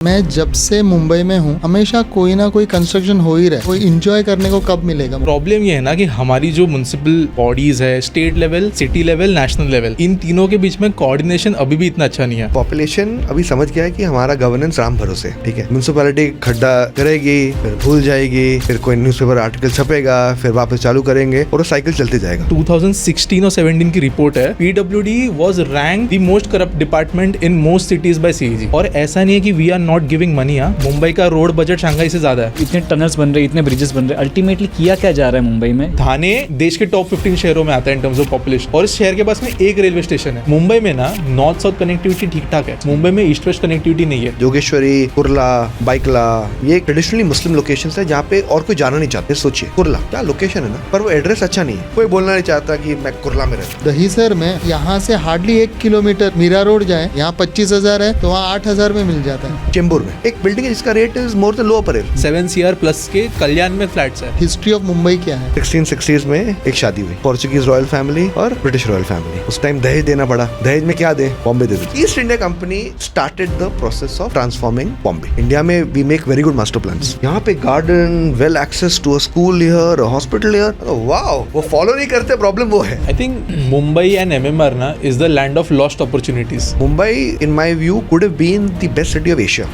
मैं जब से मुंबई में हूँ हमेशा कोई ना कोई कंस्ट्रक्शन हो ही रहा है। कोई एंजॉय करने को कब मिलेगा? प्रॉब्लम ये है ना कि हमारी जो म्युनिसिपल बॉडीज है, state level, city level, national level, इन तीनों के बीच में कोऑर्डिनेशन अभी भी इतना अच्छा नहीं है। पॉपुलेशन अभी समझ गया है कि हमारा गवर्नेंस राम भरोसे, ठीक है। म्युनिसिपैलिटी खड्डा करेगी, फिर भूल जाएगी, फिर कोई न्यूज़पेपर आर्टिकल छपेगा, फिर वापस चालू करेंगे और वो साइकिल चलते जाएगा। 2016 और 17 की रिपोर्ट है, PWD was rank the most corrupt department in most cities by CAG। और ऐसा नहीं है कि we are not giving money. Mumbai का रोड बजट शंघाई से ज्यादा है। इतने टनल्स बन रहे, इतने ब्रिजेस बन रहे, अल्टीमेटली किया क्या जा रहा है मुंबई में? थाने देश के टॉप 15 शहरों में आता है इन टर्म्स ऑफ पॉपुलेशन, और इस शहर के पास में एक रेलवे स्टेशन है। मुंबई में ना नॉर्थ साउथ कनेक्टिविटी ठीक ठाक है, मुंबई में ईस्ट वेस्ट कनेक्टिविटी नहीं है। जोगेश्वरी, कुर्ला, बाइकला, ये ट्रेडिशनली मुस्लिम लोकेशंस है जहाँ पे और कोई जाना नहीं चाहते। सोचिए कुर्ला क्या लोकेशन है ना, पर वो एड्रेस अच्छा नहीं है। कोई बोलना नहीं चाहता कि मैं कुर्ला में रहता हूँ। दहीसर में यहाँ से हार्डली 1 किलोमीटर मीरा रोड जाए, यहाँ 25,000 है तो वहाँ 8,000 में मिल जाता है। चेंबूर में एक बिल्डिंग है जिसका rate is more than low upper 7 CR plus के कल्याण में फ्लैट्स है। हिस्ट्री ऑफ मुंबई क्या है? 1660s में एक शादी हुई, पोर्चुगीज रॉयल फैमिली और ब्रिटिश रॉयल फैमिली। उस टाइम दहेज देना पड़ा। दहेज में क्या दे? बॉम्बे दे दो। East India Company started the process of transforming Bombay. India में we make very good master plans. यहाँ पे garden, well access to a school here, hospital here. Wow, वो फॉलो नहीं करते, प्रॉब्लम वो है। I think Mumbai and MMR ना is the land of lost opportunities. Mumbai in my view could have been the best city of Asia.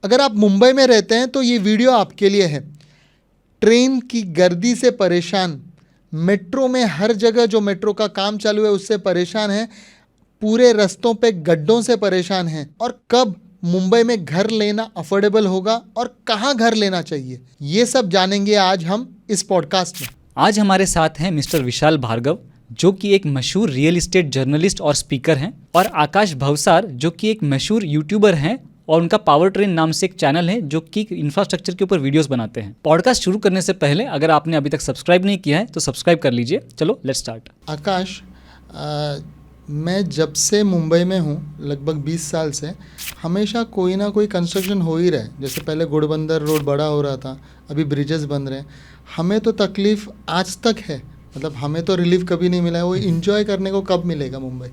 अगर आप मुंबई में रहते हैं तो ये वीडियो आपके लिए है। ट्रेन की गर्दी से परेशान, मेट्रो में हर जगह जो मेट्रो का काम चालू है उससे परेशान है, पूरे रास्तों पे गड्ढों से परेशान हैं, और कब मुंबई में घर लेना अफोर्डेबल होगा और कहाँ घर लेना चाहिए, ये सब जानेंगे आज हम इस पॉडकास्ट में। आज हमारे साथ हैं मिस्टर विशाल भार्गव, जो कि एक मशहूर रियल एस्टेट जर्नलिस्ट और स्पीकर हैं, और आकाश भवसार, जो कि एक मशहूर यूट्यूबर हैं, और उनका पावर ट्रेन नाम से एक चैनल है जो कि इंफ्रास्ट्रक्चर के ऊपर वीडियोस बनाते हैं। पॉडकास्ट शुरू करने से पहले अगर आपने अभी तक सब्सक्राइब नहीं किया है तो सब्सक्राइब कर लीजिए। चलो लेट्स स्टार्ट। आकाश, मैं जब से मुंबई में हूँ लगभग 20 साल से, हमेशा कोई ना कोई कंस्ट्रक्शन हो ही रहा है। जैसे पहले गुड़बंदर रोड बड़ा हो रहा था, अभी ब्रिजेस बन रहे हैं। हमें तो तकलीफ़ आज तक है, मतलब हमें तो रिलीफ कभी नहीं मिला है। वो इंजॉय करने को कब मिलेगा मुंबई?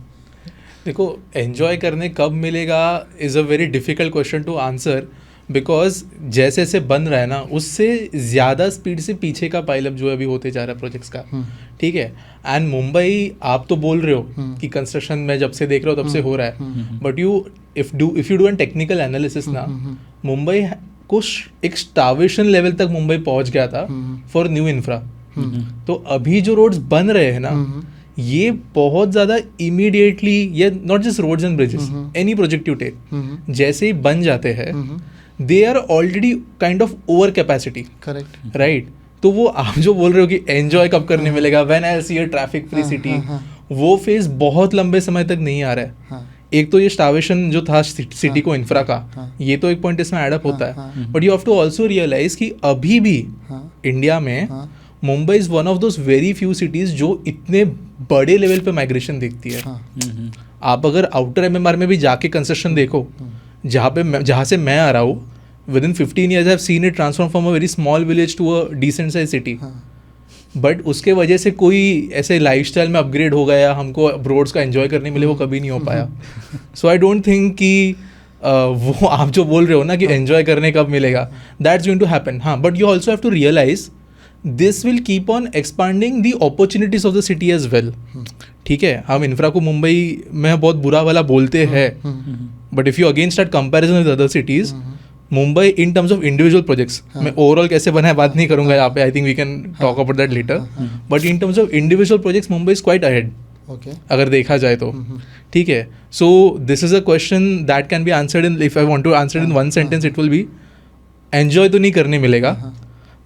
देखो, एंजॉय करने कब मिलेगा is a very difficult question to answer, because जैसे जैसे बन रहा है ना उससे ज़्यादा स्पीड से पीछे का पाइलअप जो है अभी होते जा रहा है प्रोजेक्ट्स का। ठीक है, एंड मुंबई आप तो बोल रहे हो कि कंस्ट्रक्शन में जब से देख रहे हो तब से हो रहा है, but if you do an technical analysis ना, मुंबई को एक स्टार्वेशन लेवल तक मुंबई पहुंच गया था फॉर न्यू इंफ्रा। तो अभी जो रोड्स बन रहे हैं ना, ये बहुत ज़्यादा इमीडिएटली, ये not just roads and bridges, any project you take, जैसे ही बन जाते हैं they are already kind of over capacity. Correct, right. तो वो आप जो बोल रहे हो कि एंजॉय कब करने मिलेगा, when I see a traffic free city, वो फेज बहुत लंबे समय तक नहीं आ रहा है। एक तो ये स्टार्वेशन जो था सिटी को इंफ्रा का, ये तो एक पॉइंट इसमें एडअप होता है, but you have to also realise कि अभी भी इंडिया में Mumbai is one of those very few cities जो इतने बड़े लेवल पे माइग्रेशन देखती है। आप अगर आउटर MMR में भी जाके कंस्ट्रक्शन देखो, जहाँ से मैं आ रहा हूँ, within 15 years I have seen it transform from a very small village to a decent size city. But उसके वजह से कोई ऐसे लाइफस्टाइल में अपग्रेड हो गया, हमको रोड्स का एंजॉय करने मिले, वो कभी नहीं हो पाया। सो आई डोंट थिंक कि वो आप जो बोल रहे हो ना कि एंजॉय करने कब मिलेगा, दैट्स गोइंग टू हैपन। हाँ, but you also have to realise this will keep on expanding the opportunities of the city as well. ठीक है, हम इंफ्रा को मुंबई में बहुत बुरा वाला बोलते हैं, but if you again start comparison with other cities, Mumbai in terms of individual projects, मैं ओवरऑल कैसे बना है बात नहीं करूँगा यहाँ पे, I think we can talk about that later, but in terms of individual projects Mumbai is quite ahead, अगर देखा जाए तो। ठीक है, so this is a question that can be answered in, if I want to answer in one sentence it will be enjoy तो नहीं करने मिलेगा,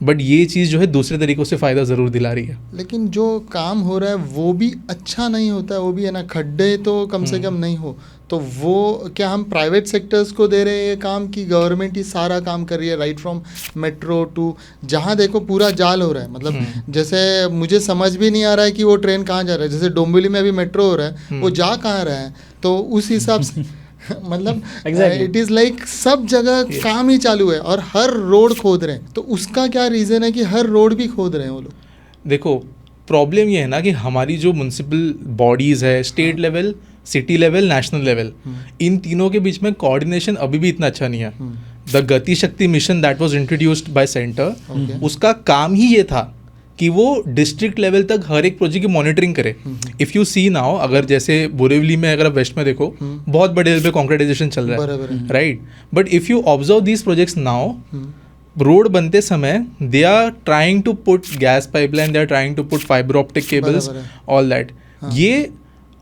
बट ये चीज़ जो है दूसरे तरीक़ों से फ़ायदा ज़रूर दिला रही है। लेकिन जो काम हो रहा है वो भी अच्छा नहीं होता है, वो भी है ना, खड्डे तो कम से कम नहीं हो, तो वो क्या हम प्राइवेट सेक्टर्स को दे रहे हैं ये काम, की गवर्नमेंट ही सारा काम कर रही है, राइट फ्रॉम मेट्रो टू जहाँ देखो पूरा जाल हो रहा है। मतलब जैसे मुझे समझ भी नहीं आ रहा है कि वो ट्रेन कहाँ जा रहा है। जैसे डोंबिवली में अभी मेट्रो हो रहा है, वो जा कहाँ रहा है, तो उस हिसाब से मतलब इट इज़ लाइक सब जगह काम ही चालू है और हर रोड खोद रहे हैं। तो उसका क्या रीज़न है कि हर रोड भी खोद रहे हैं वो लोग? देखो, प्रॉब्लम ये है ना कि हमारी जो म्युनिसिपल बॉडीज़ है, state level, city level, national level, इन तीनों के बीच में कोऑर्डिनेशन अभी भी इतना अच्छा नहीं है. द गति शक्ति mission that was introduced by centre, उसका काम ही ये था कि वो डिस्ट्रिक्ट लेवल तक हर एक प्रोजेक्ट की मॉनिटरिंग करे. इफ़ यू सी नाउ, अगर जैसे बोरिवली में अगर आप वेस्ट में देखो, बहुत बड़े लेवल पे कॉन्क्रीटाइजेशन चल रहा है, right. But if you observe these projects now, road बनते समय they are trying to put gas pipeline, they are trying to put fibre optic cables, all that. ये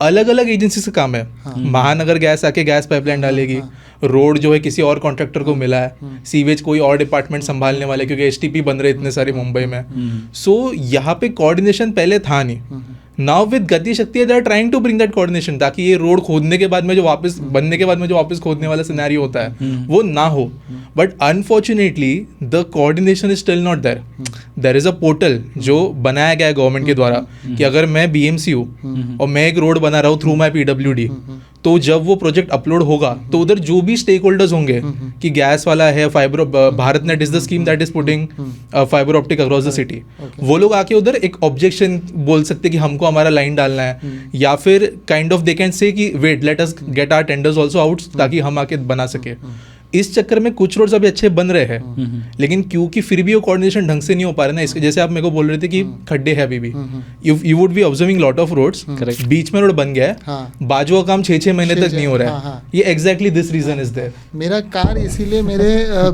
अलग अलग एजेंसी से काम है. महानगर गैस आके गैस पाइपलाइन डालेगी, रोड जो है किसी और कॉन्ट्रैक्टर को मिला है, सीवेज कोई और डिपार्टमेंट संभालने वाले, क्योंकि एसटीपी बन रहे इतने सारे मुंबई में. सो यहाँ पे कोऑर्डिनेशन पहले था नहीं. Now with Gati Shakti they are trying to bring that coordination, ताकि ये रोड खोदने के बाद में जो वापस बनने के बाद में जो वापस खोदने वाला सिनेरियो होता है वो ना हो. But unfortunately the coordination is still not there. There is a portal जो बनाया गया है गवर्नमेंट के द्वारा कि अगर मैं बीएमसी हूँ और मैं एक रोड बना रहा हूँ थ्रू माई पीडब्ल्यूडी, तो जब वो प्रोजेक्ट अपलोड होगा तो उधर जो भी स्टेक होल्डर्स होंगे कि गैस वाला है, fibre, Bharat net is the scheme that is putting fibre optic across the city, वो लोग आके उधर एक ऑब्जेक्शन बोल सकते कि हमको हमारा लाइन डालना है, या फिर kind of they can say कि wait let us get our tenders also out, ताकि हम आके बना सके. इस चक्कर में कुछ रोड्स अभी अच्छे बन रहे हैं, लेकिन क्योंकि फिर भी वो कोऑर्डिनेशन ढंग से नहीं हो पा रहे ना. इसके जैसे आप मेरे को बोल रहे थे कि खड्डे हैं अभी भी, you would be observing lot of roads, बीच में रोड बन गया है, बाजू का काम 6-6 महीने तक नहीं हो रहा है. ये exactly this reason is there. मेरा कार इसीलिए मेरे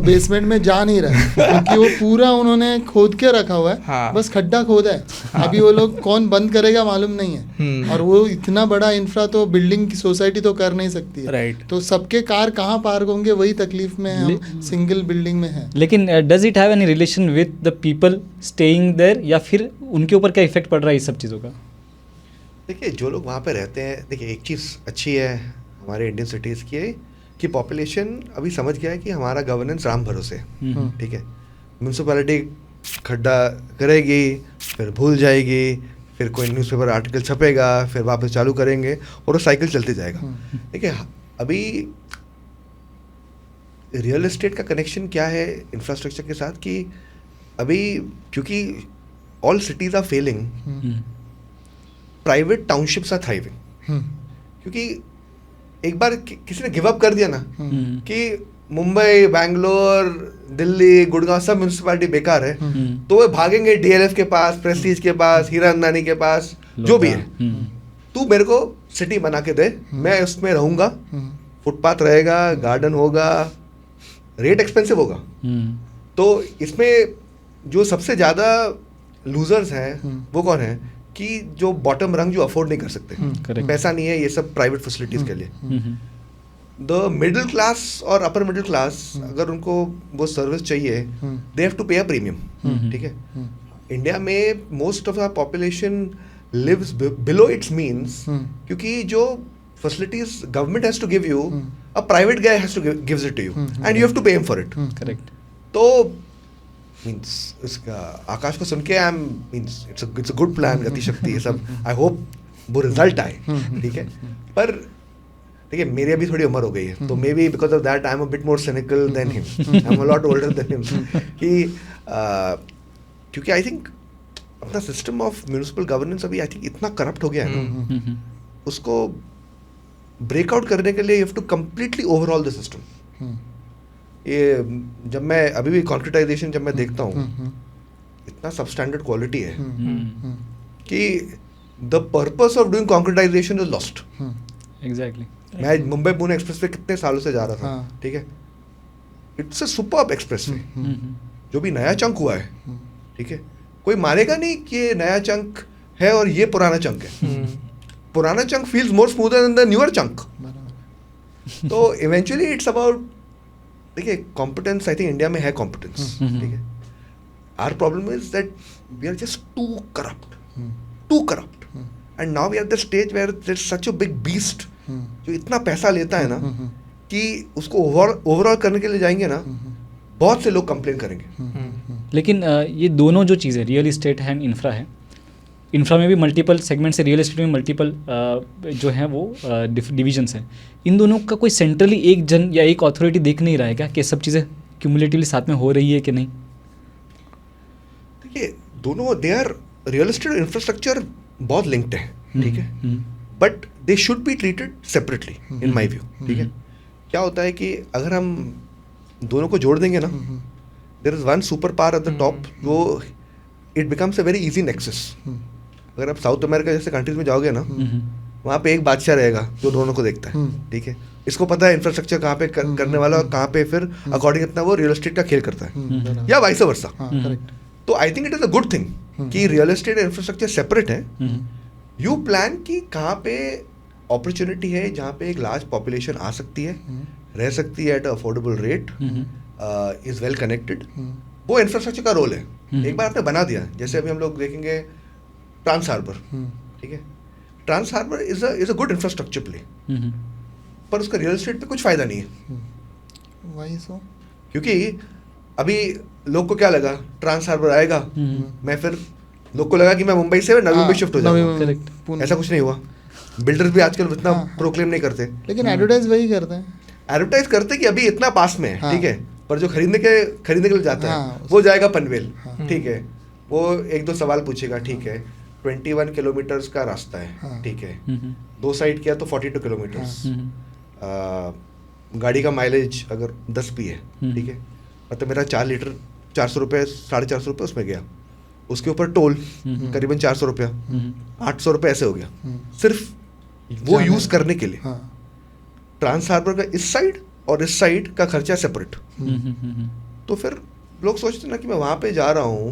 बेसमेंट में जा नहीं रहा है, क्योंकि वो पूरा उन्होंने खोद के रखा हुआ है. बस खड्डा खोदा है. अभी वो लोग कौन बंद करेगा मालूम नहीं है. और वो इतना बड़ा इंफ्रा तो बिल्डिंग की सोसाइटी तो कर नहीं सकती है. राइट. तो सबके कार कहाँ पार्क होंगे, वही तकलीफ में है. हम सिंगल बिल्डिंग में है. लेकिन does it have any relation with the people staying there, या फिर उनके ऊपर क्या इफेक्ट पड़ रहा है इस सब चीज़ों का? देखिए, जो लोग वहाँ पे रहते हैं, देखिए एक चीज़ अच्छी है हमारे इंडियन सिटीज़ की है कि पॉपुलेशन अभी समझ गया है कि हमारा गवर्नेंस राम भरोसे है. ठीक है, म्यूनसिपैलिटी खड्डा करेगी, फिर भूल जाएगी, फिर कोई न्यूज़पेपर आर्टिकल छपेगा, फिर वापस चालू करेंगे और वो साइकिल चलते जाएगा. ठीक है, अभी रियल एस्टेट का कनेक्शन क्या है इंफ्रास्ट्रक्चर के साथ कि अभी क्योंकि all cities are failing, private townships are thriving. क्योंकि एक बार किसी ने गिव अप कर दिया ना कि मुंबई, बैंगलोर, दिल्ली, गुड़गांव सब म्यूनसिपैलिटी बेकार है, तो वे भागेंगे डीएलएफ के पास, प्रेस्टीज के पास, हीरा अंदानी के पास, जो भी है. तू मेरे को सिटी बना के दे, मैं उसमें रहूंगा, फुटपाथ रहेगा, गार्डन होगा, रेट एक्सपेंसिव होगा. तो इसमें जो सबसे ज़्यादा लूजर्स हैं वो कौन है कि जो बॉटम रंग जो अफोर्ड नहीं कर सकते, पैसा नहीं है ये सब प्राइवेट फैसिलिटीज़ के लिए. द मिडिल क्लास और अपर मिडिल क्लास अगर उनको वो सर्विस चाहिए, दे हैव टू पे अ प्रीमियम. ठीक है, इंडिया में most of our population lives below its means, क्योंकि जो facilities government has to give you, a private guy has to gives it to you and you have to pay him for it. Correct. तो means इसका आकाश को सुन के I am means it's a good plan, गति शक्ति ये सब. I hope वो result आए. ठीक है, पर ठीक है मेरी अभी थोड़ी उम्र हो गई है, तो may be because of that I am a bit more cynical than him. I am a lot older than him. कि क्योंकि आई थिंक अपना सिस्टम ऑफ म्यूनिसिपल गवर्नेंस अभी आई थिंक इतना करप्ट हो गया है ना, उसको ब्रेकआउट करने के लिए you have to completely overall the system. ये जब मैं अभी भी कॉन्क्रीटाइजेशन जब मैं देखता हूँ, इतना सबस्टैंडर्ड क्वालिटी है कि the purpose of doing concretization is lost. Exactly. मैं मुंबई पुणे एक्सप्रेस वे कितने सालों से जा रहा था. ठीक है, it's a superb express way. जो भी नया चंक हुआ है, ठीक है, कोई मानेगा नहीं कि ये नया चंक है और ये पुराना चंक है. पुराना chunk feels more smoother than the newer chunk. तो इवेंचुअली इट्स अबाउट, देखिए कॉम्पिटेंस आई थिंक इंडिया में है कॉम्पिटेंस. ठीक है, our problem is that we are just too corrupt and now we are the stage where there is such a big beast जो इतना पैसा लेता है ना कि उसको ओवरऑल करने के लिए जाएंगे ना, बहुत से लोग कंप्लेन करेंगे. लेकिन ये दोनों जो चीज़ें रियल इस्टेट है, इंफ्रा है, इंफ्रा में भी मल्टीपल सेगमेंट्स है, रियल एस्टेट में मल्टीपल जो हैं वो डिविजन्स हैं. इन दोनों का कोई सेंट्रली एक जन या एक अथॉरिटी देख नहीं रहा है क्या कि सब चीज़ें क्यूमुलेटिवली साथ में हो रही है कि नहीं? देखिए दोनों दे आर, रियल एस्टेट और इंफ्रास्ट्रक्चर बहुत लिंक्ड है. ठीक है, but they should be treated separately in my view, ठीक है. क्या होता है कि अगर हम दोनों को जोड़ देंगे ना, there is one super power at the top, वो it becomes a very easy nexus. अगर आप साउथ अमेरिका जैसे कंट्रीज में जाओगे ना, वहाँ पे एक बादशाह रहेगा जो दोनों को देखता है, ठीक है. इसको पता है इंफ्रास्ट्रक्चर कहाँ पे करने वाला और कहाँ पे फिर अकॉर्डिंग इतना वो रियल एस्टेट का खेल करता है, या वाइस वर्सा. तो I think it is a good thing कि रियल एस्टेट और इंफ्रास्ट्रक्चर सेपरेट है. यू प्लान कि कहाँ पे अपॉर्चुनिटी है जहाँ पे एक लार्ज पॉपुलेशन आ सकती है, रह सकती है at affordable rate, is well connected. वो इंफ्रास्ट्रक्चर का रोल है. एक बार आपने बना दिया, जैसे अभी हम लोग देखेंगे ट्रांस हार्बर, ठीक है. Trans Harbour is a good infrastructure play, पर उसका रियल एस्टेट पे कुछ फायदा नहीं है. वही सो, क्योंकि अभी लोग को क्या लगा, ट्रांस हार्बर आएगा, मैं फिर लोग को लगा कि मैं मुंबई से नवी मुंबई शिफ्ट हो जाऊंगा. ऐसा कुछ नहीं हुआ. बिल्डर्स भी आजकल इतना प्रोक्लेम नहीं करते, लेकिन एडवर्टाइज वही करते हैं. एडवर्टाइज करते कि अभी इतना पास में है, ठीक है, पर जो खरीदने के लिए जाता है वो जाएगा पनवेल, ठीक है. वो एक दो सवाल पूछेगा, ठीक है, 21 किलोमीटर्स का रास्ता है, ठीक है, 2 साइड किया तो 42 किलोमीटर्स. गाड़ी का माइलेज अगर 10 भी है, ठीक है, मतलब मेरा 4 लीटर 400 रुपये 450 रुपये उसमें गया. उसके ऊपर टोल करीबन 400 रुपया, 800 रुपये ऐसे हो गया सिर्फ वो यूज करने के लिए. ट्रांस हार्बर का इस साइड और इस साइड का खर्चा सेपरेट. तो फिर लोग सोचते ना कि मैं वहाँ पे जा रहा हूँ,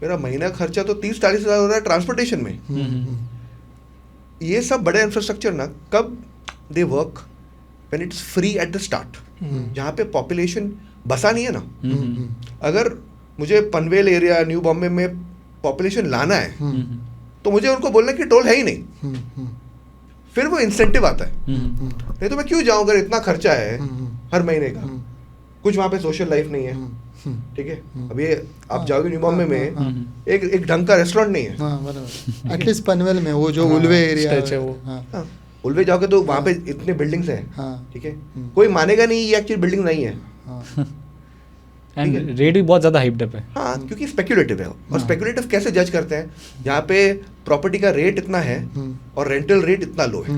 मेरा महीना खर्चा तो 30-40 हज़ार हो रहा है ट्रांसपोर्टेशन में. ये सब बड़े इंफ्रास्ट्रक्चर ना कब they work when it's free at the start, जहाँ पे पॉपुलेशन बसा नहीं है ना. अगर मुझे पनवेल एरिया न्यू बॉम्बे में पॉपुलेशन लाना है तो मुझे उनको बोलना कि टोल है ही नहीं, फिर वो इंसेंटिव आता है. नहीं तो मैं क्यों जाऊं अगर इतना खर्चा है हर महीने का, कुछ वहाँ पे सोशल लाइफ नहीं है, ठीक है. अभी आप जाओगे न्यू बॉम्बे में एक ढंग का रेस्टोरेंट नहीं है. एटलीस्ट पनवेल में वो जो उल्वे एरिया है वो, उल्वे जाओगे तो वहाँ पे इतने बिल्डिंग्स हैं, ठीक है, कोई मानेगा नहीं ये एक्चुअली बिल्डिंग नहीं है. एंड रेट भी बहुत ज़्यादा हाइप्ड अप है. हाँ, क्योंकि स्पेक्युलेटिव है. और स्पेक्युलेटिव कैसे जज करते हैं, जहाँ पे प्रॉपर्टी का रेट इतना है और रेंटल रेट इतना लो है.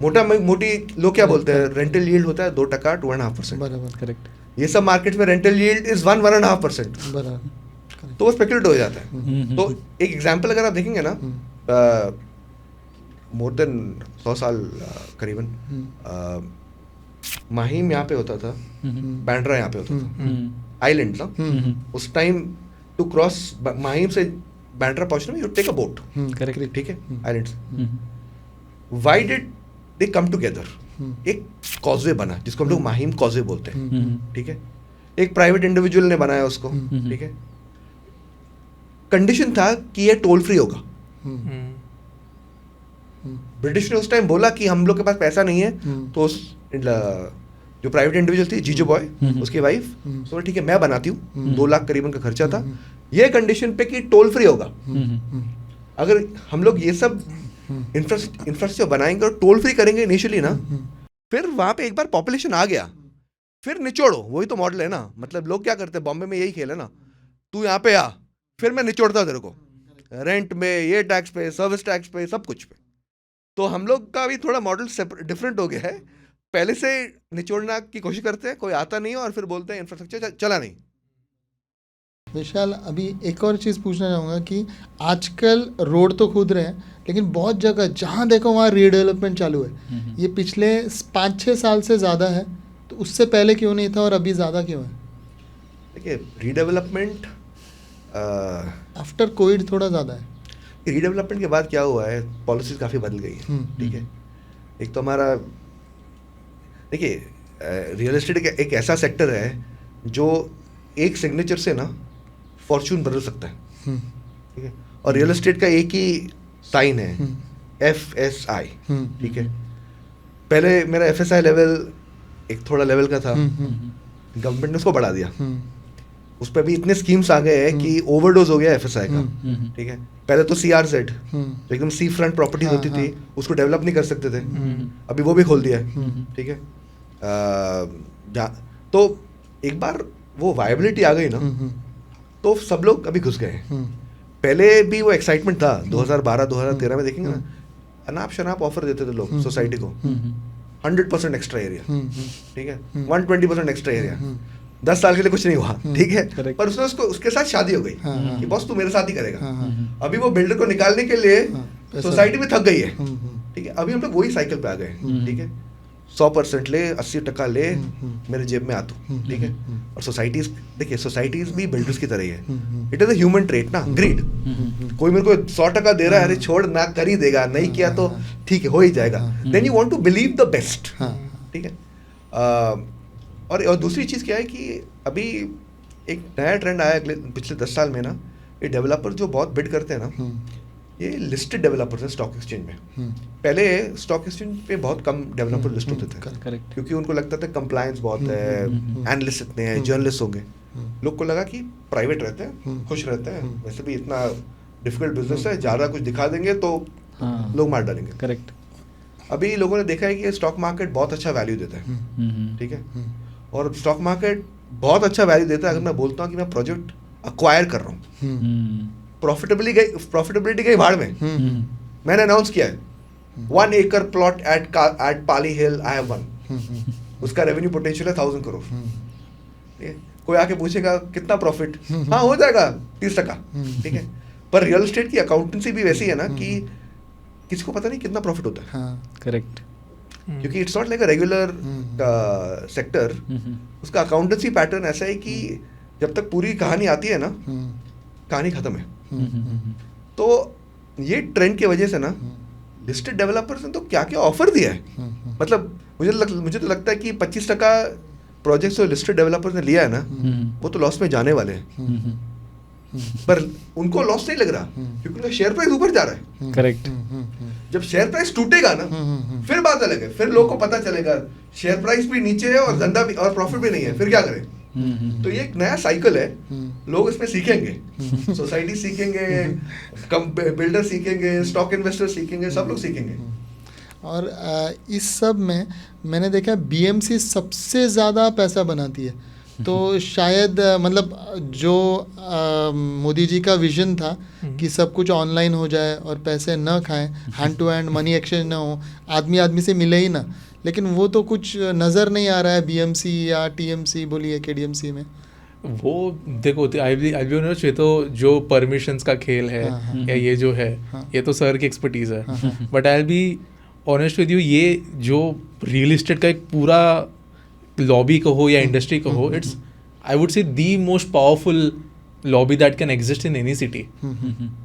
मोटी लोग क्या बोलते हैं, रेंटल यील्ड होता है 2%, 2.5%. बराबर, करेक्ट. ये सब मार्केट में रेंटल यील्ड इज 1-1.5%. तो वो स्पेक्युलेट हो जाता है. तो एक एग्जांपल अगर आप देखेंगे ना, मोर देन 100 साल करीबन माहिम यहाँ पे होता था, बैंड्रा यहाँ पे होता था, आइलैंड ना. उस टाइम टू क्रॉस माहिम से बैंड्रा पहुंचने में you take a boat, correct, ठीक है, islands. Why did they come together? एक कॉजवे बना जिसको हम लोग माहिम कॉजवे बोलते हैं, ठीक है. एक प्राइवेट इंडिविजुअल ने बनाया उसको, ठीक है. कंडीशन था कि ये टोल फ्री होगा. ब्रिटिश ने उस टाइम बोला कि हम लोग के पास पैसा नहीं है, तो जो प्राइवेट इंडिविजुअल थी जीजू बॉय, उसकी वाइफ, तो ठीक है मैं बनाती हूँ, 2 लाख करीबन का खर्चा था, ये कंडीशन पे कि टोल फ्री होगा. अगर हम लोग ये सब इंफ्रास्ट्रक्चर बनाएंगे और टोल फ्री करेंगे इनिशियली ना, फिर वहाँ पे एक बार पॉपुलेशन आ गया, फिर निचोड़ो. वही तो मॉडल है ना. मतलब लोग क्या करते हैं बॉम्बे में, यही खेल है ना, तू यहाँ पे आ, फिर मैं निचोड़ता हूँ तेरे को रेंट में, ये टैक्स पे, सर्विस टैक्स पे, सब कुछ पे. तो हम लोग का भी थोड़ा मॉडल डिफरेंट हो गया है. पहले से निचोड़ना की कोशिश करते हैं, कोई आता नहीं है और फिर बोलते हैं इंफ्रास्ट्रक्चर चला नहीं. विशाल, अभी एक और चीज़ पूछना चाहूँगा कि आजकल रोड तो खुद रहे हैं, लेकिन बहुत जगह जहाँ देखो वहाँ रीडेवलपमेंट चालू है. ये पिछले 5-6 साल से ज़्यादा है, तो उससे पहले क्यों नहीं था और अभी ज़्यादा क्यों है? देखिए, रीडेवलपमेंट आफ्टर कोविड थोड़ा ज़्यादा है. रीडेवलपमेंट के बाद क्या हुआ है, पॉलिसीज काफ़ी बदल गई है, ठीक है. एक तो हमारा, देखिए, रियल एस्टेट एक ऐसा सेक्टर है जो एक सिग्नेचर से ना फॉर्चून बदल सकता है, ठीक है. और रियल एस्टेट का एक ही साइन है, FSI, ठीक है. पहले मेरा FSI लेवल एक थोड़ा लेवल का था, गवर्नमेंट ने उसको बढ़ा दिया. उस पर भी इतने स्कीम्स आ गए हैं कि ओवरडोज हो गया FSI का, ठीक है. पहले तो CRZ एकदम सी फ्रंट प्रॉपर्टीज होती थी, उसको डेवलप नहीं कर सकते थे, अभी वो भी खोल दिया है, ठीक है. तो एक बार वो वायबिलिटी आ गई ना, तो सब लोग अभी घुस गए. पहले भी वो एक्साइटमेंट था, 2012-2013 में देखेंगे ना, अनाप शनाप ऑफर देते थे लोग सोसाइटी को, 100% एक्स्ट्रा एरिया, ठीक है, 120% एक्स्ट्रा एरिया, 10 साल के लिए कुछ नहीं हुआ, ठीक है, पर उसके साथ शादी हो गई कि बॉस तू मेरे साथ ही करेगा। अभी वो बिल्डर को निकालने के लिए सोसाइटी भी थक गई है, ठीक है, अभी हम लोग वही साइकिल पे आ गए, ठीक है, 100% ले, 80% ले, मेरे जेब में आ तू, ठीक है। और सोसाइटीज, देखिए सोसाइटीज भी बिल्डर्स की तरह ही है, it is a human trait ना, ग्रीड। कोई मेरे को 100% दे रहा है, अरे छोड़ ना, कर ही देगा, नहीं किया तो ठीक है, हो ही जाएगा, then you want to believe the best, ठीक है। और दूसरी चीज़ क्या है कि अभी एक नया ट्रेंड आया पिछले 10 साल में ना, ये डेवलपर जो बहुत बिड करते हैं ना, ये लिस्टेड डेवलपर्स हैं स्टॉक एक्सचेंज में। पहले स्टॉक एक्सचेंज पे बहुत कम डेवलपर लिस्ट होते थे, करेक्ट, क्योंकि उनको लगता था कंप्लायंस बहुत है, एनालिस्ट इतने हैं, जर्नलिस्ट होंगे, लोग को लगा कि प्राइवेट रहते हैं, खुश रहते हैं, वैसे भी इतना डिफिकल्ट बिजनेस है, ज़्यादा कुछ दिखा देंगे तो लोग मार डालेंगे। करेक्ट। अभी लोगों ने देखा है कि स्टॉक मार्केट बहुत अच्छा वैल्यू देता है, ठीक है, और स्टॉक मार्केट बहुत अच्छा वैल्यू देता है अगर मैं बोलता हूँ कि मैं प्रोजेक्ट अक्वायर कर रहा हूँ, प्रॉफिटेबिलिटी गई भाड़ में, मैंने अनाउंस किया है 1 acre plot at Pali Hill I have one, उसका रेवेन्यू पोटेंशियल है 1000 करोड़, कोई आके पूछेगा कितना प्रॉफिट, हाँ हो जाएगा 30%, ठीक है, पर रियल एस्टेट की अकाउंटेंसी भी वैसी है ना कि किसी को पता नहीं कितना प्रॉफिट होता है, करेक्ट, क्योंकि it's not like a regular sector, उसका अकाउंटेंसी पैटर्न ऐसा है कि जब तक पूरी कहानी आती है ना, कहानी खत्म है। तो ये ट्रेंड की वजह से ना लिस्टेड डेवलपर्स ने तो क्या क्या ऑफर दिया है, मतलब मुझे तो लगता है कि 25% प्रोजेक्ट्स जो लिस्टेड डेवलपर्स ने लिया है ना, वो तो लॉस में जाने वाले हैं, पर उनको लॉस नहीं लग रहा क्योंकि उनका शेयर प्राइस ऊपर जा रहा है। करेक्ट। जब शेयर प्राइस टूटेगा ना, फिर बात अलग है, फिर लोग को पता चलेगा शेयर प्राइस भी नीचे है और धंधा भी और प्रॉफिट भी नहीं है, फिर क्या करें। तो ये एक नया साइकिल है, लोग इसमें सीखेंगे, सोसाइटी सीखेंगे, बिल्डर सीखेंगे, स्टॉक इन्वेस्टर सीखेंगे, सब लोग सीखेंगे। और इस सब में मैंने देखा बीएमसी सबसे ज़्यादा पैसा बनाती है, तो शायद मतलब जो मोदी जी का विजन था कि सब कुछ ऑनलाइन हो जाए और पैसे न खाएं, hand to hand money exchange ना हो, आदमी से मिले ही ना, लेकिन वो तो कुछ नज़र नहीं आ रहा है बीएमसी या टीएमसी बोलिए केडीएमसी में। वो देखो आई बी ऑनेस्ट, ये तो जो परमिशंस का खेल है या ये जो है ये तो सर की एक्सपर्टीज़ है, but I be honest with you, ये जो रियल एस्टेट का एक पूरा लॉबी कहो या इंडस्ट्री कहो, इट्स आई वुड से the most powerful lobby that can exist in any city.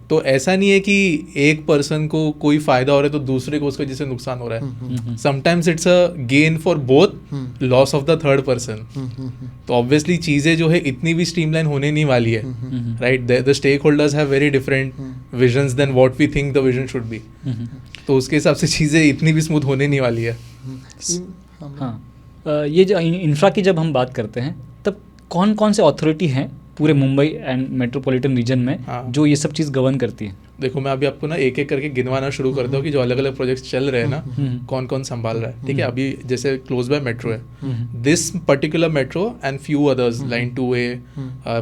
तो ऐसा नहीं है कि एक पर्सन को कोई फायदा हो रहा है तो दूसरे को उसका जिससे नुकसान हो रहा है, sometimes it's a gain for both, loss of the third person. तो ऑब्वियसली चीज़ें जो है इतनी भी स्ट्रीमलाइन होने नहीं वाली है, right, the stakeholders have very different visions than what we think the vision should be, तो उसके हिसाब से चीज़ें इतनी भी स्मूथ होने नहीं वाली है। हाँ, ये जो इंफ्रा की जब हम बात करते हैं तब कौन कौन से अथॉरिटी हैं पूरे मुंबई एंड मेट्रोपॉलिटन रीजन में जो ये सब चीज़ गवर्न करती है? देखो मैं अभी आपको ना एक एक करके गिनवाना शुरू करता हूँ कि जो अलग अलग प्रोजेक्ट्स चल रहे हैं ना, कौन कौन संभाल रहा है। ठीक है, अभी जैसे क्लोज बाय मेट्रो है, this particular metro and few others, line 2A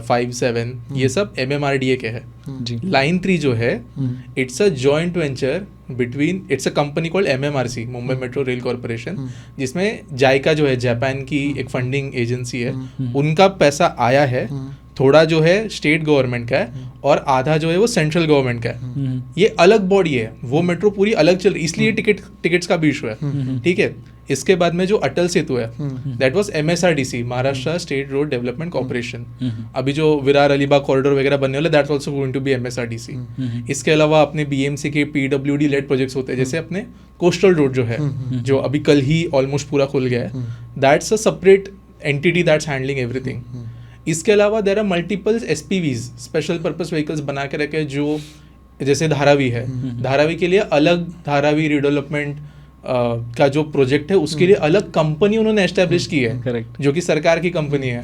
5-7, ये सब MMRDA के है। लाइन 3 जो है, it's a joint venture between, it's a company called MMRC, Mumbai metro rail corporation, जिसमें जायका जो है जापान की एक फंडिंग एजेंसी है, उनका पैसा आया है, थोड़ा जो है स्टेट गवर्नमेंट का है और आधा जो है वो सेंट्रल गवर्नमेंट का है। ये अलग बॉडी है, वो मेट्रो पूरी अलग चल रही, इसलिए टिकट्स का भी इशू है। ठीक है, इसके बाद में जो अटल सेतु है, that was MSRDC, Maharashtra state road development corporation. अभी जो विरार अलीबाग कॉरिडोर वगैरह बनने वाले, that's also going to be MSRDC। इसके अलावा अपने BMC के PWD लेड प्रोजेक्ट्स होते हैं, जैसे अपने कोस्टल रोड जो है, जो अभी कल ही ऑलमोस्ट पूरा खुल गया है, that's a separate entity that's handling everything. इसके अलावा there are multiple SPVs, special purpose vehicles बना के रखे, जो जैसे धारावी है, धारावी के लिए अलग धारावी रिडेवलपमेंट का जो प्रोजेक्ट है उसके लिए अलग कंपनी उन्होंने एस्टेब्लिश की है, करेक्ट, जो कि सरकार की कंपनी है,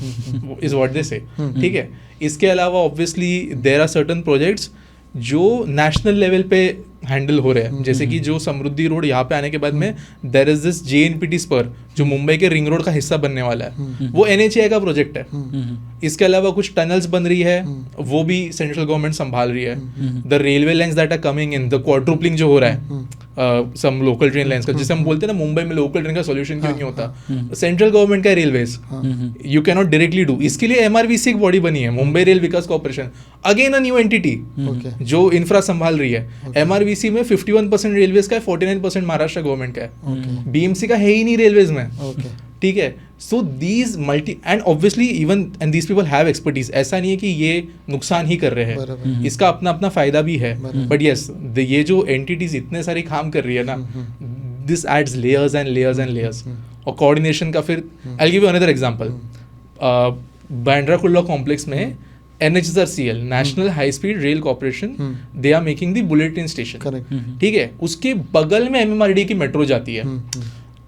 इज व्हाट दे से। ठीक है, इसके अलावा obviously there are certain projects जो नेशनल लेवल पे हैंडल हो रहे हैं, जैसे कि जो समृद्धि रोड यहाँ पे आने के बाद में there is this JNPT spur जो मुंबई के रिंग रोड का हिस्सा बनने वाला है, वो NHAI का प्रोजेक्ट है। इसके अलावा कुछ टनल्स बन रही है, वो भी सेंट्रल गवर्नमेंट संभाल रही है। The railway lines that are coming in, the quadrupling जो हो रहा है सम लोकल ट्रेन लाइंस का, जिसे हम बोलते हैं ना मुंबई में लोकल ट्रेन का सॉल्यूशन क्यों नहीं होता, सेंट्रल गवर्नमेंट का railways you can not directly do. इसके लिए MRVC एक बॉडी बनी है, Mumbai rail Vikas corporation, again a new entity जो इंफ्रा संभाल रही है। MRVC में 51% रेलवेज का है, 49% महाराष्ट्र गवर्नमेंट का है। BMC का है ही नहीं रेलवेज में, ठीक है। So these multi and obviously even and these people have expertise, ऐसा नहीं है कि ये नुकसान ही कर रहे हैं, इसका अपना अपना फायदा भी है। बट यस, ये जो एंटिटीज इतने सारे काम कर रही है ना, this adds layers and layers and layers. और कोऑर्डिनेशन का फिर I give you another example, Bandra Kurla Complex में NHRCL National High Speed Rail Corporation, they are making the bullet train station, ठीक है। उसके बगल में MMRD की मेट्रो जाती है।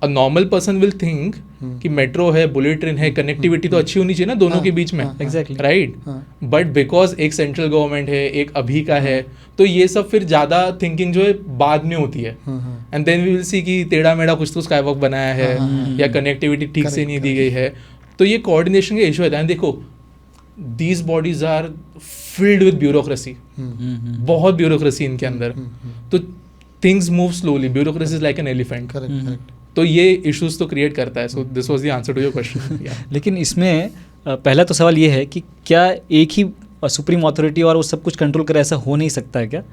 A normal person will think कि मेट्रो है, बुलेट ट्रेन है, कनेक्टिविटी तो अच्छी होनी चाहिए ना दोनों के बीच में, एग्जैक्टली, राइट। बट बिकॉज एक सेंट्रल गवर्नमेंट है, एक अभी का है, तो ये सब फिर ज्यादा थिंकिंग जो है बाद में होती है। And then we will see कि टेढ़ा मेढ़ा कुछ तो स्काईवॉक बनाया है, या कनेक्टिविटी ठीक से नहीं दी गई है, तो ये कोऑर्डिनेशन का इशू है। देखो, these bodies are filled with bureaucracy, बहुत ब्यूरोक्रेसी इनके अंदर, तो things move slowly, bureaucracy is like an elephant, तो ये इश्यूज तो क्रिएट करता है। So this was the answer to your question. लेकिन इसमें पहला तो सवाल ये है कि क्या एक ही सुप्रीम अथॉरिटी और वो सब कुछ कंट्रोल करे, ऐसा हो नहीं सकता है क्या?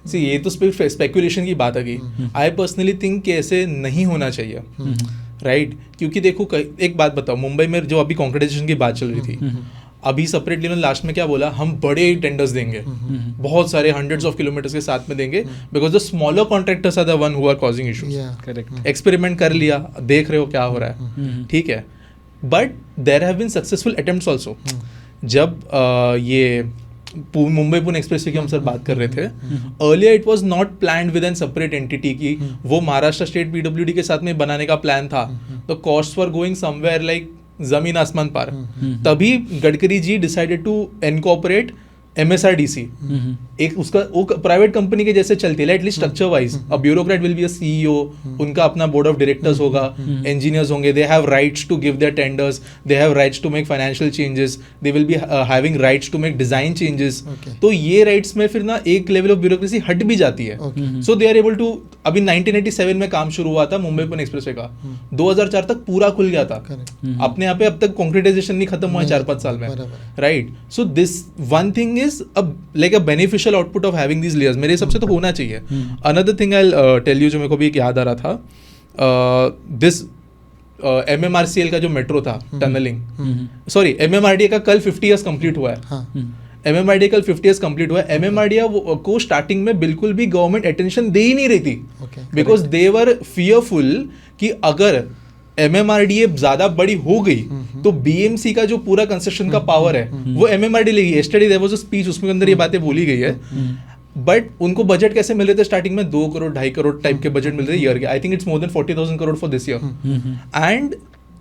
सी ये तो स्पेकुलेशन की बात आ गई। आई पर्सनली थिंक कि ऐसे नहीं होना चाहिए, राइट। क्योंकि देखो एक बात बताओ, मुंबई में जो अभी कॉन्क्रेटाइजेशन की बात चल रही थी, अभी सेपरेटली उन्होंने लास्ट में क्या बोला, हम बड़े टेंडर्स देंगे, बहुत सारे हंड्रेड्स ऑफ किलोमीटर्स के साथ में देंगे, because the smaller contractors are the one who are causing issues. Correct, experiment कर लिया, देख रहे हो क्या हो रहा है, ठीक है। But there have been successful attempts also. जब ये मुंबई पुणे एक्सप्रेसवे की हम सर बात कर रहे थे, earlier it was not planned with an separate entity की वो महाराष्ट्र स्टेट PWD के साथ में बनाने का प्लान था, तो cost were going somewhere like जमीन आसमान पार। तभी Gadkari ji decided to incorporate MSRDC, एक उसका वो प्राइवेट कंपनी के जैसे चलती है, at least structure wise. A bureaucrat will be a CEO, उनका अपना बोर्ड ऑफ डायरेक्टर्स होगा, इंजीनियर्स होंगे, they have rights to give their tenders, they have rights to make financial changes, they will be having rights to make design changes. तो ये rights में फिर ना एक लेवल ऑफ ब्यूरोक्रेसी हट भी जाती है। सो दे आर एबल टू, अभी 1987 में काम शुरू हुआ था मुंबई पुणे एक्सप्रेसवे का, 2004 तक पूरा खुल गया था अपने यहाँ पे। अब तक कॉन्क्रीटाइजेशन नहीं खत्म हुआ है 4-5 साल में, right. So this one thing is like a beneficial output of having these layers, मेरे हिसाब से तो होना चाहिए। Another thing I'll tell you जो मेरे को भी एक याद आ रहा था, this MMRCL का जो मेट्रो था, टनलिंग, सॉरी MMRDA का कल 50 years कंप्लीट हुआ है। MMRDA कल 50 years कंप्लीट हुआ है। MMRDA को स्टार्टिंग में बिल्कुल भी गवर्नमेंट अटेंशन दे ही नहीं रही थी, बिकॉज दे वर फियरफुल कि अगर MMRDA ज्यादा बड़ी हो गई तो BMC का जो पूरा कंस्ट्रक्शन का पावर है वो MMRDA लेगी। Yesterday there was a speech, उसमें अंदर ये बातें बोली गई है। बट उनको बजट कैसे मिल रहे थे स्टार्टिंग में, 2 करोड़ 2.5 करोड़ टाइप के बजट मिल रहे ईयर के। I think it's more than 40,000 crore for this year. And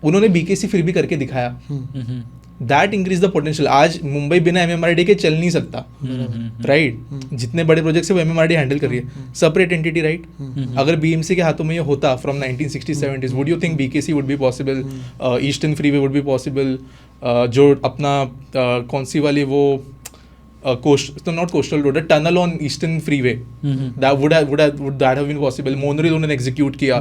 उन्होंने BKC फिर भी करके दिखाया, दैट इंक्रीज द पोटेंशियल। आज मुंबई बिना MMRDA के चल नहीं सकता, राइट। जितने बड़े प्रोजेक्ट्स है वो MMRDA हैंडल कर रही है, सेपरेट एंटिटी, राइट। अगर BMC के हाथों में ये होता from 1960-70s, would you think BKC would be possible, eastern freeway would be possible, जो अपना कौन सी वाली वो not coastal road, a tunnel on Eastern Freeway, that would that have been possible. Monorail उन्होंने execute किया.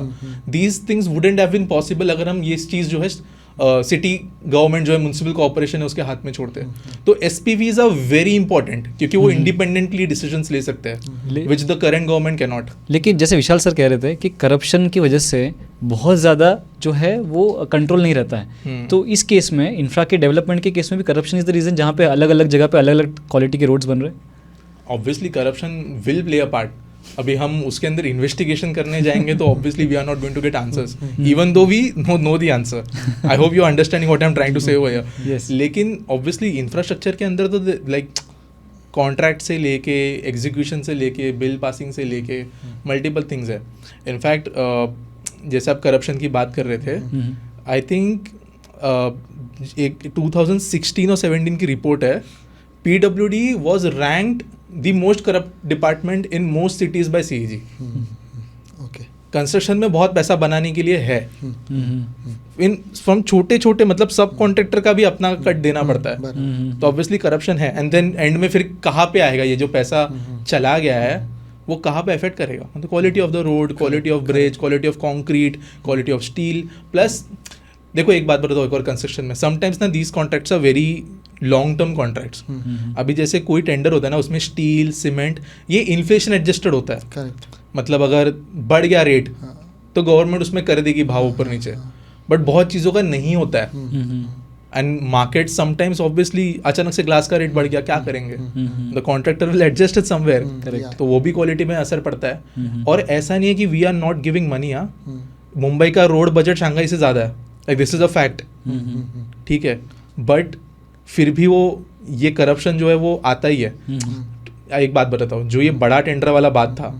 These things wouldn't have been possible अगर हम ये चीज़ जो है सिटी गवर्नमेंट जो है म्यूनसिपल कॉर्पोरेशन है उसके हाथ में छोड़ते हैं। तो SPVs आर वेरी इंपॉर्टेंट क्योंकि वो इंडिपेंडेंटली डिसीजंस ले सकते हैं, which the current government can not. लेकिन जैसे विशाल सर कह रहे थे कि करप्शन की वजह से बहुत ज़्यादा जो है वो कंट्रोल नहीं रहता है, तो इस केस में इंफ्रा के डेवलपमेंट के केस में भी करप्शन इज द रीज़न, जहाँ पे अलग अलग जगह पे अलग अलग क्वालिटी के रोड्स बन रहे हैं। Obviously corruption will play a part. अभी हम उसके अंदर इन्वेस्टिगेशन करने जाएंगे तो obviously we are not going to get answers, even though we know the answer. I hope you understanding what I am trying to say over here. लेकिन obviously infrastructure के अंदर तो लाइक कॉन्ट्रैक्ट से लेके execution से लेके bill passing से लेके मल्टीपल थिंग्स है। इनफैक्ट जैसे आप करप्शन की बात कर रहे थे, आई थिंक एक 2016 और 17 की रिपोर्ट है, PWD was ranked the most corrupt department in most cities by CAG. Okay. Construction में बहुत पैसा बनाने के लिए है, इन फ्रॉम छोटे छोटे मतलब सब कॉन्ट्रैक्टर का भी अपना कट देना पड़ता है, तो ऑब्वियसली करप्शन है। एंड देन एंड में फिर कहाँ पे आएगा ये जो पैसा चला गया है, वो कहाँ पे अफेक्ट करेगा? मतलब quality of the road, quality of bridge, quality of concrete, quality of steel. Plus देखो एक बात बताओ, एक और कंस्ट्रक्शन में समटाइम्स ना these contracts are very long term contracts. अभी जैसे कोई टेंडर होता है ना, उसमें स्टील, सीमेंट, ये इन्फ्लेशन एडजस्टेड होता है। करेक्ट। मतलब अगर बढ़ गया रेट तो गवर्नमेंट उसमें कर देगी भाव ऊपर नीचे, बट बहुत चीज़ों का नहीं होता है। एंड मार्केट समटाइम्स ऑब्वियसली अचानक से ग्लास का रेट बढ़ गया, क्या करेंगे? The contractor will adjust it somewhere, तो वो भी क्वालिटी में असर पड़ता है। और ऐसा नहीं है कि we are not giving money. Mumbai का रोड बजट शंघाई से ज़्यादा है, like this is a fact, ठीक है, बट फिर भी वो ये करप्शन जो है वो आता ही है। एक बात बताता हूँ, जो ये बड़ा टेंडर वाला बात था,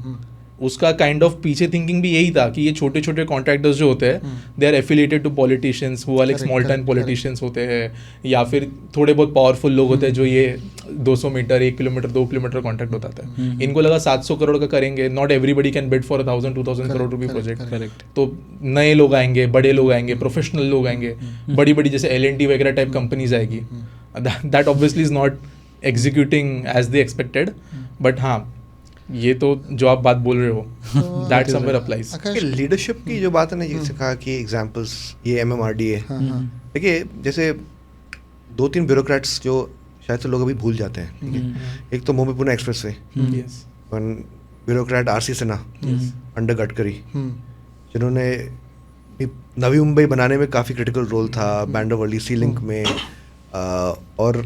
उसका काइंड ऑफ पीछे थिंकिंग भी यही था कि ये छोटे छोटे कॉन्ट्रैक्टर्स जो होते हैं they are affiliated to politicians, वो वाले स्मॉल टाइम पॉलिटिशियंस होते हैं, या फिर थोड़े बहुत पावरफुल लोग होते हैं जो ये 200 मीटर, 1 किलोमीटर, 2 किलोमीटर कॉन्ट्रैक्ट होता है। इनको लगा 700 करोड़ का करेंगे, not everybody can bid for 1000-2000 crore रुपये प्रोजेक्ट। तो नए लोग आएंगे, बड़े लोग आएंगे, प्रोफेशनल लोग आएंगे, बड़ी बड़ी जैसे LNT वगैरह टाइप कंपनीज आएगी, that obviously is not executing as they expected. But हाँ, ये तो जो आप बात बोल रहे हो दैट समवेयर अप्लाइज। लीडरशिप की जो बात है ना, जैसे कहा कि एग्जांपल्स ये MMRDA, देखिए जैसे 2-3 ब्यूरोक्रेट्स जो शायद से लोग अभी भूल जाते हैं, ठीक है। एक तो Mumbai Pune expressway, bureaucrat RC Sinha under Gadkari, जिन्होंने नवी मुंबई बनाने में काफ़ी क्रिटिकल रोल था, बैंडरवर्ली सी लिंक में, और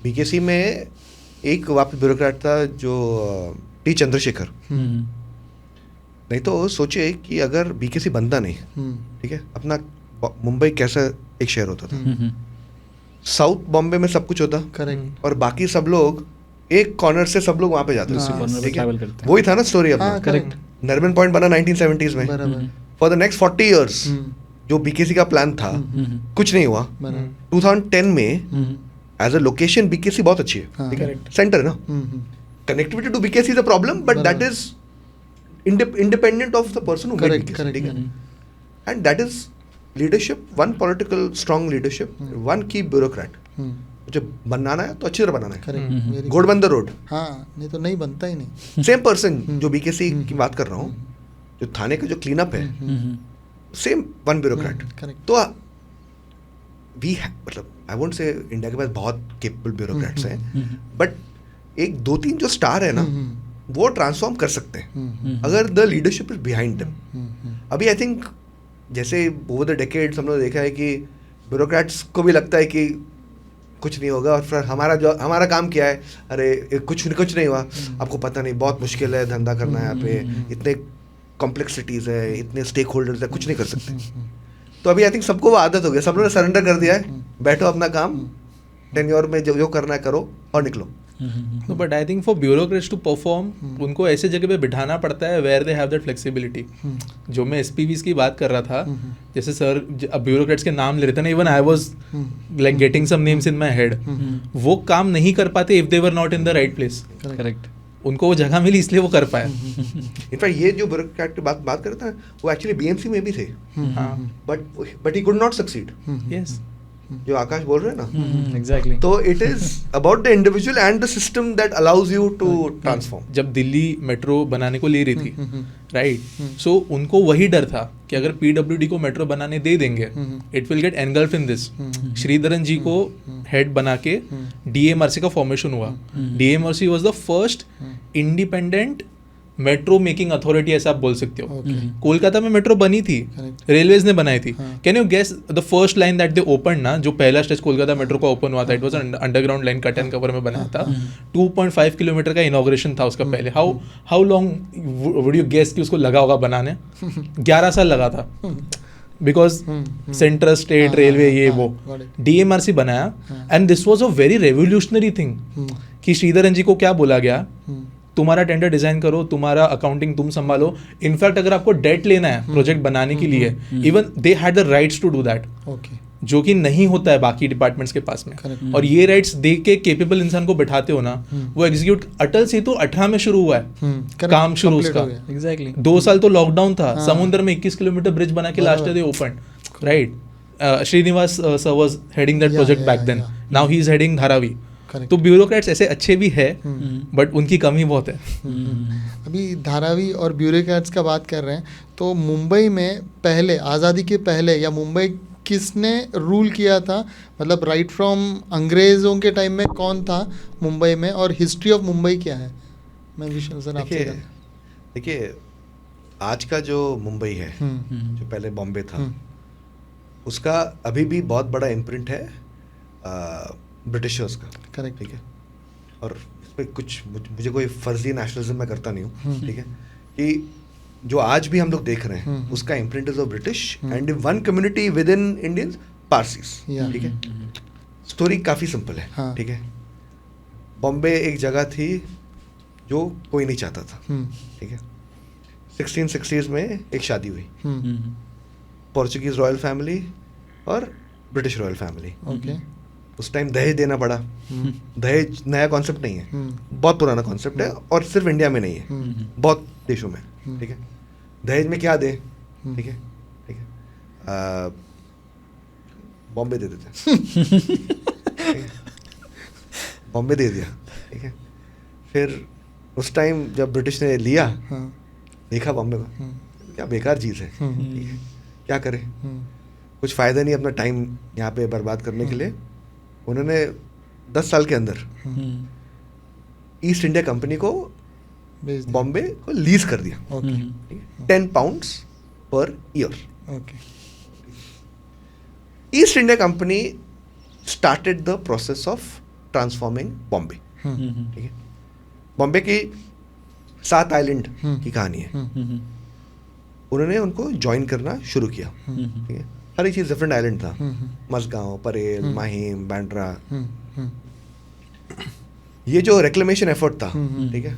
BKC में एक वापस ब्यूरोक्रेट था जो T चंद्रशेखर। नहीं तो सोचे कि अगर BKC बनता नहीं, ठीक है, अपना मुंबई कैसा एक शहर होता था, साउथ बॉम्बे में सब कुछ होता, करेक्ट, और बाकी सब लोग एक कॉर्नर से सब लोग वहाँ पे जाते थे, ठीक है। वही था ना स्टोरी अपना, करेक्ट। नरिमन पॉइंट बना 1970s में, फॉर द नेक्स्ट 40 इयर्स जो BKC का प्लान था कुछ नहीं हुआ। 2010 में एज अ लोकेशन BKC बहुत अच्छी है, ठीक है, सेंटर है ना, connectivity to BKC is a problem, but that is independent of the person who made BKC, ठीक है। And that is leadership, one political strong leadership, one key bureaucrat. मुझे बनाना है तो अच्छी तरह बनाना है, घोड़बंदर रोड, हाँ, नहीं तो नहीं बनता ही नहीं। सेम पर्सन जो BKC की बात कर रहा हूँ, जो थाने का जो क्लीन अप है, सेम वन ब्यूरोक्रेट। तो वी मतलब आई वोंट से इंडिया के पास बहुत केपेबल ब्यूरोक्रेट्स हैं, बट एक 2-3 जो स्टार है ना, वो ट्रांसफॉर्म कर सकते हैं अगर the leadership is behind them. अभी आई थिंक जैसे ओवर द डेकेड्स हम लोग देखा है कि ब्यूरोक्रेट्स को भी लगता है कि कुछ नहीं होगा, और फिर हमारा काम क्या है, अरे कुछ नहीं हुआ, आपको पता नहीं, बहुत मुश्किल है धंधा करना है यहाँ पे, इतने कॉम्प्लेक्सिटीज है, इतने स्टेक होल्डर्स है, कुछ नहीं कर सकते। तो अभी आई थिंक सबको वो आदत हो गया, सब लोगों ने सरेंडर कर दिया है, बैठो अपना काम टेन्योर में जो करना है करो और निकलो। But I think for bureaucrats to perform, उनको ऐसे जगह पे बिठाना पड़ता है where they have that flexibility. जो मैं SPVs की बात कर रहा था, जैसे सर अब ब्यूरोक्रेट्स के नाम ले रहे थे ना, even I was like getting some names in my head, वो काम नहीं कर पाते if they were not in the right place. Correct, उनको वो जगह मिली इसलिए वो कर पाए। इनफैक्ट ये जो ब्यूरोक्रेट की बात करता है वो एक्चुअली BMC में भी थे, but he could not succeed. Yes, जो आकाश बोल रहे हैं ना, एग्जैक्टली। तो it is about the individual and the system that allows you to transform. जब दिल्ली मेट्रो बनाने को ले रही थी, राइट, सो उनको वही डर था कि अगर PWD को मेट्रो बनाने दे देंगे, it will get engulf in this. Sreedharan ji को हेड बना के DMRC का फॉर्मेशन हुआ। DMRC was the first independent metro making authority, ऐसा आप बोल सकते हो। कोलकाता में मेट्रो बनी थी, रेलवेज ने बनाई थी। Can you guess the first line that they open ना, जो पहला स्टेज कोलकाता मेट्रो का ओपन हुआ था, it was underground line, cut and cover में बनाया था। 2.5 किलोमीटर का इनॉग्रेशन था उसका पहले। How long would you guess कि उसको लगा होगा बनाने? 11 साल लगा था, बिकॉज सेंट्रल स्टेट रेलवे ये वो DMRC बनाया। And this was a very revolutionary thing कि श्रीधरन जी को क्या बोला गया, तुम्हारा टेंडर डिजाइन करो, तुम्हारा अकाउंटिंग तुम संभालो। इनफैक्ट अगर आपको डेट लेना है प्रोजेक्ट बनाने के लिए, even they had the rights to do that. जो कि नहीं होता है बाकी डिपार्टमेंट्स के पास में। Correct. और ये राइट्स देख के केपेबल इंसान को बैठाते हो ना, वो एग्जीक्यूट। अटल सेतु 18 में शुरू हुआ है correct. काम शुरू Complete उसका। हो गया। एग्जैक्टली 2 साल तो लॉकडाउन था, समुद्र में 21 किलोमीटर ब्रिज बना के last day open, right. Srinivas sir was heading that project back then, now he is heading Dharavi. Correct. तो ब्यूरोक्रेट्स ऐसे अच्छे भी है, बट उनकी कमी बहुत है। अभी धारावी और ब्यूरोक्रेट्स का बात कर रहे हैं, तो मुंबई में पहले, आज़ादी के पहले, या मुंबई किसने रूल किया था? मतलब राइट फ्रॉम अंग्रेज़ों के टाइम में कौन था मुंबई में, और हिस्ट्री ऑफ मुंबई क्या है? मैं विशाल सर आपसे देखिए आज का जो मुंबई है, जो पहले बॉम्बे था, उसका अभी भी बहुत बड़ा इम्प्रिंट है ब्रिटिशर्स का। करेक्ट। ठीक है, और इसमें कुछ मुझे कोई फर्जी नेशनलिज्म मैं करता नहीं हूँ। ठीक है, कि जो आज भी हम लोग देख रहे हैं उसका imprint is of British and one community with in Indians, Parsis. ठीक है, स्टोरी काफ़ी सिंपल है। हाँ। ठीक है, बॉम्बे एक जगह थी जो कोई नहीं चाहता था। ठीक है, 1660s में एक शादी हुई, पोर्चुगीज रॉयल फैमिली और ब्रिटिश रॉयल फैमिली। ओके। उस टाइम दहेज देना पड़ा। दहेज नया कॉन्सेप्ट नहीं है, बहुत पुराना कॉन्सेप्ट है, और सिर्फ इंडिया में नहीं है, बहुत देशों में। ठीक है, दहेज में क्या दे? ठीक है, ठीक है, बॉम्बे दे देते। बॉम्बे दे दिया। ठीक है, फिर उस टाइम जब ब्रिटिश ने लिया, देखा बॉम्बे को, क्या बेकार चीज़ है। ठीक है, क्या करें, कुछ फ़ायदा नहीं अपना टाइम यहाँ पे बर्बाद करने के लिए। उन्होंने 10 साल के अंदर ईस्ट इंडिया कंपनी को बॉम्बे को लीज कर दिया। Okay. 10 pounds per year. Okay. East India Company started the process of transforming Bombay. ठीक है, बॉम्बे की 7 आइलैंड की कहानी है। उन्होंने उनको ज्वाइन करना शुरू किया। ठीक है, हर एक चीज़ डिफरेंट आइलैंड था, मसगांव, परेल, माहिम, बांद्रा। ये जो रिक्लेमेशन एफर्ट था, ठीक है,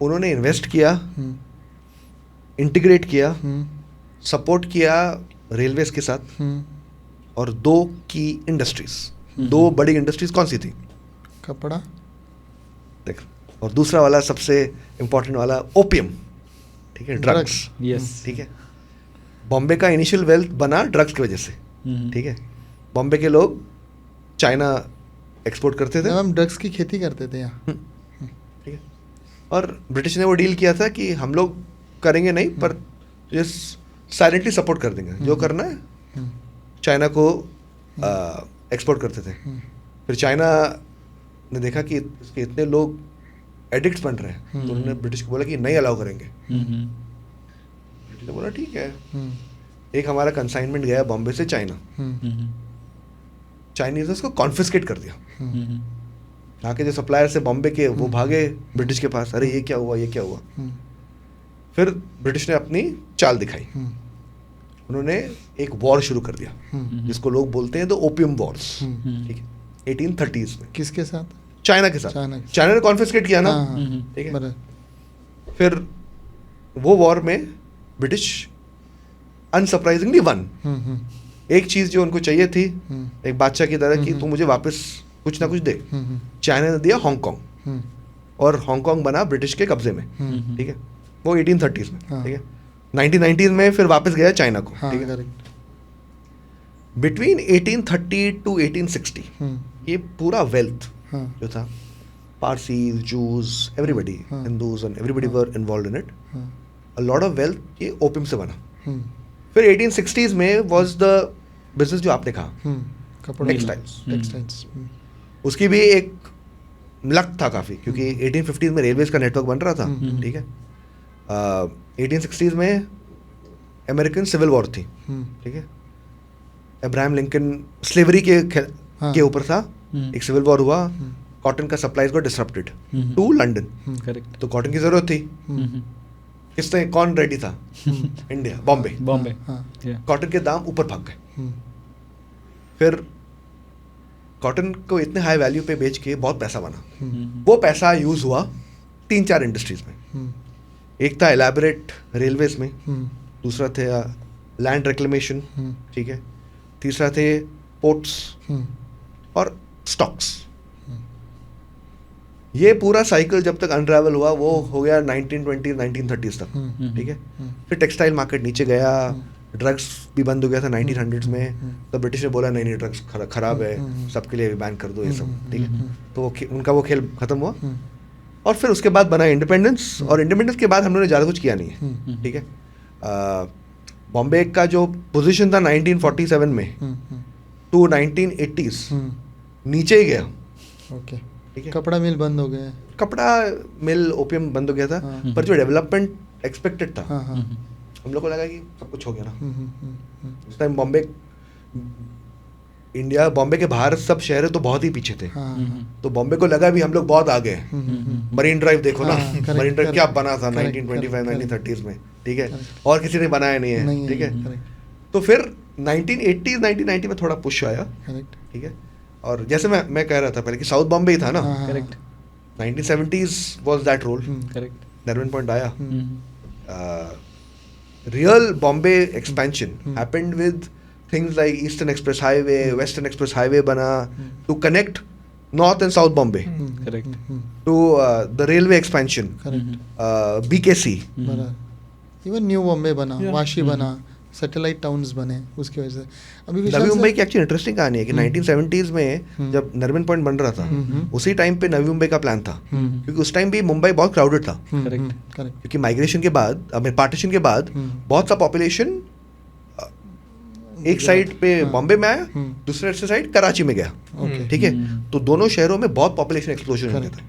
उन्होंने इन्वेस्ट किया, इंटीग्रेट किया, सपोर्ट किया रेलवेज के साथ, और 2 की इंडस्ट्रीज, 2 बड़ी इंडस्ट्रीज कौन सी थी? कपड़ा, देख, और दूसरा वाला सबसे इम्पोर्टेंट वाला ओपियम। ठीक है, ड्रग्स। यस। ठीक है, बॉम्बे का इनिशियल वेल्थ बना ड्रग्स की वजह से। ठीक है, बॉम्बे के लोग चाइना एक्सपोर्ट करते थे। हम ड्रग्स की खेती करते थे यहाँ। ठीक है, और ब्रिटिश ने वो डील किया था कि हम लोग करेंगे नहीं, पर ये साइलेंटली सपोर्ट कर देंगे, जो करना है। चाइना को एक्सपोर्ट करते थे। फिर चाइना ने देखा कि इसके इतने लोग एडिक्ट्स बन रहे हैं, तो उन्होंने ब्रिटिश को बोला कि नहीं अलाउ करेंगे। ब्रिटिश ने बोला ठीक है। एक हमारा कंसाइनमेंट गया बॉम्बे से चाइना, चाइनीज ने उसको कॉन्फिस्केट कर दिया। यहाँ के जो सप्लायर से बॉम्बे के, वो भागे ब्रिटिश के पास, अरे ये क्या हुआ, ये क्या हुआ। फिर ब्रिटिश ने अपनी चाल दिखाई, उन्होंने एक वॉर शुरू कर दिया, जिसको लोग बोलते हैं द ओपियम वॉर्स। ठीक है, 1830s में। किसके साथ? चाइना के साथ। चाइना ने कॉन्फिस्केट किया ना। ठीक है, फिर वो वॉर में ब्रिटिश अनसरप्राइजिंगली वन। एक चीज जो उनको चाहिए थी, एक बादशाह की तरह, कि तू मुझे वापस कुछ ना कुछ दे। चाइना ने दिया हांगकांग, और हांगकांग बना ब्रिटिश के कब्जे में। ठीक है, वो 1830s में। ठीक है, 1990s में फिर वापस गया चाइना को। ठीक है, बिटवीन 1830 टू 1860 ये पूरा वेल्थ जो था, Parsis, juice, everybody, Hindus and everybody were involved in it. A lot of wealth ये ओपियम से बना। फिर 1860s में वाज द बिजनेस जो आपने कहा, टेक्सटाइल्स। उसकी भी एक लक था काफ़ी, क्योंकि 1850s में रेलवेज का नेटवर्क बन रहा था। ठीक है, 1860s में अमेरिकन सिविल वॉर थी। ठीक है, अब्राहम लिंकन स्लेवरी के ऊपर था, एक सिविल वॉर हुआ, कॉटन का सप्लाईज को डिसरप्टेड टू लंदन। करेक्ट। तो कॉटन की जरूरत थी, किसने, कौन रेडी था? इंडिया, बॉम्बे। कॉटन के दाम ऊपर भाग गए। फिर कॉटन को इतने हाई वैल्यू पे बेच के बहुत पैसा बना। वो पैसा यूज हुआ 3-4 इंडस्ट्रीज में। एक था एलैबोरेट रेलवेज में, दूसरा था लैंड रिक्लेमेशन। ठीक है, तीसरा थे पोर्ट्स और स्टॉक्स। ये पूरा साइकिल जब तक अनरावल हुआ वो हो गया 1920 1930s तक, ठीक है। फिर टेक्सटाइल मार्केट नीचे गया, ड्रग्स भी बंद हो गया था 1900s में, तो ब्रिटिश ने बोला नहीं ड्रग्स खराब है, सबके लिए बैन कर दो ये सब, ठीक है। तो उनका वो खेल खत्म हुआ और फिर उसके बाद बना इंडिपेंडेंस, और इंडिपेंडेंस के बाद हम लोगों ने ज़्यादा कुछ किया नहीं है, ठीक है। बॉम्बे का जो पोजीशन था 1947 में टू 1980s नीचे ही गया, ओके, ठीक है। कपड़ा मिल बंद हो गया, कपड़ा मिल, ओपियम बंद हो गया था, पर जो डेवलपमेंट एक्सपेक्टेड था हम लोग को लगा कि सब कुछ हो गया ना। उस टाइम बॉम्बे के बाहर सब शहर तो बहुत ही पीछे थे, तो बॉम्बे को लगा भी हम लोग बहुत आगे हैं। मरीन ड्राइव देखो ना, मरीन ड्राइव क्या बना था 1925 1930s में, ठीक है, और किसी ने बनाया नहीं है, ठीक है। तो फिर 1980s 1990 में थोड़ा पुश आया, ठीक है। और जैसे मैं कह रहा था पहले कि साउथ बॉम्बे ही था ना, correct, 1970s was that role, correct, Nariman point आया। Real Bombay expansion happened with things like Eastern Express Highway, Western Express Highway bana to connect North and South Bombay, correct, to the railway expansion, BKC, even new Bombay बना, वाशी बना, satellite towns बने उसकी वजह से। अभी नवी मुंबई की actually interesting कहानी है कि 1970s में जब नरवन पॉइंट बन रहा था उसी टाइम पे नवी मुंबई का प्लान था, क्योंकि उस टाइम भी मुंबई बहुत क्राउडेड था, करेक्ट, क्योंकि माइग्रेशन के बाद, पार्टीशन के बाद बहुत सा पॉपुलेशन एक साइड पे बॉम्बे में आया, दूसरे साइड कराची में गया, ठीक है। तो दोनों शहरों में बहुत पॉपुलेशन एक्सप्लोजन हो गया था।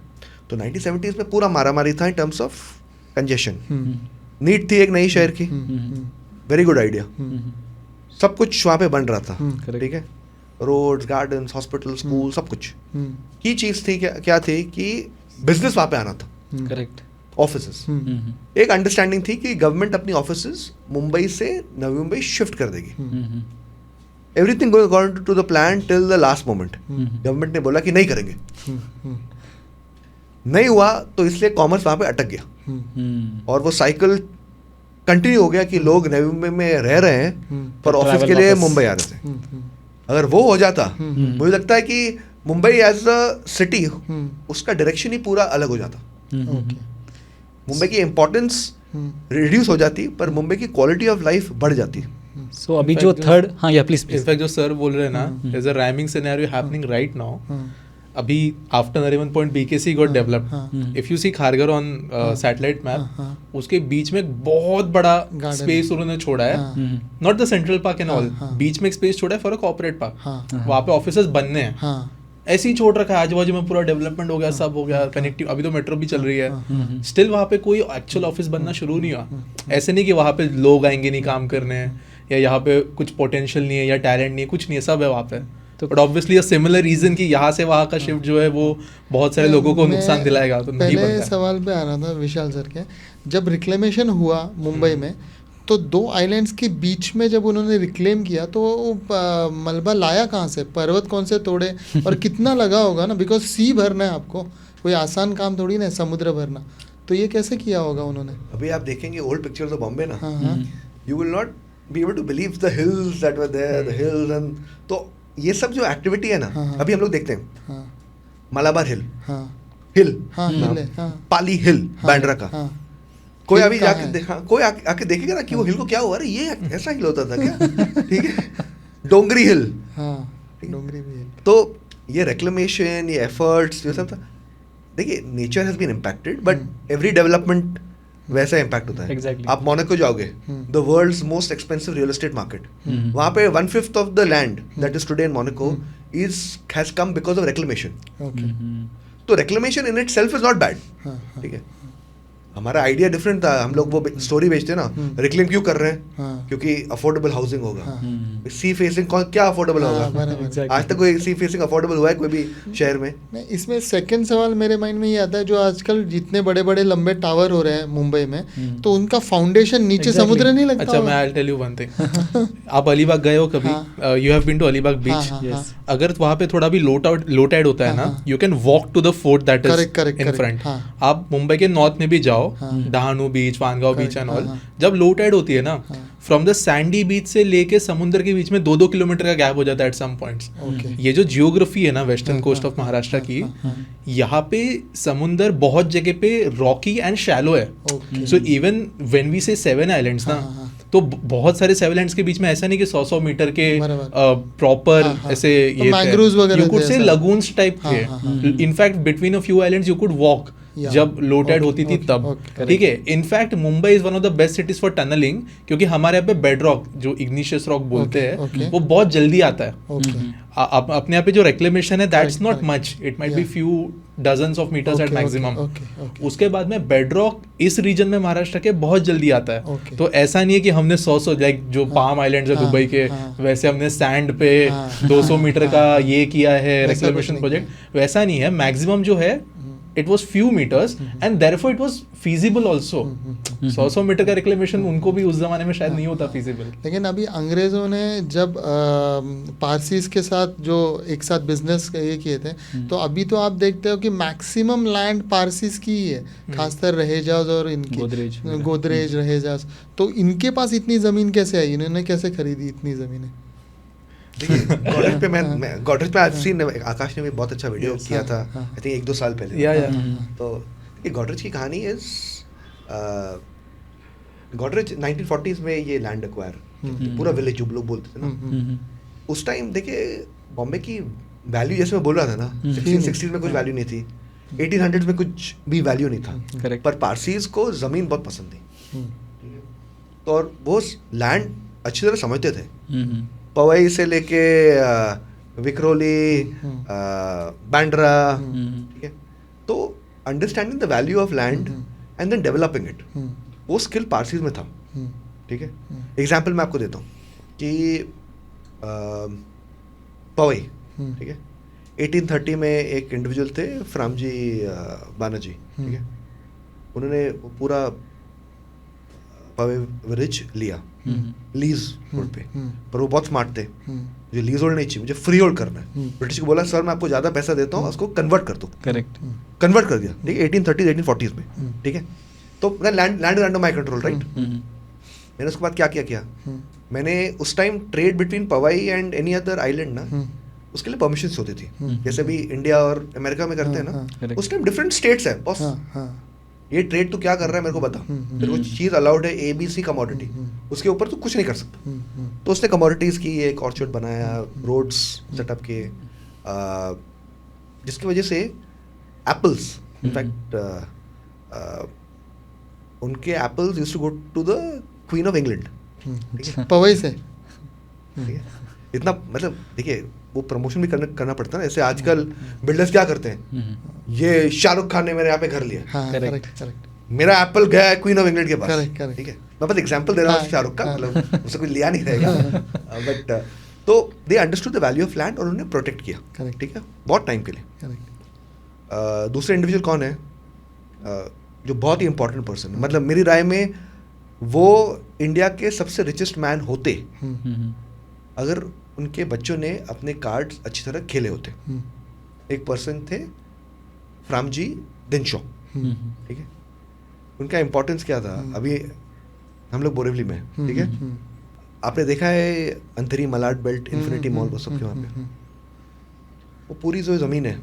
तो 1970s में पूरा मारामारी था इन टर्म्स ऑफ कंजेशन। नीड थी एक नई शहर की, वेरी गुड आइडिया, सब कुछ वहाँ पे बन रहा था, ठीक है। रोड्स, गार्डन्स, हॉस्पिटल, स्कूल, सब कुछ। की चीज़ थी क्या थी कि बिजनेस वहाँ पे आना था, करेक्ट, ऑफिसेस। एक अंडरस्टैंडिंग थी कि गवर्नमेंट अपनी ऑफिसेस मुंबई से नवी मुंबई शिफ्ट कर देगी। Everything going according to the plan till the last moment. Government ने बोला कि नहीं करेंगे, नहीं हुआ, तो इसलिए कॉमर्स वहाँ पे अटक गया और वो साइकिल कंटिन्यू हो गया कि लोग नवी मुंबई में रह रहे हैं पर ऑफिस के लिए मुंबई आ रहे थे। अगर वो हो जाता, मुझे लगता है कि मुंबई एज अ सिटी उसका डायरेक्शन ही पूरा अलग हो जाता। मुंबई की इम्पोर्टेंस रिड्यूस हो जाती पर मुंबई की क्वालिटी ऑफ लाइफ बढ़ जाती। सो अभी जो थर्ड, हाँ या प्लीज इनफैक्ट जो सर बोल रहे हैं ना, there's a rhyming scenario happening right now. अभी after Nariman point BKC got developed. If you see Kharghar on satellite map, उसके बीच में एक बहुत बड़ा स्पेस उन्होंने छोड़ा है, not the central park and all, बीच में एक स्पेस छोड़ा है फॉर अ कॉर्पोरेट पार्क। वहाँ पे ऑफिसेस बनने हैं, ऐसे ही छोड़ रखा है, आजू बाजू में पूरा डेवलपमेंट हो गया, सब हो गया, कनेक्टिव, अभी तो मेट्रो भी चल रही है, स्टिल वहाँ पे कोई एक्चुअल ऑफिस बनना शुरू नहीं हुआ। ऐसे नहीं कि वहाँ पे लोग आएंगे नहीं काम करने, या यहाँ पे कुछ पोटेंशियल नहीं है या टैलेंट नहीं है, कुछ नहीं है, सब है वहाँ पे। बट ऑब्वियसली सिमिलर रीजन कि यहाँ से वहाँ का शिफ्ट जो है वो बहुत सारे लोगों को नुकसान दिलाएगा, तो नहीं बनता है। सवाल पे आ रहा था विशाल सर के, जब रिक्लेमेशन हुआ मुंबई में तो दो आइलैंड्स के बीच में जब उन्होंने रिक्लेम किया तो मलबा लाया कहाँ से, पर्वत कौन से तोड़े और कितना लगा होगा ना, बिकॉज सी भरना है आपको, कोई आसान काम थोड़ी ना, समुद्र भरना, तो ये कैसे किया होगा उन्होंने। अभी आप देखेंगे ओल्ड पिक्चर्स ऑफ बॉम्बे ना, you will not be able to believe the hills that were there, the hills and, तो ये सब जो एक्टिविटी है ना, अभी हम लोग देखते हैं मलाबार हिल, हिल, पाली हिल, बैंड्रा का, कोई अभी जाके देखा, कोई आके देखेगा ना कि वो हिल को क्या हुआ, अरे ये ऐसा हिल होता था क्या, ठीक है। डोंगरी हिल, डोंगरी भी हिल, तो ये रेक्लेमेशन, ये एफर्ट्स, ये सब था। देखिए nature has been impacted, but every development वैसा इम्पैक्ट होता है। Exactly. आप मोनाको जाओगे, the world's most expensive real estate market, वहाँ पे 1/5 of the land that is today in Monaco has come because of reclamation. तो reclamation in itself is not bad, ठीक है। हमारा आइडिया डिफरेंट था, हम लोग वो स्टोरी बेचते ना, रिक्लेम क्यों कर रहे हैं, क्योंकि अफोर्डेबल हाउसिंग होगा, सी फेसिंग क्या अफोर्डेबल होगा, आज तक कोई सी फेसिंग अफोर्डेबल हुआ है कोई भी शहर में। नहीं, इसमें सेकंड सवाल मेरे माइंड में ये आता है, जो आजकल जितने बड़े बड़े लंबे टावर हो रहे हैं मुंबई में, तो उनका फाउंडेशन नीचे समुद्र नहीं लगता। अच्छा, मैं I tell you one thing, आप अलीबाग गए हो कभी, you have been to Alibag beach, अगर वहाँ पे थोड़ा भी लो टाइड होता है ना, you can walk to the fort that is in front. आप मुंबई के नॉर्थ में भी जाओ, जाओ, Dahanu beach, Vangaon beach and all, जब लो टाइड होती है ना, हाँ। फ्रॉम द सैंडी बीच से लेके समुद्र के बीच में 2-2 किलोमीटर का गैप हो जाता है एट सम पॉइंट्स। ये जो जियोग्राफी है ना वेस्टर्न कोस्ट ऑफ महाराष्ट्र की, यहाँ पे समुंदर बहुत जगह पे रॉकी एंड शैलो है। सो इवन व्हेन वी से 7 आइलैंड्स ना, तो बहुत सारे 7 आइलैंड्स के बीच में ऐसा नहीं कि 100-100 मीटर के प्रॉपर ऐसे ये you could say lagoons type थे। In fact between a few islands you could walk जब लो टाइड होती थी तब, ठीक है। In fact Mumbai is one of the best cities for tunnelling, क्योंकि हमारे यहाँ पे बेड रॉक जो इग्निशियस रॉक बोलते हैं वो बहुत जल्दी आता है। अपने यहाँ पे जो रेक्लेमेशन है that's not much, it might be few dozens of metres at maximum. उसके बाद में बेड रॉक इस रीजन में महाराष्ट्र के बहुत जल्दी आता है। तो ऐसा नहीं है कि हमने 100 लाइक जो पाम आइलैंड्स है दुबई के, वैसे हमने सैंड पे 200 मीटर का ये किया है रेक्लेमेशन प्रोजेक्ट, वैसा नहीं है। मैक्सिमम जो है it was few meters and therefore it was feasible also। 100 metre का रिक्लेमेशन उनको भी उस जमाने में शायद नहीं होता feasible। लेकिन अभी अंग्रेजों ने जब पारसीज के साथ जो एक साथ बिजनेस ये किए थे, तो अभी तो आप देखते हो कि मैक्सिमम लैंड पारसीज की ही है, खासकर रहेजाज और इनकी गोदरेज रहेजाज। तो इनके पास इतनी ज़मीन कैसे आई, इन्होंने कैसे खरीदी इतनी ज़मीनें? गोदरेज पे गोदरेज पे I've seen, आकाश ने भी बहुत अच्छा वीडियो किया था आई थिंक 1-2 साल पहले। तो ये गोदरेज की कहानी इज, गोदरेज 1940s में ये लैंड एक्वायर, पूरा विलेज जो लोग बोलते थे ना, उस टाइम देखिए बॉम्बे की वैल्यू, जैसे मैं बोल रहा था ना, 1660s में कुछ वैल्यू नहीं थी, 1800s में कुछ भी वैल्यू नहीं था, पर पारसीज को जमीन बहुत पसंद थी। तो और वो लैंड अच्छी तरह समझते थे, पवई से लेके विक्रोली, बांद्रा, ठीक है। तो understanding the value of land and then developing it, वो स्किल पारसीज में था, ठीक है। एग्जाम्पल मैं आपको देता हूँ कि पवई, ठीक है, 1830 में एक इंडिविजुअल थे फ्रामजी बानर्जी, ठीक है। उन्होंने पूरा पवई विलेज लिया लीज होल्ड पे, पर वो बहुत स्मार्ट थे, मुझे लीज होल्ड नहीं चाहिए, मुझे फ्री होल्ड करना है। ब्रिटिश को बोला सर मैं आपको ज़्यादा पैसा देता हूँ, उसको कन्वर्ट कर दो। करेक्ट, कन्वर्ट कर दिया, ठीक है, 1830s 1840s में, ठीक है। तो land is under my control, right. मैंने उसके बाद क्या किया, मैंने उस time trade between Powai and any other island ना, उसके लिए परमिशन होती थी, जैसे भी इंडिया और अमेरिका में करते हैं ना, उस टाइम डिफरेंट स्टेट्स है बॉस, ये ट्रेड तो क्या कर रहा है मेरे को बता, तेरे को चीज अलाउड है ABC कमोडिटी, उसके ऊपर तो कुछ नहीं कर सकता। तो उसने कमोडिटीज की एक ऑर्चर्ड बनाया, रोड्स सेटअप किए, जिसकी वजह से एप्पल्स, इनफैक्ट उनके apples used to go to the queen of England, Powai से। इतना मतलब देखिए वो प्रमोशन भी करना पड़ता है ना। ऐसे आजकल बिल्डर्स क्या करते हैं, ये शाहरुख खान ने मेरे यहाँ पे घर लिया, करेक्ट, मेरा एप्पल गया है क्वीन ऑफ इंग्लैंड के पास, करेक्ट, ठीक है। मैं बस एग्जांपल दे रहा हूँ शाहरुख का, मतलब उससे कोई लिया नहीं रहेगा, बट तो they understood the value of land और उन्होंने प्रोटेक्ट किया, ठीक है, बहुत टाइम के लिए। दूसरे इंडिविजुअल कौन है जो बहुत ही इंपॉर्टेंट पर्सन है, मतलब मेरी राय में वो इंडिया के सबसे रिचेस्ट मैन होते अगर उनके बच्चों ने अपने कार्ड्स अच्छी तरह खेले होते। एक पर्सन थे फ्रामजी दिनशो, ठीक है। उनका इम्पोर्टेंस क्या था, अभी हम लोग बोरेवली में, ठीक है, आपने देखा है अंतरी मलाड बेल्ट, इन्फिनिटी मॉल, वो सबके वहाँ पे वो पूरी जो ज़मीन है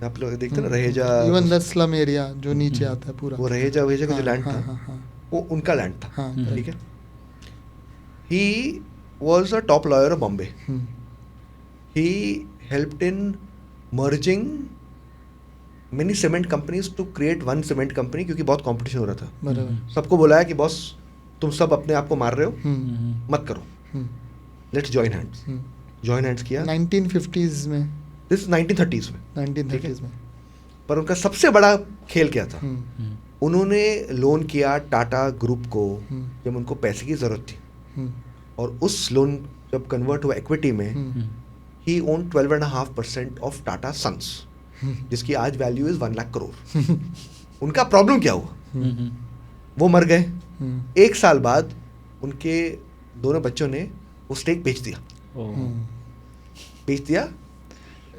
आप लोग देखते हैं ना, Raheja, even the slum area जो नीचे आता है पूरा, वो रहेजा का जो लैंड था वो उनका लैंड था, ठीक है। ही was a top lawyer of Bombay. He helped in merging many cement companies to create one cement company, क्योंकि बहुत कंपटीशन हो रहा था। सबको बुलाया कि बॉस तुम सब अपने आप को मार रहे हो, मत करो, let's join hands. Join hands किया 1950s में, दिस 1930s में, 1930s में। पर उनका सबसे बड़ा खेल क्या था, उन्होंने लोन किया टाटा ग्रुप को जब उनको पैसे की जरूरत थी, और उस लोन जब कन्वर्ट हुआ इक्विटी में, ही ओन 12.5% ऑफ टाटा सन्स, जिसकी आज वैल्यू इज 1 लाख करोड़। उनका प्रॉब्लम क्या हुआ, वो मर गए, 1 साल बाद उनके दोनों बच्चों ने वो स्टेक बेच दिया,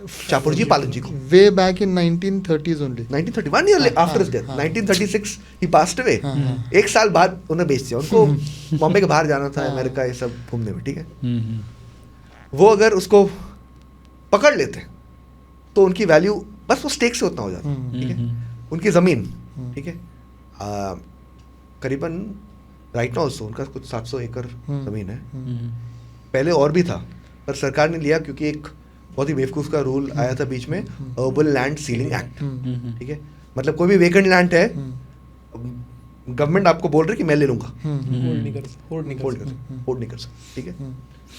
Shapoorji Pallonji को way back in 1930s only. 1931 year after his death, 1936 he passed away. एक साल बाद उन्हें बेच दिया उनको। बॉम्बे के बाहर जाना था, अमेरिका ये सब घूमने में, ठीक है। वो अगर उसको पकड़ लेते तो उनकी वैल्यू बस वो स्टेक से उतना हो जाता, ठीक है। उनकी ज़मीन, ठीक है, करीबन राइट नाउ ऑल्सो उनका कुछ 700 एकड़ ज़मीन है। पहले और भी था पर सरकार ने लिया क्योंकि एक बहुत ही बेवकूफ़ का रूल आया था बीच में, अर्बन लैंड सीलिंग एक्ट, ठीक है। मतलब कोई भी वेकेंट लैंड है, गवर्नमेंट आपको बोल रही है कि मैं ले लूँगा, होल्ड नहीं कर सकता, ठीक है।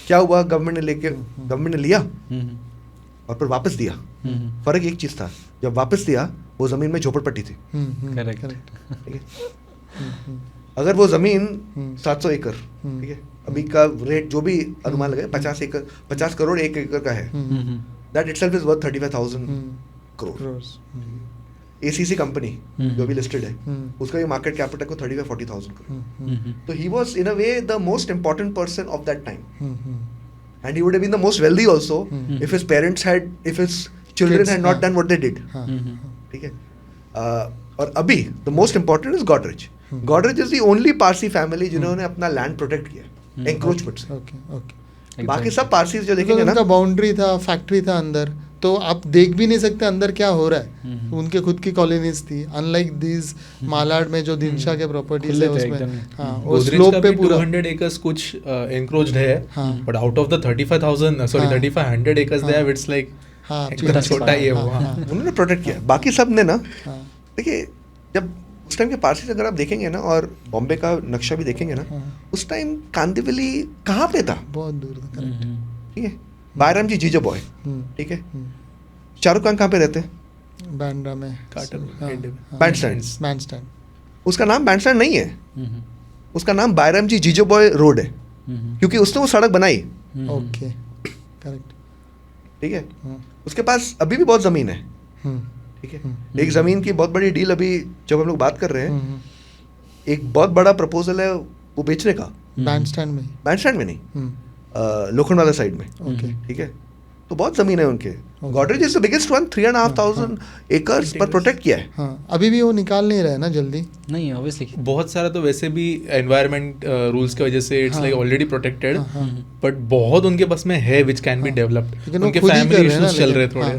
क्या हुआ, गवर्नमेंट ने लिया और फिर वापस दिया। फर्क एक चीज़ था, जब वापस दिया वो ज़मीन में झोपड़पट्टी थी, करेक्ट। ठीक है। अगर वो ज़मीन 700 एकड़, ठीक है, अभी का रेट जो भी अनुमान लगे 50 करोड़ एक एकड़ का है, that itself is worth 35,000 crore. ACC company जो भी लिस्टेड है उसका भी मार्केट कैपिटल को 35-40,000 करोड़। तो he was in a way the most important person of that time, and he would have been the most wealthy also if his parents had, if his children had not done what they did, ठीक है। और अभी the most important is Godrej. Godrej is the only Parsi family जिन्होंने अपना land protect किया encroachment से। Okay. बाकी सब पारसी जो देखेंगे ना, उनका बाउंड्री था, फैक्ट्री था अंदर, तो आप देख भी नहीं सकते अंदर क्या हो रहा है। उनके खुद की कॉलोनीज थी, अनलाइक दिस मालाड में जो दिनशा के प्रॉपर्टीज है उसमें, हाँ, वो स्लोप पे पूरा 200 एकर्स कुछ एनक्रोच्ड है, but out of the 3500 acres they have, it's like एकदम छोटा ही है वो। उन्होंने प्रोटेक्ट किया। बाकी सब ने ना, देखिए जब उस टाइम के पारसी अगर आप देखेंगे ना और बॉम्बे का नक्शा भी देखेंगे ना, उस टाइम कांदिवली कहाँ पे था, बहुत दूर था, ठीक है। बायराम जी जीजो बॉय, ठीक है। शाहरुख खान कहाँ पे रहते हैं, बांद्रा में, बैंडस्टैंड। उसका नाम बैंडस्टैंड नहीं है, उसका नाम बायराम जी जीजो बॉय रोड है, क्योंकि उसने वो सड़क बनाई। ओके, करेक्ट, ठीक है। उसके पास अभी भी बहुत ज़मीन है, ठीक है। एक ज़मीन की बहुत बड़ी डील अभी जब हम लोग बात कर रहे हैं, एक बहुत बड़ा प्रपोजल है वो बेचने का, बैंडस्टैंड में नहीं, लोखंडवाला साइड में, ठीक है। तो बहुत ज़मीन है उनके। Godrej is the biggest one, 3,500 acres पर प्रोटेक्ट किया है। हाँ, अभी भी वो निकाल नहीं रहे ना जल्दी। नहीं, ऑब्वियसली बहुत सारा तो वैसे भी एनवायरनमेंट रूल्स की वजह से it's like already protected, but बहुत उनके पास में है विच कैन बी डेवलप्ड। उनके फैमिली इश्यूज चल रहे थोड़े,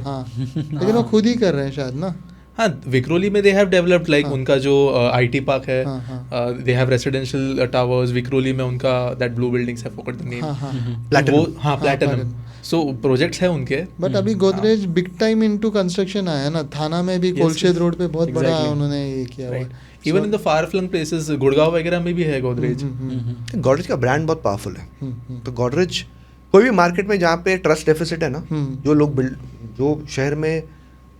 लेकिन वो खुद ही कर रहे हैं शायद ना। हाँ, विक्रोली में दे हैव डेवलप्ड लाइक उनका जो आईटी पार्क है, they have residential towers. Vikhroli में उनका दैट ब्लू बिल्डिंग्स है, forgot the name, platinum. So projects है उनके। बट अभी Godrej big time into construction आया ना, थाना में भी कोलशेद रोड पे बहुत बड़ा उन्होंने ये किया हुआ है। Even in the far flung places, Gurgaon वगैरह में भी है गोदरेज। गॉडरेज का ब्रांड बहुत पावरफुल है। तो गॉडरेज कोई भी मार्केट में जहाँ पे ट्रस्ट डेफिसिट है ना, जो शहर में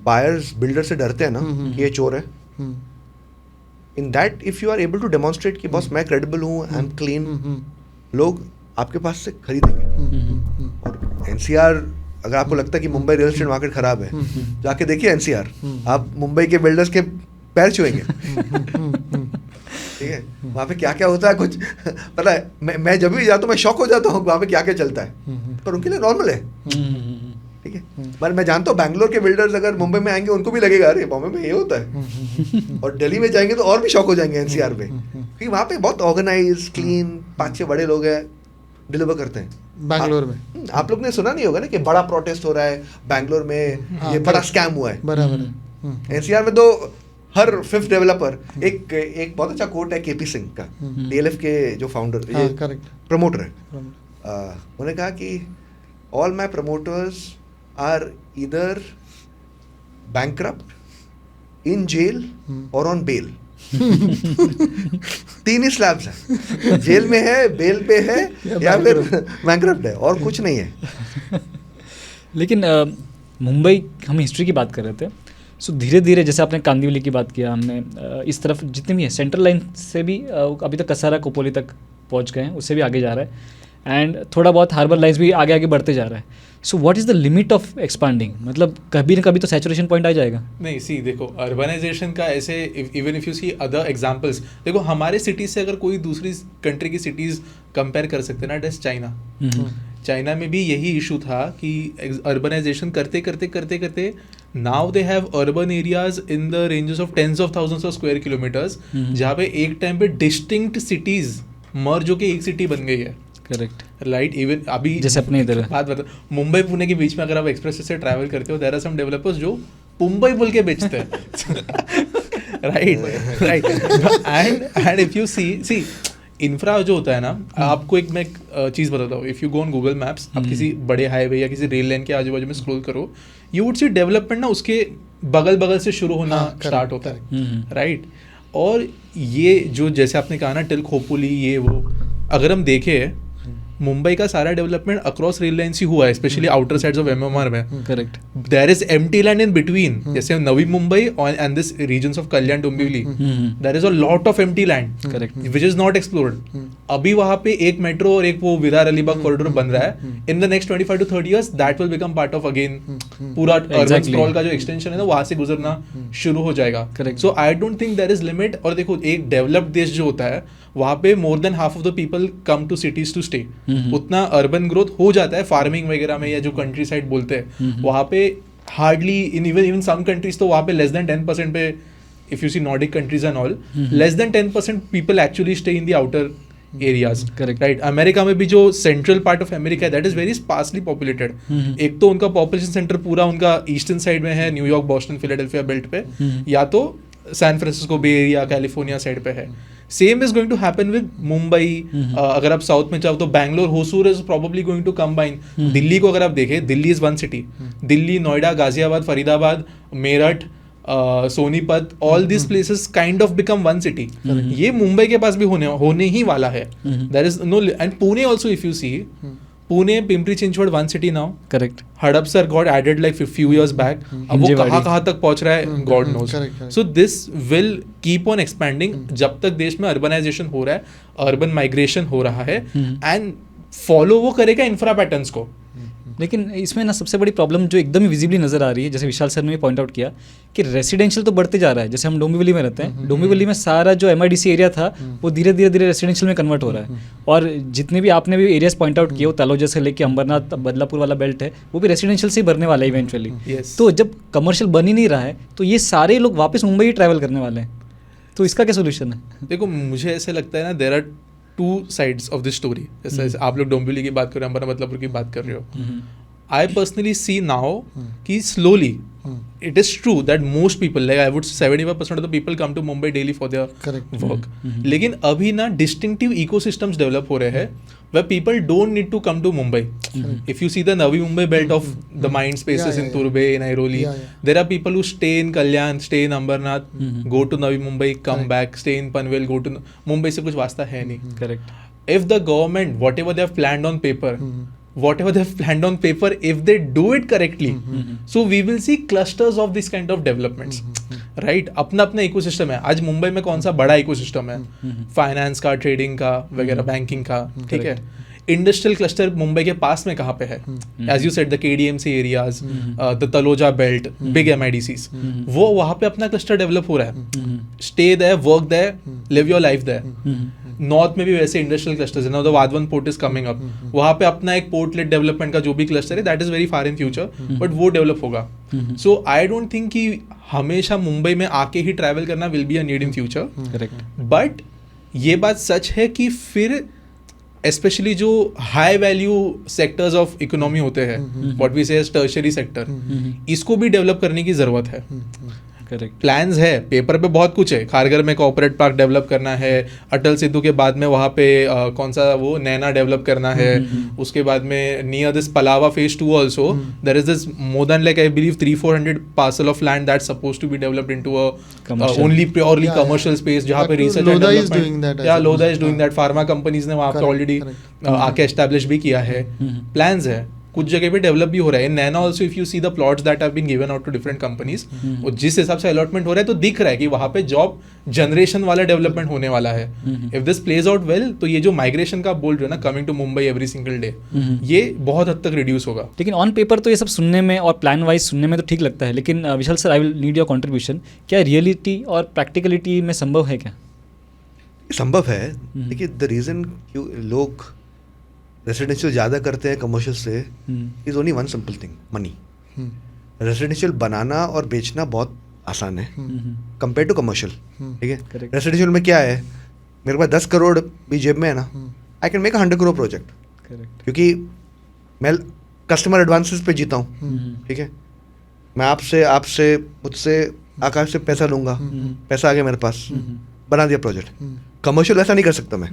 बायर्स बिल्डर से डरते हैं ना कि ये चोर है, in that if you are able to demonstrate कि बॉस मैं क्रेडिबल हूँ, आई एम क्लीन, लोग आपके पास से खरीदेंगे। और एनसीआर, अगर आपको लगता है कि मुंबई रियल एस्टेट मार्केट खराब है, जाके देखिए एनसीआर, आप मुंबई के बिल्डर्स के पैर छुएंगे, ठीक है। वहाँ पे क्या क्या होता है कुछ पता है। मैं जब भी जाता हूँ मैं शॉक हो जाता हूँ वहाँ पे क्या क्या चलता है, पर उनके लिए नॉर्मल है, ठीक है। पर मैं जानता हूँ बैंगलोर के बिल्डर्स अगर मुंबई में आएंगे उनको भी लगेगा अरे बॉम्बे में ये होता है, और दिल्ली में जाएंगे तो और भी शॉक हो जाएंगे एनसीआर पे, क्योंकि वहाँ पे बहुत ऑर्गेनाइज, क्लीन, 5-6 बड़े लोग हैं डिलीवर करते हैं। बैंगलोर में आप लोग ने सुना नहीं होगा ना कि बड़ा प्रोटेस्ट हो रहा है बैंगलोर में, ये बड़ा स्कैम हुआ है। बराबर है। एनसीआर में तो हर 5th डेवलपर, एक बहुत अच्छा कोट है केपी सिंह का, डीएलएफ के जो फाउंडर, प्रमोटर है, उन्होंने कहा कि all my promoters are either bankrupt, in jail और ऑन बेल। 3 ही स्लैब्स हैं, जेल में है, बेल पे है या फिर बैंकरप्ट है, और कुछ नहीं है। लेकिन मुंबई, हम हिस्ट्री की बात कर रहे थे, सो धीरे धीरे जैसे आपने कांदिवली की बात किया, हमने इस तरफ जितने भी है सेंट्रल लाइन से भी अभी तक कसारा कोपोली तक पहुंच गए हैं, उससे भी आगे जा रहा है, एंड थोड़ा बहुत हार्बर लाइन्स भी आगे आगे बढ़ते जा रहा है। So what is the limit of expanding, मतलब कभी ना कभी तो सैचुरेशन पॉइंट आ जाएगा। नहीं, सी देखो, अर्बनाइजेशन का ऐसे even if you see other examples, देखो हमारे सिटी से अगर कोई दूसरी कंट्री की सिटीज़ कंपेयर कर सकते हैं ना, डेट्स चाइना। चाइना में भी यही इशू था कि अर्बनाइजेशन करते करते करते करते now they have urban areas in the ranges of tens of thousands of square kilometres, जहाँ पे एक टाइम पे डिस्टिंक्ट सिटीज मर्ज होके एक सिटी बन गई है। Correct, right. इवन अभी जैसे अपने इधर बात बता, मुंबई पुणे के बीच में अगर आप एक्सप्रेस से ट्रैवल करते हो, देयर आर सम डेवलपर्स जो मुंबई बोल के बेचते हैं। Right right. And if you see infra जो होता है ना, आपको एक मैं चीज़ बताता हूँ, if you go on Google maps, आप किसी बड़े हाईवे या किसी रेल लाइन के आजू बाजू में स्क्रॉल करो, यू वुड सी डेवलपमेंट ना उसके बगल बगल से शुरू होना स्टार्ट होता है, राइट। और ये जो जैसे आपने कहा ना टिल खोपोली ये वो, अगर हम देखें मुंबई का सारा डेवलपमेंट अक्रॉस रेल लाइन ही हुआ है, specially outer sides of MMR में। Correct, there is empty land in between, जैसे Navi Mumbai and this regions of Kalyan Dombivli, there is a lot of empty land correct, which is not explored. अभी वहां पे एक metro और एक वो विरार अलीबाग कॉरिडोर बन रहा है। In the next 25 to 30 years that will become part of again पूरा अर्बन स्क्रॉल का जो एक्सटेंशन है ना, वहां से गुजरना शुरू हो जाएगा। So I don't think there is limit. और देखो एक डेवलप्ड देश जो होता है वहां पे more than half of the people come to cities to stay, उतना अर्बन ग्रोथ हो जाता है फार्मिंग वगैरह में, या जो कंट्री साइड बोलते हैं वहां पे hardly in even some countries तो वहां पे लेस देन 10% पे, if you see Nordic countries and all, less than 10% people actually stay in the outer areas. Correct. Right. America में भी जो सेंट्रल पार्ट ऑफ अमेरिका है that is very sparsely populated. एक तो उनका पॉपुलेशन सेंटर पूरा उनका ईस्टर्न साइड में है, न्यूयॉर्क, बॉस्टन, फिलाडेल्फिया बेल्ट पे, या तो San Francisco Bay Area, California side पे है। Same is going to happen with Mumbai. अगर आप साउथ में चाहो तो Bangalore, Hosur is probably going to combine. Delhi को अगर आप देखें, Delhi is one city. Delhi, Noida, Ghaziabad, Faridabad, Meerut, Sonipat, all this places kind of become one city. ये मुंबई के पास भी होने ही वाला है। There is no, and Pune also if you see, Pune, Pimpri Chinchwad one city now. Correct, Hadapsar got added like few years back, अब वो कहाँ तक पहुंच रहा है God knows. So this will keep on expanding जब तक देश में अर्बनाइजेशन हो रहा है, अर्बन माइग्रेशन हो रहा है, एंड फॉलो वो करेगा इंफ्रा पैटर्न्स को। लेकिन इसमें ना सबसे बड़ी प्रॉब्लम जो एकदम ही विजिबली नज़र आ रही है, जैसे विशाल सर ने पॉइंट आउट किया कि रेसिडेंशियल तो बढ़ते जा रहा है। जैसे हम डोंबिवली में रहते हैं, डोंबिवली में सारा जो MIDC एरिया था वो धीरे धीरे रेसिडेंशियल में कन्वर्ट हो रहा है। और जितने भी आपने भी एरियाज पॉइंट आउट किए, वो तलोजा से लेके अंबरनाथ, बदलापुर वाला बेल्ट है, वो भी रेसिडेंशियल से ही भरने वाला है इवेंचुअली। तो जब कमर्शियल बन ही नहीं रहा है तो ये सारे लोग वापस मुंबई ही ट्रैवल करने वाले हैं, तो इसका क्या सोल्यूशन है? देखो मुझे ऐसे लगता है ना, there are two sides of this story. जैसे आप लोग डोंबिवली की बात कर रहे हो, अंबरनाथ, बदलापुर की बात कर रहे हो। I personally see now कि slowly it is true that most people, like I would say 75% of the people come to Mumbai daily for their work. लेकिन अभी ना distinctive ecosystems develop हो रहे हैं where people don't need to come to Mumbai. If you see the Navi Mumbai belt of the mind spaces in Turbe, in Airoli, there are people who stay in Kalyan, stay in Ambernath, go to Navi Mumbai, come back, stay in Panvel, go to Mumbai से कुछ वास्ता है नहीं। Correct. If the government, whatever they have planned on paper, if they do it correctly, so we will see clusters of this kind of developments. Right? अपना अपना ecosystem है। आज मुंबई में कौन सा बड़ा इकोसिस्टम है? फाइनेंस का, ट्रेडिंग का वगैरह, बैंकिंग का, ठीक है। इंडस्ट्रियल क्लस्टर मुंबई के पास में कहाँ पे है? As you said the KDMC areas, the Taloja belt, big MIDCs, वो वहाँ पे अपना क्लस्टर डेवलप हो रहा है। Stay there, work there, live your life there. North में भी वैसे इंडस्ट्रियल क्लस्टर्स है ना, the Vadhavan port is coming up, वहाँ पे अपना एक पोर्ट लेट डेवलपमेंट का जो भी क्लस्टर है that is very far in future, but वो डेवलप होगा। सो आई डोंट थिंक कि हमेशा मुंबई में आके ही ट्रैवल करना will be a need in future. Correct. But ये बात सच है कि फिर स्पेशली जो high value sectors of economy होते हैं, व्हाट वी से टर्शियरी सेक्टर, इसको भी डेवलप करने की जरूरत है। करेक्ट। प्लान्स है, पेपर पे बहुत कुछ है। खारघर में कॉर्पोरेट पार्क डेवलप करना है, अटल सेतु के बाद में वहाँ पे कौन सा वो नैना डेवलप करना है, उसके बाद में near this Palava phase 2 also there is this more than like I believe 300-400 parcel of land that suppose to be developed into a only purely commercial space, जहाँ पे रिसर्च एंड डेवलपमेंट, या Lodha is doing that, pharma companies ने वहाँ पे already आके establish भी किया है। प्लान्स है, कुछ जगह पे डेवलप भी हो रहा है। Naina also if you see the plots that have been given out to different companies, और जिस हिसाब से अलॉटमेंट हो रहा है तो दिख रहा है कि वहाँ पे जॉब जनरेशन वाला डेवलपमेंट होने वाला है। If this plays out well, तो ये जो माइग्रेशन का बोल रहे हो ना, coming to Mumbai every single day, ये बहुत हद तक रिड्यूस होगा। लेकिन ऑन पेपर तो ये सब सुनने में और प्लान वाइज सुनने में तो ठीक लगता है, लेकिन Vishal sir, I will need your contribution. क्या रियलिटी और प्रैक्टिकलिटी में संभव है क्या? संभव है। देखिए द रीज़न लोग रेसिडेंशियल ज़्यादा करते हैं कमर्शियल से, is only one simple thing, money. Residential बनाना और बेचना बहुत आसान है कंपेयर टू कमर्शियल, ठीक है। Correct. रेसिडेंशियल में क्या है, मेरे पास 10 करोड़ भी जेब में है ना, I can make 100 crore project, correct. क्योंकि मैं कस्टमर एडवांसेस पे जीता हूँ, ठीक है। मैं आपसे मुझसे आकाश से पैसा लूंगा, पैसा आ गया मेरे पास, बना दिया प्रोजेक्ट। कमर्शियल ऐसा नहीं कर सकता मैं।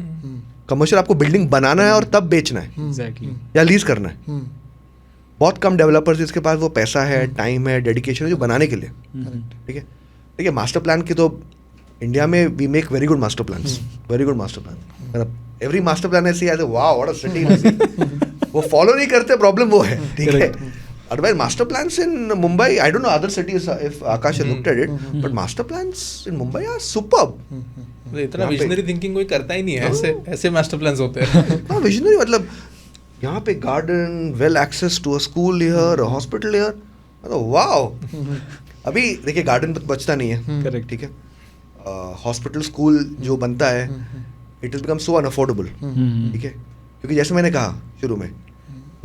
कमर्शियल आपको बिल्डिंग बनाना है और तब बेचना है एग्जैक्टली। या लीज करना है। बहुत कम डेवलपर्स जिसके पास वो पैसा है, टाइम है, डेडिकेशन है जो बनाने के लिए, ठीक है। ठीक है, मास्टर प्लान की तो इंडिया में we make very good master plans, very good master plan. Every master plan ऐसी है, वाओ व्हाट अ सिटी, वो फॉलो नहीं करते, प्रॉब्लम वो है, ठीक है। Otherwise, master plans in Mumbai, I don't know other cities if Akash has looked at it, but master plans in Mumbai are superb. इतना विजनरी थिंकिंग कोई करता ही नहीं है, ऐसे मास्टर प्लान्स होते हैं। हाँ, विजनरी मतलब यहाँ पे garden, well access to a school here, a hospital here, मतलब वाओ। अभी देखिए गार्डन बचता नहीं है, करेक्ट, ठीक है। हॉस्पिटल, स्कूल जो बनता है, it is become so unaffordable, ठीक है। क्योंकि जैसे मैंने कहा शुरू में,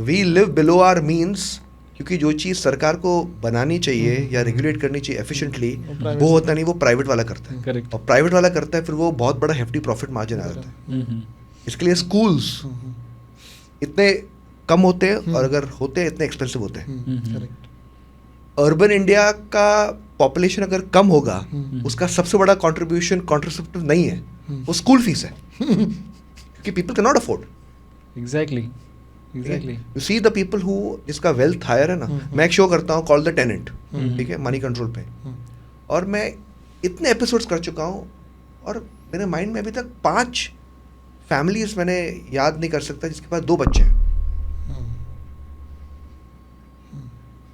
we live below our means, क्योंकि जो चीज़ सरकार को बनानी चाहिए या रेगुलेट करनी चाहिए एफिशिएंटली, वो होता नहीं, वो प्राइवेट वाला करता है। करेक्ट। और प्राइवेट वाला करता है, फिर वो बहुत बड़ा हेफ्टी प्रॉफिट मार्जिन आ जाता है। इसके लिए स्कूल्स इतने कम होते हैं, और अगर होते हैं इतने एक्सपेंसिव होते हैं। अर्बन इंडिया का पॉपुलेशन अगर कम होगा, उसका सबसे बड़ा कंट्रीब्यूशन कॉन्ट्रासेप्टिव नहीं है, वो स्कूल फीस है, क्योंकि people can not afford. Exactly, exactly. You see the people who, जिसका वेल्थ हायर है ना, मैं एक शो करता हूँ कॉल द टेनेंट, ठीक है, मनी कंट्रोल पे, और मैं इतने एपिसोड्स कर चुका हूँ, और मेरे माइंड में अभी तक 5 फैमिलीज मैंने याद नहीं कर सकता जिसके पास 2 बच्चे हैं।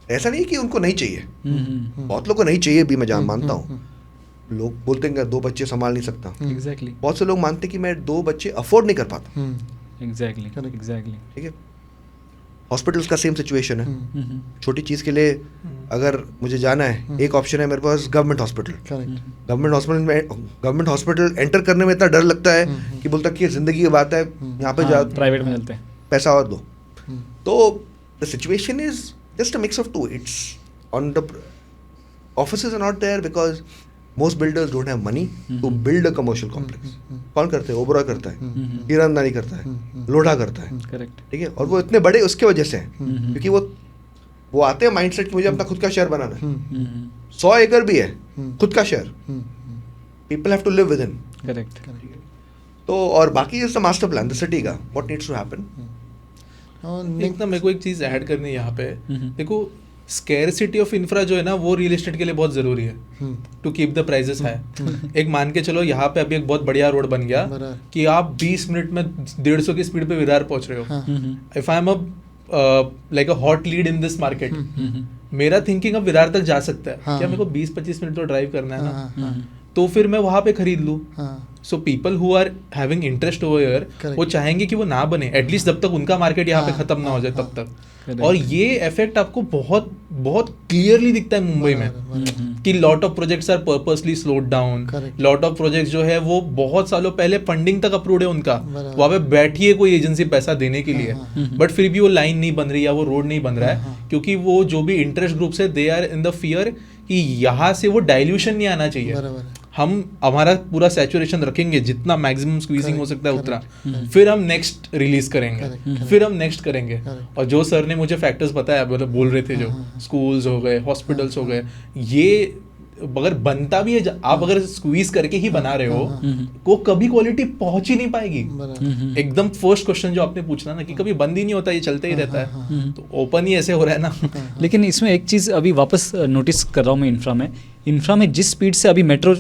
ऐसा नहीं कि उनको नहीं चाहिए, बहुत लोग को नहीं चाहिए भी, मैं जान मानता हूँ। लोग बोलते हैं 2 बच्चे संभाल नहीं सकता, एग्जैक्टली, बहुत से लोग मानते हैं कि मैं 2 बच्चे अफोर्ड नहीं कर पाता, एग्जैक्टली, एग्जैक्टली। ठीक है। हॉस्पिटल्स का सेम सिचुएशन है। छोटी चीज़ के लिए अगर मुझे जाना है, एक ऑप्शन है मेरे पास government hospital. Government hospital enter करने में इतना डर लगता है कि बोलता कि ये जिंदगी की बात है, यहाँ पे जा, प्राइवेट में चलते हैं, पैसा और दो। तो the situation is just a mix of two. It's on the offices are not there because most builders don't have money to build a commercial complex. कौन करते हैं? ओबरॉय करता है, हीरानंदानी करता है, लोढ़ा करता है, करेक्ट, ठीक है। और वो इतने बड़े उसके वजह से हैं, क्योंकि वो आते हैं माइंडसेट कि मुझे अपना खुद का शहर बनाना है। 100 एकड़ भी है, खुद का शहर, people have to live with in, correct. तो और बाकी is the master plan the city का, व्हाट नीड्स टू हैपन। एकदम मेरे को एक चीज़ ऐड करनी है यहाँ पे। देखो, स्कैरसिटी ऑफ इंफ्रा जो है ना, वो रियल एस्टेट के लिए बहुत ज़रूरी है to keep the prices high. एक मान के चलो, यहाँ पे अभी एक बहुत बढ़िया रोड बन गया कि आप 20 मिनट में 150 की स्पीड पे विरार पहुंच रहे हो। If I am like a hot lead in this market, मेरा थिंकिंग अब विरार तक जा सकता है, क्या मेरे को 20-25 मिनट तो ड्राइव करना है ना, तो फिर मैं वहाँ पे खरीद लूँ। So people who are having interest over here, वो चाहेंगे कि वो ना बने, एटलीस्ट जब तक उनका मार्केट यहाँ पे खत्म ना हो जाए तब तक। और ये इफेक्ट आपको बहुत बहुत क्लियरली दिखता है मुंबई में कि lot of projects are purposely slowed down. Lot of projects जो है वो बहुत सालों पहले फंडिंग तक अप्रूव्ड है उनका, वहाँ पे बैठी है कोई एजेंसी पैसा देने के लिए, बट फिर भी वो लाइन नहीं बन रही या वो रोड नहीं बन रहा है, क्योंकि वो जो भी इंटरेस्ट ग्रुप्स है, they are in the fear कि यहाँ से वो डाइल्यूशन नहीं आना चाहिए। हम हमारा पूरा सैचुरेशन रखेंगे, जितना मैक्सिमम स्क्वीजिंग हो सकता है उतना, फिर हम नेक्स्ट रिलीज करेंगे, फिर हम नेक्स्ट करेंगे। और जो सर ने मुझे फैक्टर्स बताया, मतलब बोल रहे थे, जो स्कूल्स हो गए, हॉस्पिटल्स हो गए, ये अगर बनता भी है, आप अगर स्क्वीज करके ही बना रहे हो, वो कभी क्वालिटी पहुंच ही नहीं पाएगी। एकदम फर्स्ट क्वेश्चन जो आपने पूछना ना, कि कभी बंद ही नहीं होता, ये चलता ही रहता है, तो ओपन ही ऐसे हो रहा है ना। लेकिन इसमें एक चीज़ अभी वापस नोटिस कर रहा हूँ मैं, इंफ्रा में जिस स्पीड से अभी मेट्रो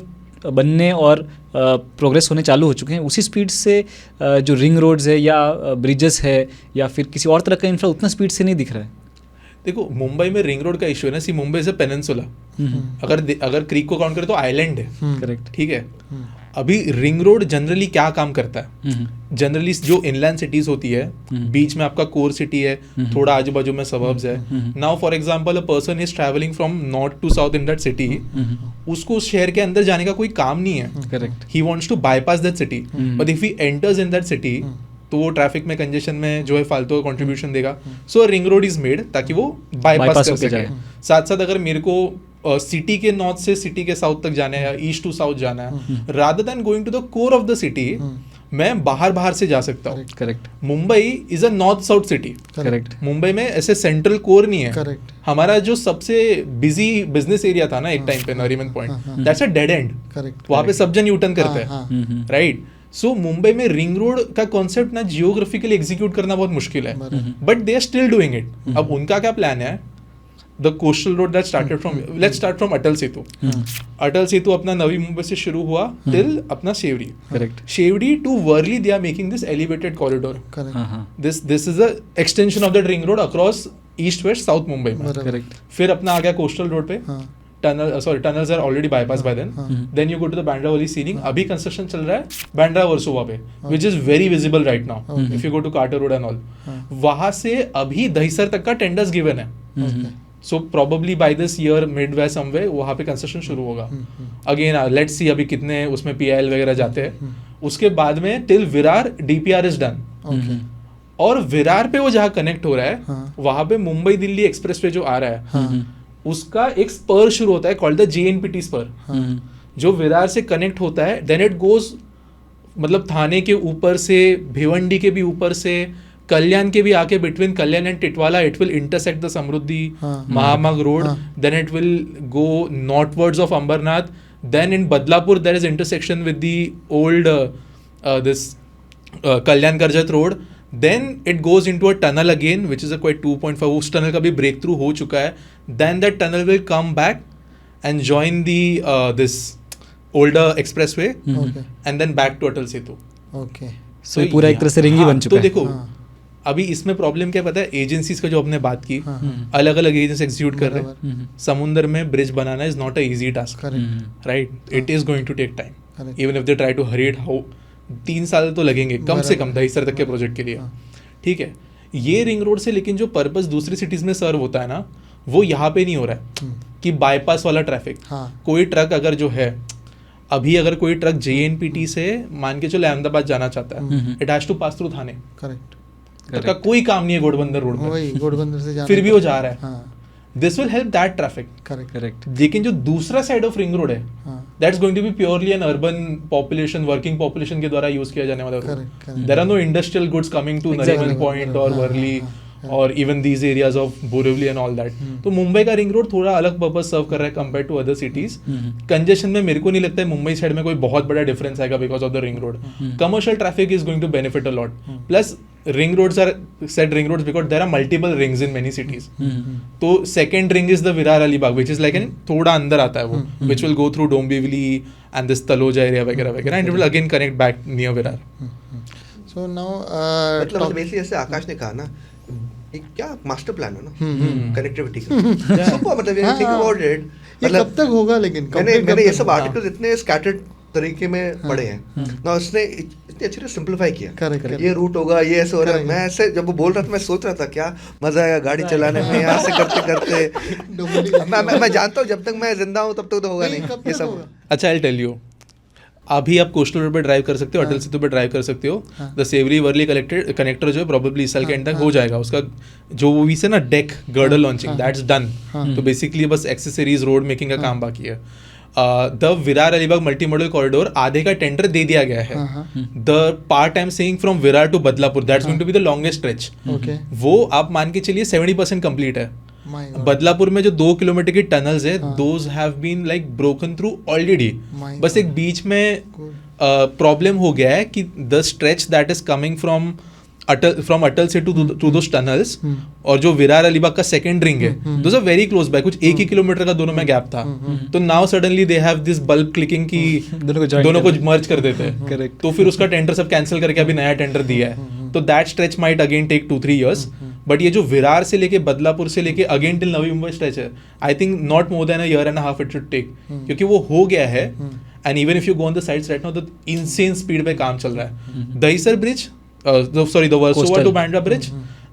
बनने और प्रोग्रेस होने चालू हो चुके हैं, उसी स्पीड से जो रिंग रोड्स है या ब्रिजेस है या फिर किसी और तरह का इंफ्रा उतना स्पीड से नहीं दिख रहा है। देखो, मुंबई में रिंग रोड का इशू है ना, सी मुंबई से पेनिनसुला, अगर क्रीक को काउंट करें तो आइलैंड है, करेक्ट, ठीक है। अभी रिंग रोड जनरली क्या काम करता है, जनरली जो इनलैंड सिटीज होती है, बीच में आपका कोर सिटी है, थोड़ा आजू बाजू में सबर्ब्स है। Now for example, a person is travelling from north to south in that city, उसको उस शहर के अंदर जाने का कोई काम नहीं है, correct, he wants to bypass that city, but if he enters in that city, तो वो ट्रैफिक में कंजेशन में जो है फालतू का कंट्रीब्यूशन देगा. सो रिंग रोड इज मेड ताकि वो बाईपास कर सके. साथ साथ अगर मेरे को सिटी के नॉर्थ से सिटी के साउथ तक जाना है या ईस्ट टू साउथ जाना है, rather than going to the core of the city, मैं बाहर से जा सकता हूँ. Correct. Mumbai is a north south city. Correct. Mumbai में ऐसे सेंट्रल कोर नहीं है. करेक्ट. हमारा जो सबसे बिजी बिजनेस एरिया था ना एक टाइम पे, Nariman point, that's a dead and. Correct. वहां पे सब जन यूटर्न करते हैं, राइट. सो मुंबई में रिंग रोड का कॉन्सेप्ट ना जियोग्राफिकली एग्जीक्यूट करना बहुत मुश्किल है, but they are still doing it. अब उनका क्या प्लान है? The coastal road that started from, let's start from Atal Setu. Atal Setu अपना नवी मुंबई से शुरू हुआ टिल अपना Sewri. Correct. Sewri to Worli they are making this elevated corridor. This is a extension of the ring road across east west south Mumbai में. Correct. फिर अपना आ गया coastal road पे, tunnels are already bypassed by then. Then you go to the Bandra Valley ceiling. अभी construction चल रहा है बैंड्रा वर्सोवा पे, which is very visible right now. If you go to Carter Road and all, वहाँ से अभी दहिसर तक का टेंडर्स गिवन है. So probably by this year midway somewhere वहाँ पे कंस्ट्रक्शन शुरू होगा. Again let's see अभी कितने उसमें PIL वगैरह जाते हैं. उसके बाद में till Virar DPR is done. और विरार पे वो जहाँ कनेक्ट हो रहा है वहाँ पे मुंबई दिल्ली एक्सप्रेसवे जो आ रहा है उसका एक स्पर शुरू होता है कॉल्ड द JNPT स्पर, जो विरार से कनेक्ट होता है. देन इट गोज, मतलब थाने के ऊपर से, भिवंडी के भी ऊपर से, कल्याण के भी आके between Kalyan and Titwala it will intersect the Samruddhi Mahamarg road. Then it will go northwards of Ambernath. Then in Badlapur there is intersection with the old this Kalyan Karjat road. Then it goes into a tunnel again, which is a quite 2.5. उस tunnel का भी break through हो चुका है. Then that tunnel will come back and join the this older expressway, and then back to Atal Setu. Okay. So पूरा एक तरह से रिंग ही बन चुका है. तो देखो अभी इसमें प्रॉब्लम क्या पता है, एजेंसीज का जो आपने बात की, अलग अलग एजेंसी एग्जीक्यूट कर रहे हैं. समुंदर में ब्रिज बनाना is not a easy task, right. It is going to take time. Even if they try to hurry it, how 3 साल तो लगेंगे कम से कम दहिसर तक के प्रोजेक्ट के लिए. ठीक है, ये रिंग रोड से लेकिन जो पर्पस दूसरी सिटीज में सर्व होता है ना, वो यहाँ पे नहीं हो रहा है. कि बाईपास वाला ट्रैफिक, कोई ट्रक अगर जो है, अभी अगर कोई ट्रक JNPT से मान के चलो अहमदाबाद जाना चाहता है, it has to pass through Thane. Correct. का कोई काम नहीं है घोड़बंदर रोड में, घोड़बंदर से जाना, फिर भी वो जा रहा है. This will help that traffic. Correct. लेकिन जो दूसरा साइड ऑफ रिंग रोड है, that's going to be purely an urban population, working population के द्वारा यूज किया जाने वाला road. There are no industrial goods coming to Nariman Point और वर्ली और even these areas of Borivali and all that. तो मुंबई का रिंग रोड थोड़ा अलग पर्पस सर्व कर रहा है compare to other cities. Congestion में मेरे को नहीं लगता है मुंबई साइड में कोई बहुत बड़ा डिफरेंस आएगा because of the ring road. Commercial traffic is going to benefit a lot. Plus ring roads are said ring roads because there are multiple rings in many cities. तो second ring is the Virar Alibag, which is like an थोड़ा अंदर आता है वो, which will go through Dombivli and this Taloja area वगैरह वगैरह, and it will again connect back near Virar. So now मतलब basically जैसे आकाश ने कहा ना, एक क्या मास्टर प्लान है ना कनेक्टिविटी का. सबको मतलब ये थिंक अबाउट इट, मतलब कब तक होगा. लेकिन मैंने ये सब आर्टिकल्स इतने स्कैटर्ड तरीके में पढ़े हैं ना, उसने इतनी अच्छी से सिंपलिफाई किया. करेक्ट. ये रूट होगा, ये ऐसे हो रहा है. मैं ऐसे जब वो बोल रहा था मैं सोच रहा था क्या मजा आएगा गाड़ी चलाने में, यहाँ से करते करते. मैं जानता हूँ जब तक मैं जिंदा हूँ तब तक तो होगा नहीं ये सब. अच्छा, आई टेल यू, अभी आप कोस्टल रोड पे ड्राइव कर सकते हो, अटल सेतु पे ड्राइव कर सकते हो. द सेवरी वर्ली कनेक्टर जो है प्रोबेबली इस साल के एंड तक हो जाएगा. उसका जो वो से ना deck girder launching, that's done. तो बेसिकली बस एक्सेसरीज रोड मेकिंग का काम बाकी है. The Virar Alibaug multi modal corridor आधे का टेंडर दे दिया गया है. The part I am saying from Virar to Badlapur, that's going to be the longest stretch. वो आप मान के चलिए 70% कंप्लीट है. बदलापुर में जो 2 किलोमीटर की टनल्स है, those have been like broken through already. बस एक बीच में प्रॉब्लम हो गया है कि the stretch that is coming from Atal से टू दोस टनल्स, और जो विरार अलीबाग का सेकंड रिंग है, those are very close by, कुछ 1 ही किलोमीटर का दोनों में गैप था. तो now suddenly they have this bulb clicking की दोनों को मर्ज कर देते हैं. तो फिर उसका टेंडर सब कैंसिल करके अभी नया टेंडर दिया है. तो that stretch might again take 2-3 years. But ये जो विरार से लेके बदलापुर से लेके again till Navi Mumbai stretch है, I think not more than a year and a half it should take, क्योंकि वो हो गया है. And even if you go on the sides right now, the insane speed पे काम चल रहा है. Dahisar bridge, the Versova to Bandra bridge,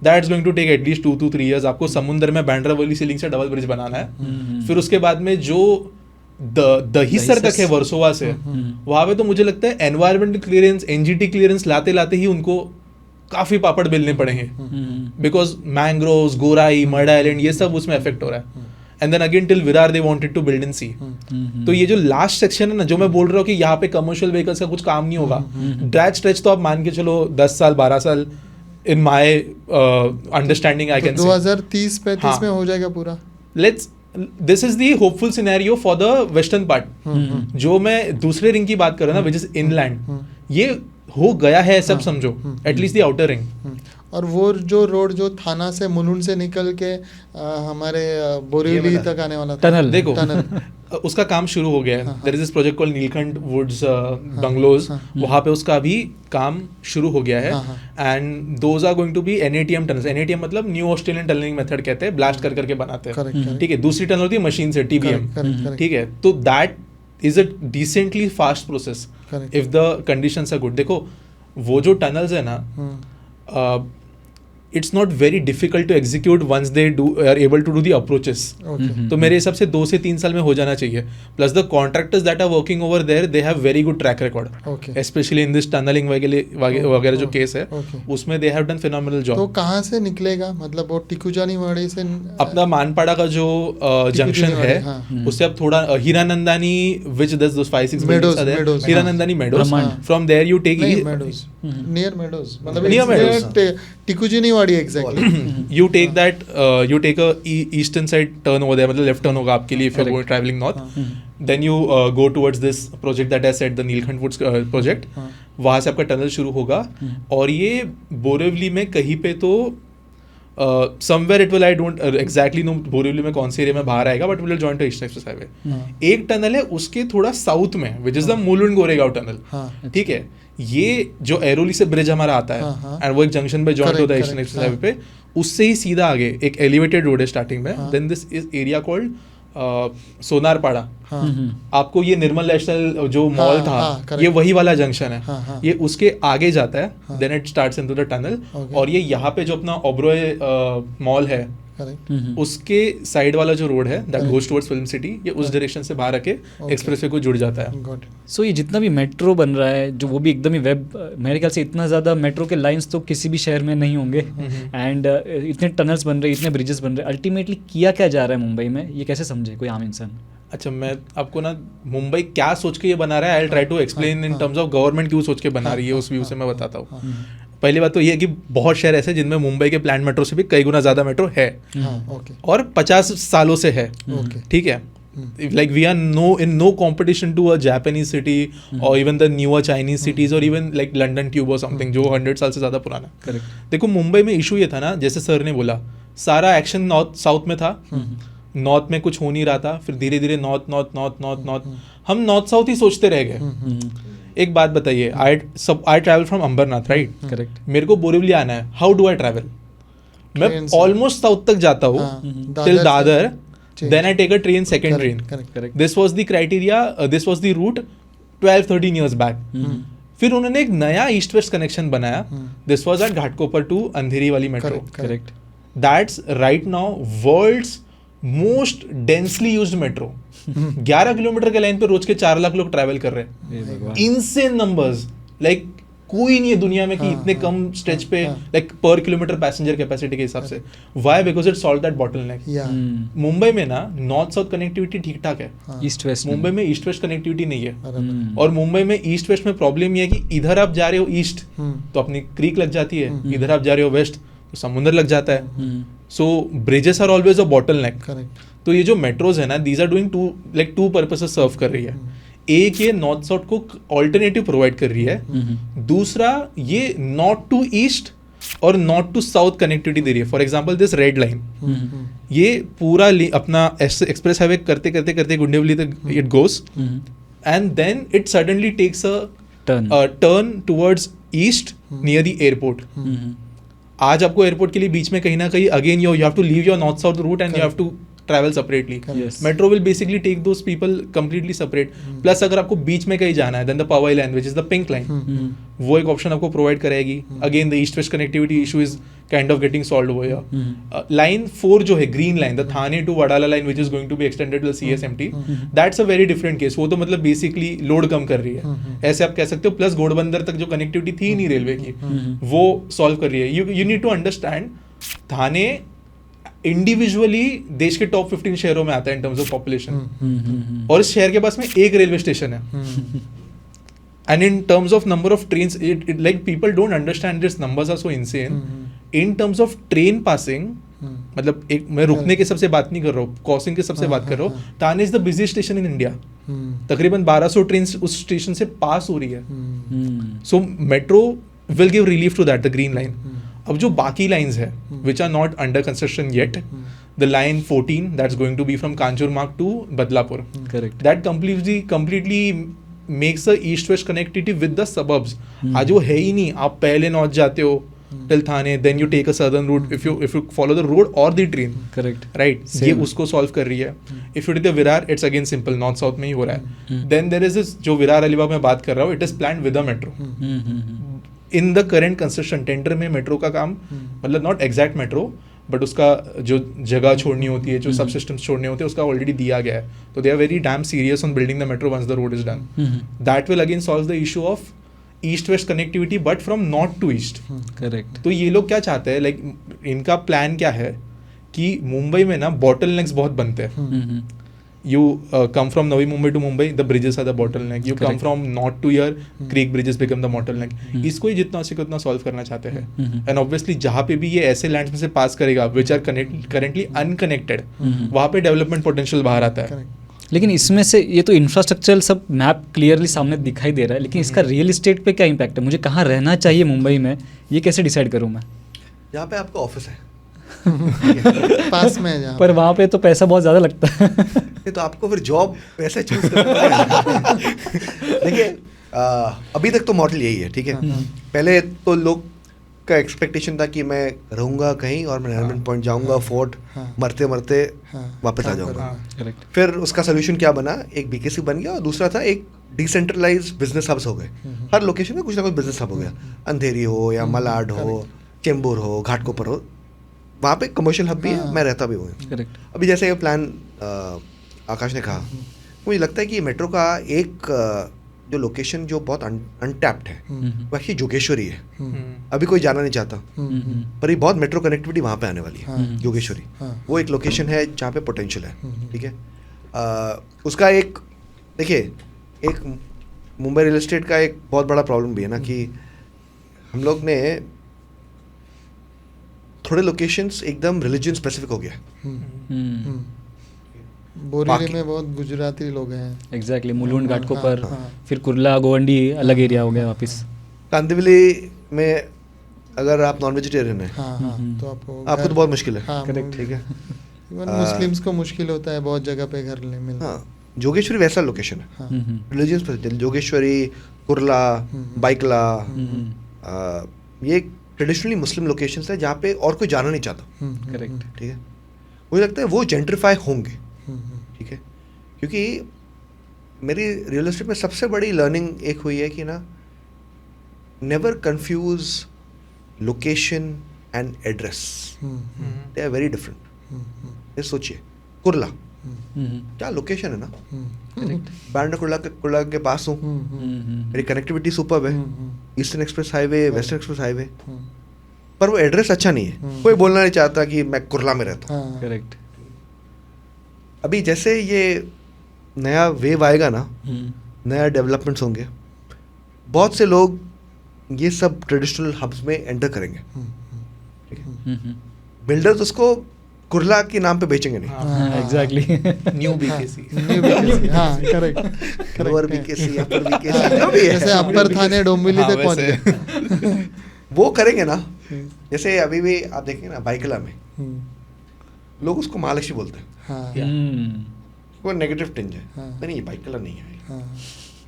that's going to take at least 2 to 3 years. आपको समुंदर में बांद्रा वाली सीलिंग से डबल ब्रिज बनाना है. फिर उसके बाद में जो दहिसर तक है वर्सोवा से, वहां पे तो मुझे लगता है एनवायरमेंटल क्लियरेंस, NGT क्लियरेंस लाते लाते ही उनको काफी पापड़ बेलने पड़ेंगे, because mangroves, Gorai, Marda island, ये सब उसमें अफेक्ट हो रहा है. And then again till Virar they wanted to build in sea. तो ये जो लास्ट सेक्शन है ना, जो मैं बोल रहा हूँ कि यहाँ पे कमर्शियल व्हीकल्स का कुछ काम नहीं होगा, ड्रैग स्ट्रेच तो आप मान के चलो 10 साल 12 साल in my understanding I can say 2030-35 में हो जाएगा पूरा. Let's this is the hopeful scenario for the western part. जो मैं दूसरे रिंग की बात कर रहा हूँ ना, विच इज इनलैंड, ये हो गया है सब समझो, एटलीस्ट द आउटर रिंग. और वो जो रोड जो थाना से मुलुंड से निकल के हमारे बोरीवली तक आने वाला था, टनल, देखो टनल उसका काम शुरू हो गया है. There is this project called Nilkanth Woods bungalows, वहाँ पे उसका भी काम शुरू हो गया है. And those are going to be NATM tunnels. NATM मतलब न्यू ऑस्ट्रेलियन टनलिंग मेथड कहते हैं, ब्लास्ट कर करके बनाते हैं. ठीक है. दूसरी टनल होती है मशीन से, TBM. ठीक है. तो that is a decently fast process if the conditions are good. देखो वो जो टनल्स है ना, it's not very difficult to execute once they are able to do the approaches. तो मेरे हिसाब से 2 से 3 साल में हो जाना चाहिए. Plus the contractors that are working over there, they have very good track record. Especially in this tunneling वगैरह जो केस है, उसमें they have done phenomenal job. तो कहाँ से निकलेगा, मतलब वो टिकुजानीवाड़ी से अपना मानपाड़ा का जो जंक्शन है, उससे अब थोड़ा Hiranandani which does those 5-6 buildings are there, Hiranandani meadows. From there you take near meadows, Near meadows. टिकुजानीवाड़ी exactly. you take that you take a eastern side turn over there, मतलब left turn होगा आपके लिए if you're traveling north. Then you go towards this project that I said, the Nilkanth Woods project. वहाँ से आपका tunnel शुरू होगा और ये बोरीवली में कहीं पे तो somewhere it will, I don't exactly know Borivali में कौन से एरिया में बाहर आएगा, but will join to east express highway. एक टनल है उसके थोड़ा साउथ में, which is the Mulund Goregaon tunnel. ठीक है. ये जो एरोली से ब्रिज हमारा आता है एंड वो एक जंक्शन पे जॉइंट होता है ईस्टर्न एक्सप्रेस हाईवे पे, उससे ही सीधा आगे एक एलिवेटेड रोड है स्टार्टिंग में. Then this is area called Sonarpada. आपको ये निर्मल नेशनल जो मॉल था, ये वही वाला जंक्शन है. ये उसके आगे जाता है, then it starts into the tunnel. और ये यहाँ पे जो अपना ओबरॉय मॉल है, उसके साइड वाला जो रोड है that goes towards film city, ये उस डायरेक्शन से बाहर आके एक्सप्रेसवे को जुड़ जाता है. सो ये जितना भी मेट्रो बन रहा है, जो वो भी एकदम ही वेब, मेरे ख्याल से इतना ज़्यादा मेट्रो के लाइंस तो किसी भी शहर में नहीं होंगे. एंड इतने टनल्स बन रहे हैं, इतने ब्रिजेस बन रहे हैं, अल्टीमेटली किया क्या जा रहा है मुंबई में, ये कैसे समझे कोई आम इंसान? अच्छा, मैं आपको ना मुंबई क्या सोच के ये बना रहा है, I will try to explain in terms of government क्यों सोच के बना रही है, उस व्यू से मैं बताता हूँ. पहली बात तो ये है कि बहुत शहर ऐसे जिनमें मुंबई के प्लान मेट्रो से भी कई गुना ज़्यादा मेट्रो है और 50 सालों से है. ठीक है. Like we are in no competition to a Japanese city or even the newer Chinese cities or even like London Tube or something जो 100 साल से ज़्यादा पुराना. देखो मुंबई में इशू ये था ना, जैसे सर ने बोला, सारा एक्शन नॉर्थ साउथ में था. नॉर्थ में कुछ हो नहीं रहा था, फिर धीरे धीरे नॉर्थ हम नॉर्थ साउथ ही सोचते रह गए. एक बात बताइए, I travel from Ambernath, right? Correct. मेरे को बोरीवली आना है, हाउ डू आई ट्रैवल? मैं ऑलमोस्ट साउथ तक जाता हूँ till Dadar, then I take a train, second train. This was the criteria, this was the route 12-13 years back. फिर उन्होंने एक नया ईस्ट वेस्ट कनेक्शन बनाया, this was at Ghatkopar to Andheri वाली metro. Correct. That's right now world's most densely used metro. 11 kilometre के line पे रोज के 4 लाख लोग ट्रैवल कर रहे हैं. Insane numbers. लाइक कोई नहीं है दुनिया में कि इतने कम स्ट्रेच पे लाइक पर किलोमीटर पैसेंजर कैपेसिटी के हिसाब से. Why? Because it solve that bottleneck. Mumbai में ना नॉर्थ साउथ कनेक्टिविटी ठीक ठाक है, ईस्ट वेस्ट मुंबई में ईस्ट वेस्ट कनेक्टिविटी नहीं है. और मुंबई में ईस्ट वेस्ट में प्रॉब्लम ये है कि इधर आप जा रहे हो ईस्ट तो अपनी क्रीक लग जाती है, इधर आप जा रहे हो वेस्ट तो समुद्र लग जाता है. So bridges are always a bottleneck. तो ये जो मेट्रोज है ना, these are doing two purposes serve कर रही है. एक ये नॉर्थ साउथ को ऑल्टरनेटिव प्रोवाइड कर रही है, दूसरा ये नॉर्थ टू ईस्ट और नॉर्थ टू साउथ कनेक्टिविटी दे रही है. For example this red line, ये पूरा अपना एक्सप्रेस हाईवे करते करते करते गुंडेवली तक it goes and then it suddenly takes a turn towards east near the airport. आज आपको एयरपोर्ट के लिए बीच में कहीं ना कहीं again you have to leave your north south route and you have to travel separately. Metro will basically take those people completely separate. Plus अगर आपको बीच में कहीं जाना है, then the Powai line which is the pink line, वो एक option आपको provide करेगी. Again the east west connectivity issue is kind of getting solved over here. Line 4 जो है green line, the Thane to Wadala line which is going to be extended to the CSMT, that's a very different case. वो तो मतलब basically load कम कर रही है, ऐसे आप कह सकते हो. प्लस घोड़बंदर तक जो कनेक्टिविटी थी नहीं रेलवे की, वो सॉल्व कर रही है. You need to understand, Thane individually देश के टॉप 15 शहरों में आता है इन टर्म्स ऑफ पॉपुलेशन, और इस शहर के पास में एक रेलवे स्टेशन है. And in terms of number of trains, it like people don't understand this, numbers are so insane. In terms of train passing, मतलब एक मैं रुकने के सबसे बात नहीं कर रहा हूँ, क्रॉसिंग के सबसे बात कर रहा हूँ. Thane is the busiest station in India. तकरीबन 1200 ट्रेन उस स्टेशन से पास हो रही है. So metro will give relief to that, the green line. अब जो बाकी लाइंस है which are not under construction yet, the line 14 that's going to be from Kanjurmarg to Badlapur, correct, that completely makes the east west connectivity with the suburbs. आज वो है ही नहीं. आप पहले नॉर्थ जाते हो till Thane, then you take a southern route if you follow the road or the train, correct, right? ये उसको solve कर रही है. If you take the Virar, it's again simple, north south में ही हो रहा है. Then there is this जो विरार अलीबाग में बात कर रहा हूँ, it is planned with a metro. In the current construction tender में मेट्रो का काम, मतलब not exact metro, बट उसका जो जगह छोड़नी होती है, जो सब सिस्टम्स छोड़ने होते हैं, उसका ऑलरेडी दिया गया है. तो they are very damn serious on building the metro once the road is done. That will again solve the issue of east west connectivity but from north to east. Correct. तो ये लोग क्या चाहते हैं, लाइक इनका plan क्या है कि मुंबई में ना बॉटल नेक्स बहुत बनते हैं. You come from Navi Mumbai to Mumbai, the bridges are the bottleneck. You come from north to here, creek bridges become the bottleneck. इसको ही जितना सके उतना सॉल्व करना चाहते हैं. एंड ऑब्वियसली जहाँ पे भी ये ऐसे लैंड्स में से पास करेगा विच आर करेंटली अनकनेक्टेड, वहाँ पे डेवलपमेंट पोटेंशियल बाहर आता है. लेकिन इसमें से ये तो इंफ्रास्ट्रक्चरल सब मैप क्लियरली सामने दिखाई दे रहा है, लेकिन इसका रियल इस्टेट पे क्या इम्पैक्ट है? मुझे कहाँ रहना चाहिए मुंबई में, ये कैसे डिसाइड करूँ मैं? यहाँ पे आपका ऑफिस है पास में है, पर वहाँ पे तो पैसा बहुत ज़्यादा लगता है. नहीं तो आपको फिर जॉब वैसे चूज करना पड़ेगा. देखिए अभी तक तो मॉडल यही है, ठीक है. पहले तो लोग का एक्सपेक्टेशन था कि मैं रहूँगा कहीं और मैं रिटायरमेंट पॉइंट जाऊँगा, फोर्ट मरते मरते वापस आ जाऊँगा. फिर उसका सोल्यूशन क्या बना? एक बीकेसी बन गया, और दूसरा था एक डिसेंट्रलाइज बिजनेस हब्स हो गए. हर लोकेशन में कुछ ना कुछ बिजनेस हब हो गया. अंधेरी हो या मलाड हो, चेंबूर हो, घाटकोपर हो, वहाँ पे कमर्शियल हब भी है, मैं रहता भी हूँ. करेक्ट. अभी जैसे ये प्लान आकाश ने कहा, मुझे लगता है कि मेट्रो का एक जो लोकेशन जो बहुत अनटैप्ड है वो एक्चुअली जोगेश्वरी है. अभी कोई जाना नहीं चाहता, पर ये बहुत मेट्रो कनेक्टिविटी वहाँ पे आने वाली है. जोगेश्वरी वो एक लोकेशन है जहाँ पे पोटेंशियल है, ठीक है. उसका एक देखिए, एक मुंबई रियल एस्टेट का एक बहुत बड़ा प्रॉब्लम भी है ना कि हम लोग ने थोड़े लोकेशंस एकदम रिलीजन स्पेसिफिक हो गया. बोरीवली में बहुत गुजराती लोग हैं. एग्जैक्टली. मुलुंड घाटकोपर, फिर कुर्ला गोवंडी अलग एरिया हो गया वापस. कांदिवली में अगर आप नॉन वेजिटेरियन हैं तो आपको तो बहुत मुश्किल है. करेक्ट. ठीक है. मुस्लिम्स को मुश्किल होता है बहुत जगह पे घर मिलना. जोगेश्वरी वैसा लोकेशन है, रिलीजन स्पेसिफिक. जोगेश्वरी, कुर्ला, बाइकला, ये ट्रेडिशनली मुस्लिम लोकेशंस है जहाँ पे और कोई जाना नहीं चाहता. करेक्ट. ठीक है. मुझे लगता है वो जेंट्रीफाई होंगे, ठीक है. क्योंकि मेरी रियल एस्टेट में सबसे बड़ी लर्निंग एक हुई है कि ना, never confuse location and address, they are very different. ये सोचिए, कुर्ला क्या लोकेशन है ना, बैंड कुर्ला के पास हूँ, मेरी कनेक्टिविटी सुपर्ब है, eastern express highway, western express highway, पर वो एड्रेस अच्छा नहीं है. कोई बोलना नहीं चाहता कि मैं कुर्ला में रहता हूँ. करेक्ट. अभी जैसे ये नया वेव आएगा ना, नया डेवलपमेंट्स होंगे, बहुत से लोग ये सब ट्रेडिशनल हब्स में एंटर करेंगे. ठीक है. बिल्डर्स उसको कुर्ला के नाम पे बेचेंगे नहीं. एग्जैक्टली. New BKC. हाँ, करेक्ट. लोअर बीकेसी, अपर बीकेसी, जो भी है, जैसे अपर थाने डोंबिवली तक पहुंच गए. वो करेंगे ना. जैसे अभी भी आप देखेंगे ना, बाइकला में लोग उसको महालक्ष्मी बोलते हैं. वो नेगेटिव टिंज है. नहीं, ये बाइकला नहीं है.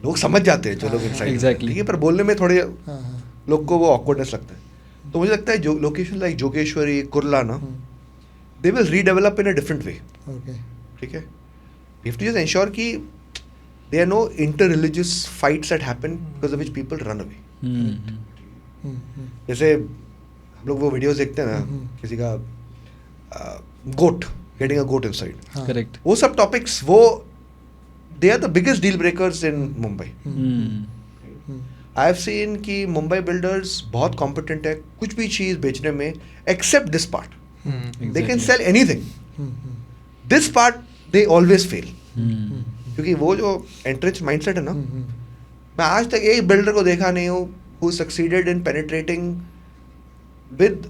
लोग समझ जाते हैं जो लोग इनसाइड. एग्जैक्टली. ठीक है, पर बोलने में थोड़े लोग को वो ऑकवर्डनेस लगता है. तो मुझे लगता है जो लोकेशन लाइक जोगेश्वरी, कुर्ला ना, they will redevelop in a different way. Okay. ठीक है. We have to just ensure कि there are no inter-religious fights that happen because of which people run away. जैसे हम लोग वो वीडियोस देखते हैं ना किसी का goat getting a goat inside, correct. वो सब टॉपिक्स वो they are the biggest deal breakers in Mumbai. I have seen कि मुंबई बिल्डर्स बहुत कॉम्पिटेंट है कुछ भी चीज बेचने में except this part, they can sell anything, this part they always fail. क्योंकि वो जो एंट्रेंस माइंडसेट है ना, मैं आज तक एक बिल्डर को देखा नहीं हूँ who succeeded in penetrating with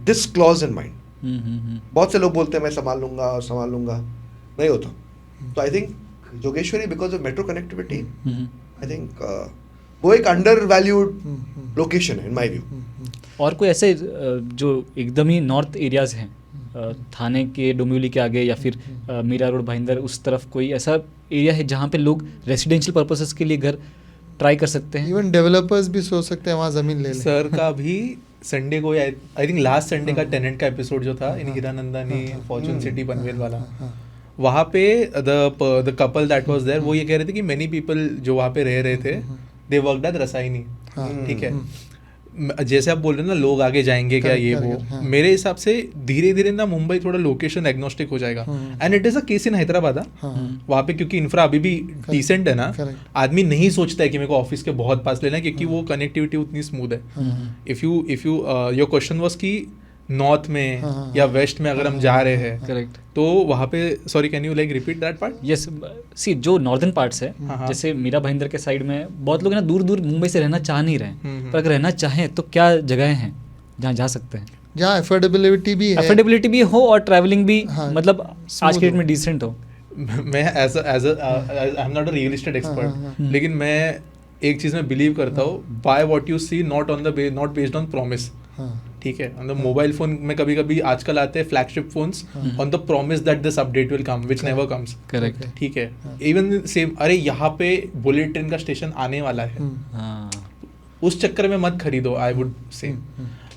this clause in mind. बहुत से लोग बोलते हैं मैं संभाल लूंगा, नहीं होता। तो I think Jogeshwari because of metro connectivity, I think वो एक अंडर वैल्यूड लोकेशन है इन माय व्यू। और कोई ऐसे जो एकदम ही नॉर्थ एरियाज हैं, थाने के डोंबिवली के आगे या फिर मीरा रोड भाईंदर उस तरफ, कोई ऐसा एरिया है जहाँ पे लोग रेसिडेंशियल पर्पसेस के लिए घर ट्राई कर सकते हैं? इवन डेवलपर्स भी सोच सकते हैं वहाँ ज़मीन ले लें। सर का भी संडे को आई थिंक लास्ट संडे का टेनेंट का एपिसोड जो था in Hiranandani Fortune City Panvel वाला, वहाँ पे the couple that was there वो ये कह रहे थे कि मेनी पीपल जो वहाँ पे रह रहे थे दे वर्कड एट रसायनी, ठीक है। जैसे आप बोल रहे हैं ना लोग आगे जाएंगे क्या ये वो, मेरे हिसाब से धीरे धीरे ना मुंबई थोड़ा लोकेशन एग्नोस्टिक हो जाएगा। And it is a case in Hyderabad, वहाँ पे क्योंकि इंफ्रा अभी भी डिसेंट है ना, आदमी नहीं सोचता है कि मेरे को ऑफिस के बहुत पास लेना है क्योंकि वो कनेक्टिविटी उतनी स्मूथ है। If you your question was कि नॉर्थ में या वेस्ट में अगर हम जा रहे हैं, करेक्ट, तो वहाँ पे sorry can you like repeat that part? Yes, see जो नॉर्दर्न पार्ट्स है, जैसे मीरा भाईंदर के साइड में बहुत लोग ना दूर दूर मुंबई से रहना चाह नहीं रहे, पर अगर रहना चाहें तो क्या जगहें हैं जहाँ जा सकते हैं, जहाँ अफोर्डेबिलिटी भी है, अफोर्डेबिलिटी भी हो और ट्रैवलिंग भी मतलब आज के डेट में डिसेंट हो? मैं as I am not a real estate expert, लेकिन मैं एक चीज़ में बिलीव करता हूँ, by what you see, not based on promise, ठीक है। ऑन द मोबाइल फोन में कभी कभी आजकल आते हैं flagship phones on the promise that this update will come which never comes, correct, ठीक है। इवन सेम, अरे यहाँ पे बुलेट ट्रेन का स्टेशन आने वाला है, उस चक्कर में मत खरीदो, आई वुड से।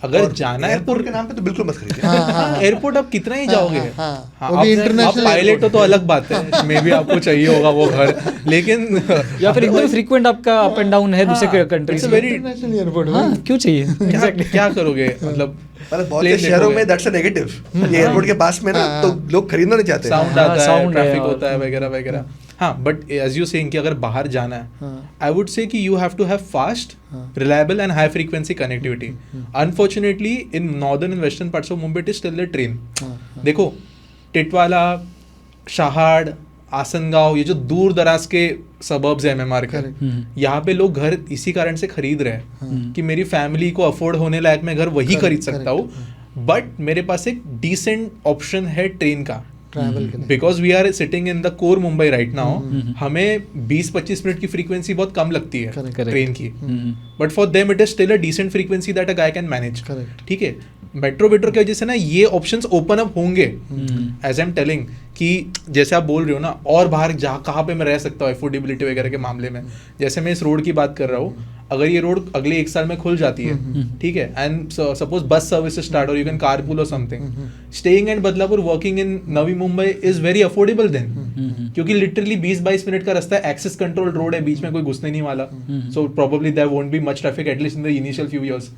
अगर जाना है एयरपोर्ट के नाम पे तो बिल्कुल मत खरीदिए। एयरपोर्ट आप कितना ही जाओगे, वो भी आप पायलट हो तो अलग बात है, मे बी आपको चाहिए होगा वो घर, लेकिन या फिर एकदम फ्रीक्वेंट आपका अप एंड डाउन है दूसरे कंट्रीज में, इंटरनेशनल एयरपोर्ट क्यों चाहिए? क्या करोगे मतलब बहुत से शहरों में दैट्स अ नेगेटिव, ये एयरपोर्ट के पास में ना तो लोग खरीदना नहीं चाहते, साउंड आता है, sound ट्रैफिक है, होता है वगैरह वगैरह। हाँ, बट एज यू सेइंग कि अगर बाहर जाना है, आई वुड से कि you have to have fast, reliable and high frequency connectivity. Unfortunately in northern and western parts of Mumbai it is still the train. देखो टिटवाला, शहाड़, आसनगांव, ये जो दूर दराज के सबर्ब्स है एमएमआर के, यहाँ पे लोग घर इसी कारण से खरीद रहे हैं कि मेरी फैमिली को अफोर्ड होने लायक मैं घर वही खरीद सकता हूँ, बट मेरे पास एक डिसेंट ऑप्शन है ट्रेन का, because we are sitting in the core Mumbai right now. हमें 20-25 मिनट की फ्रीक्वेंसी बहुत कम लगती है ट्रेन की, but for them it is still a decent frequency that a guy can manage, ठीक है। मेट्रो की वजह से ना ये ऑप्शंस ओपन अप होंगे, एज आई एम टेलिंग कि जैसे आप बोल रहे हो ना, और बाहर जहाँ कहाँ पे मैं रह सकता हूँ एफोर्डेबिलिटी वगैरह के मामले में। जैसे मैं इस रोड की बात कर रहा हूँ, अगर ये रोड अगले 1 साल में खुल जाती है, ठीक है, and suppose bus services start और यू कैन कारपूल और something, staying at Badlapur, working in Navi Mumbai is very affordable then, क्योंकि लिटरली 20-22 मिनट का रास्ता है, एक्सेस कंट्रोल रोड है, बीच में कोई घुसने नहीं वाला, so probably there won't be much traffic at least in the initial few years.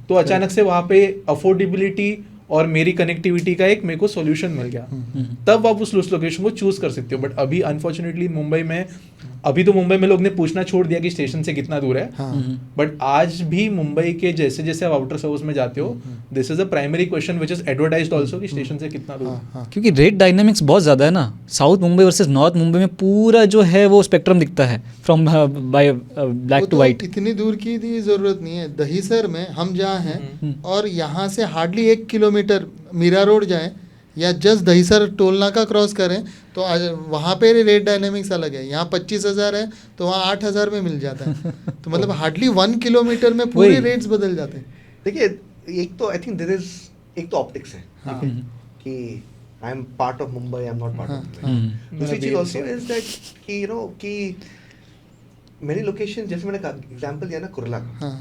तो अचानक से वहाँ पे अफोर्डेबिलिटी और मेरी कनेक्टिविटी का एक मेरे को सॉल्यूशन मिल गया, तब आप उस लोकेशन को चूज कर सकते हो। बट अभी अनफॉर्चुनेटली मुंबई में, अभी तो मुंबई में लोग ने पूछना छोड़ दिया कि स्टेशन से कितना दूर है, बट आज भी मुंबई के जैसे जैसे आप आउटर सर्विस में जाते हो, this is a primary question which is advertised also कि स्टेशन से कितना दूर है। क्योंकि रेट डायनामिक्स बहुत ज़्यादा है ना, south Mumbai versus north Mumbai में पूरा जो है वो स्पेक्ट्रम दिखता है from by black to white. इतनी दूर की भी जरूरत नहीं है। दहीसर में हम जहाँ हैं और यहाँ से हार्डली 1 किलोमीटर मीरा रोड जाएं या जस्ट दहीसर टोल नाका क्रॉस करें तो वहाँ पे रेट डायनेमिक्स अलग है। यहाँ 25,000 है तो वहाँ 8,000 में मिल जाता है। तो मतलब हार्डली 1 किलोमीटर में पूरे रेट्स बदल जाते हैं। देखिए, एक तो आई थिंक देयर इज, एक तो ऑप्टिक्स है कि I am part of Mumbai, I am not part of Mumbai. दूसरी चीज ऑल्सो इज दैट कि यू नो कि मेनी लोकेशन, जैसे मैंने एग्जांपल दिया ना कुर्ला का,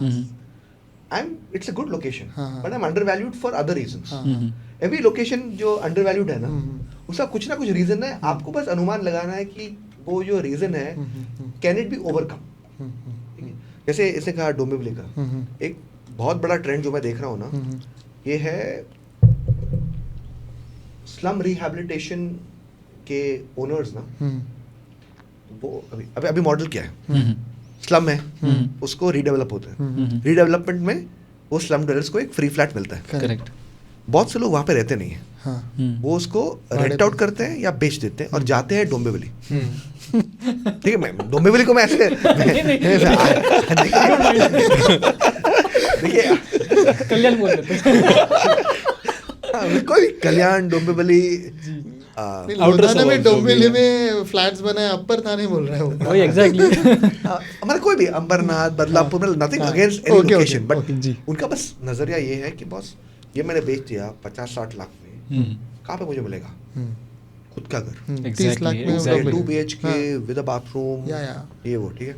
it's a good location but I M undervalued for other reasons. Every location जो अंडरवैल्यूड है ना, उसका कुछ ना कुछ रीजन है, आपको बस अनुमान लगाना है कि वो जो रीजन है कैन इट बी ओवरकम। जैसे इसने कहा डोंबिवली का, एक बहुत बड़ा ट्रेंड जो मैं देख रहा हूँ ना, ये है स्लम रिहैबिलिटेशन के ओनर्स ना, वो अभी मॉडल क्या है, स्लम है, उसको रीडेवलप होता है, रीडेवलपमेंट में वो स्लम डवेलर्स को एक फ्री फ्लैट मिलता है। करेक्ट। बहुत से लोग वहाँ पे रहते नहीं है, हाँ वो उसको रेंट आउट करते हैं या बेच देते हैं और जाते हैं डोंबिवली। ठीक है, मैं डोंबिवली को मैं ऐसे देखिए कल्याण बोल देते हैं। कोई कल्याण डोंबिवली लुधियाना में डोंबिवली में फ्लैट्स बने, अपर थाने बोल रहे हो। वही एग्जैक्टली। हमारा कोई भी अंबरनाथ, बदलापुर में nothing against any Okay, location, okay, but जी। उनका बस नजरिया ये है कि बॉस ये मैंने बेच दिया 50-60 लाख में, कहाँ पे मुझे मिलेगा खुद का घर, 30 लाख में exactly. 2 BHK with a bathroom, या ये वो, ठीक है।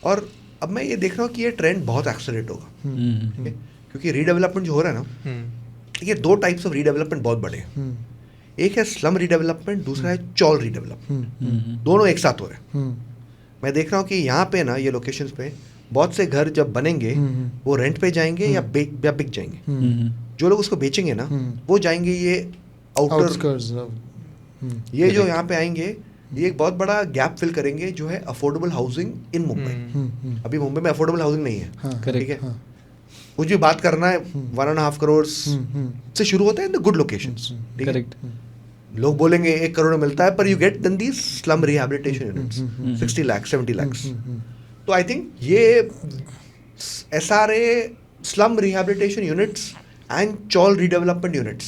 और अब मैं ये देख रहा हूँ कि ये ट्रेंड बहुत एक्सेलरेट होगा, ठीक है, क्योंकि रीडेवलपमेंट जो हो रहा है ना, ये 2 टाइप्स ऑफ रीडेवलपमेंट बहुत बड़े हैं। एक है स्लम रीडेवलपमेंट, दूसरा है चॉल रीडेवलपमेंट। दोनों एक साथ हो रहे हैं। मैं देख रहा हूँ कि यहाँ पे ना, ये लोकेशंस पे बहुत से घर जब बनेंगे वो रेंट पे जाएंगे या बिक जाएंगे। जो लोग उसको बेचेंगे ना, वो जाएंगे ये आउटर, आउटस्कर्ट्स। ये जो यहाँ पे आएंगे ये एक बहुत बड़ा गैप फिल करेंगे जो है अफोर्डेबल हाउसिंग इन मुंबई। अभी मुंबई में अफोर्डेबल हाउसिंग नहीं है, ठीक है। कुछ भी बात करना है 1.5 करोड़ से शुरू होता है in the good locations, correct. लोग बोलेंगे 1 करोड़ में मिलता है, पर you get then these slum rehabilitation units 60 lakh 70 lakh. तो आई थिंक ये SRA slum rehabilitation units and chawl redevelopment units,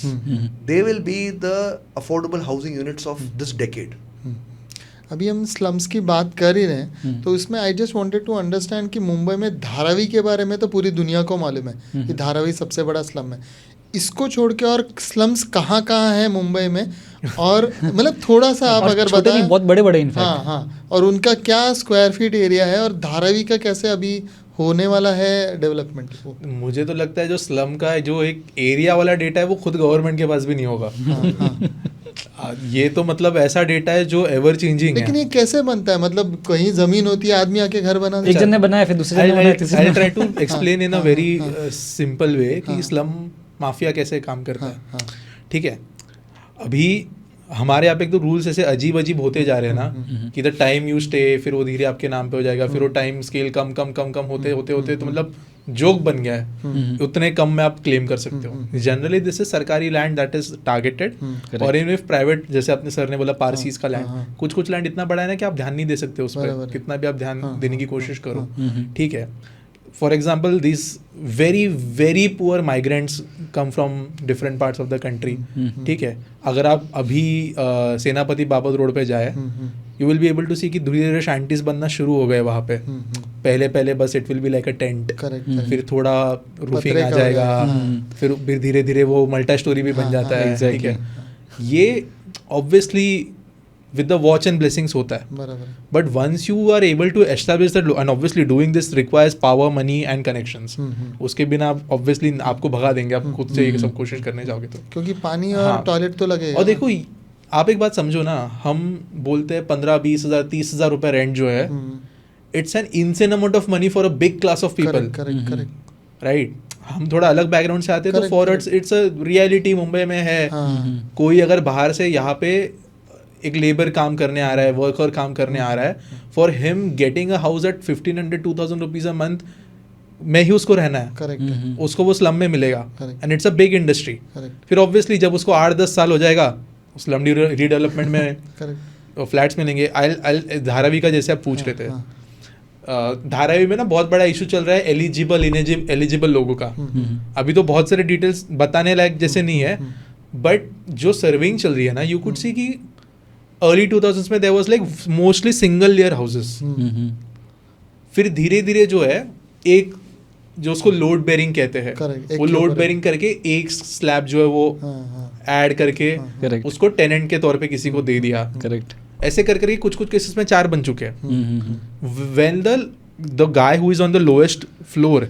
they will be the affordable housing units of this decade. अभी हम स्लम्स की बात कर ही रहे हैं, तो इसमें I just wanted to understand कि मुंबई में धारावी के बारे में तो पूरी दुनिया को मालूम है कि धारावी सबसे बड़ा स्लम है। इसको छोड़ के और स्लम्स कहाँ कहाँ है मुंबई में, और मतलब थोड़ा सा आप अगर छोटे नहीं, बहुत बड़े बड़े इनफैक्ट। हाँ हाँ, और उनका क्या स्क्वायर फीट एरिया है, और धारावी का कैसे अभी होने वाला है डेवलपमेंट। मुझे तो लगता है जो स्लम का जो एक एरिया वाला डेटा है वो खुद गवर्नमेंट के पास भी नहीं होगा। ये तो मतलब ऐसा डेटा है जो एवर चेंजिंग है। लेकिन ये कैसे बनता है, मतलब कहीं जमीन होती है, आदमी आके घर बना एक जन ने बनाया, फिर दूसरे जन ने बनाया, तीसरे I'll try to explain in a very simple way कि स्लम माफिया कैसे काम करता है। ठीक है, अभी हमारे यहाँ पे एक तो रूल्स ऐसे अजीब अजीब होते जा रहे हैं ना कि द टाइम यू स्टे, फिर वो धीरे आपके नाम पे हो जाएगा, फिर वो टाइम स्केल कम कम कम कम होते होते होते तो मतलब जोक बन गया है, उतने कम में आप क्लेम कर सकते हो। जनरली दिस इज सरकारी लैंड दैट इज टारगेटेड, और इन इफ प्राइवेट, जैसे अपने सर ने बोला पारसीज का लैंड, कुछ कुछ लैंड इतना बड़ा है ना कि आप ध्यान नहीं दे सकते उस पर, कितना भी आप ध्यान देने की कोशिश करो। ठीक है, for example this very very poor migrants come from different parts of the country. ठीक है, अगर आप अभी सेनापति बाबत रोड पे जाए, you will be able to see कि धीरे धीरे शैंटीज बनना शुरू हो गए वहाँ पे। पहले पहले बस it will be like a tent, फिर थोड़ा रूफिंग आ जाएगा, फिर धीरे धीरे वो मल्टी स्टोरी भी बन जाता है। ठीक है, ये obviously with the watch and blessings होता है, but once you are able to establish that, and obviously doing this requires power, money and connections, उसके बिना आप obviously आपको भगा देंगे, आप खुद से ये सब कोशिश करने जाओगे तो, क्योंकि पानी और टॉयलेट तो लगेगा। और देखो आप एक बात समझो ना, हम बोलते हैं 15-20 हज़ार 30 हज़ार रुपए रेंट जो है, it's an insane amount of money for a big class of people, right. हम थोड़ा अलग बैकग्राउंड से आते हैं तो for it's a reality Mumbai में है। कोई अगर बाहर से यहाँ पे एक लेबर काम करने आ रहा है, वर्कर काम करने आ रहा है, for him getting a house at 1500-2000 rupees a month में ही उसको रहना है। करेक्ट, उसको वो स्लम में मिलेगा, and it's a big industry. फिर ऑब्वियसली जब उसको 8-10 साल हो जाएगा स्लम रीडेवलपमेंट में फ्लैट्स मिलेंगे। धारावी का जैसे आप पूछ रहे थे, धारावी में ना बहुत बड़ा इशू चल रहा है एलिजिबल लोगों का। अभी तो बहुत सारे डिटेल्स बताने लायक जैसे नहीं है, बट जो सर्विंग चल रही है ना, यू कुड सी कि अर्ली 2000s में there was like mostly single layer houses. फिर धीरे धीरे जो है एक जो उसको लोड बेरिंग कहते हैं, वो लोड बेरिंग करके एक स्लैब जो है वो ऐड करके उसको टेनेंट के तौर पे किसी को दे दिया। करेक्ट, ऐसे कर करके कुछ कुछ केसेस में 4 बन चुके हैं। When the guy who is on the lowest floor,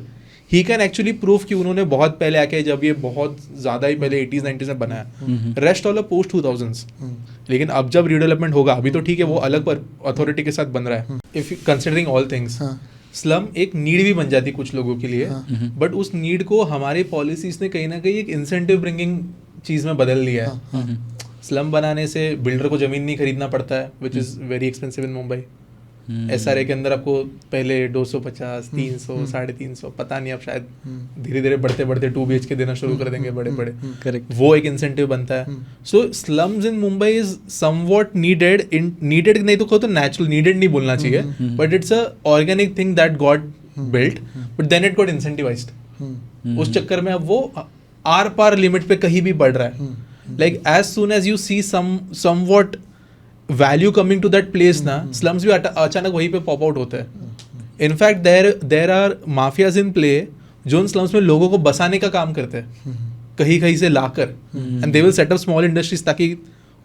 he can actually prove कि उन्होंने बहुत पहले आके, जब ये बहुत ज्यादा ही पहले 80s-90s में बनाया, रेस्ट ऑल पोस्ट 2000s। लेकिन अब जब रीडेवलपमेंट होगा, अभी तो ठीक है वो अलग पर अथॉरिटी के साथ बन रहा है, if considering all things, slum एक नीड भी बन जाती कुछ लोगों के लिए, बट उस नीड को हमारे पॉलिसीज ने कहीं ना कहीं एक इंसेंटिव ब्रिंगिंग चीज में बदल लिया है। स्लम बनाने से बिल्डर को जमीन नहीं खरीदना पड़ता है, which is very expensive in Mumbai. SRA के अंदर आपको पहले 250, 300, 350, पता नहीं, अब शायद धीरे धीरे बढ़ते बढ़ते 2 BHK देना शुरू कर देंगे बड़े बड़े। करेक्ट। वो एक इंसेंटिव बनता है। So slums in Mumbai is somewhat needed, needed नहीं तो कहो तो नेचुरल, नीडेड नहीं बोलना चाहिए, but it's a organic thing that got built, but then it got incentivised. उस चक्कर में अब वो आर पार लिमिट पे कहीं भी बढ़ रहा है। Like as soon as you see somewhat value coming to that place ना, स्लम्स भी अचानक वहीं पे पॉप आउट होते हैं। In fact there are mafias in play जो उन स्लम्स में लोगों को बसाने का काम करते हैं कहीं कहीं से लाकर, and they will set up small industries ताकि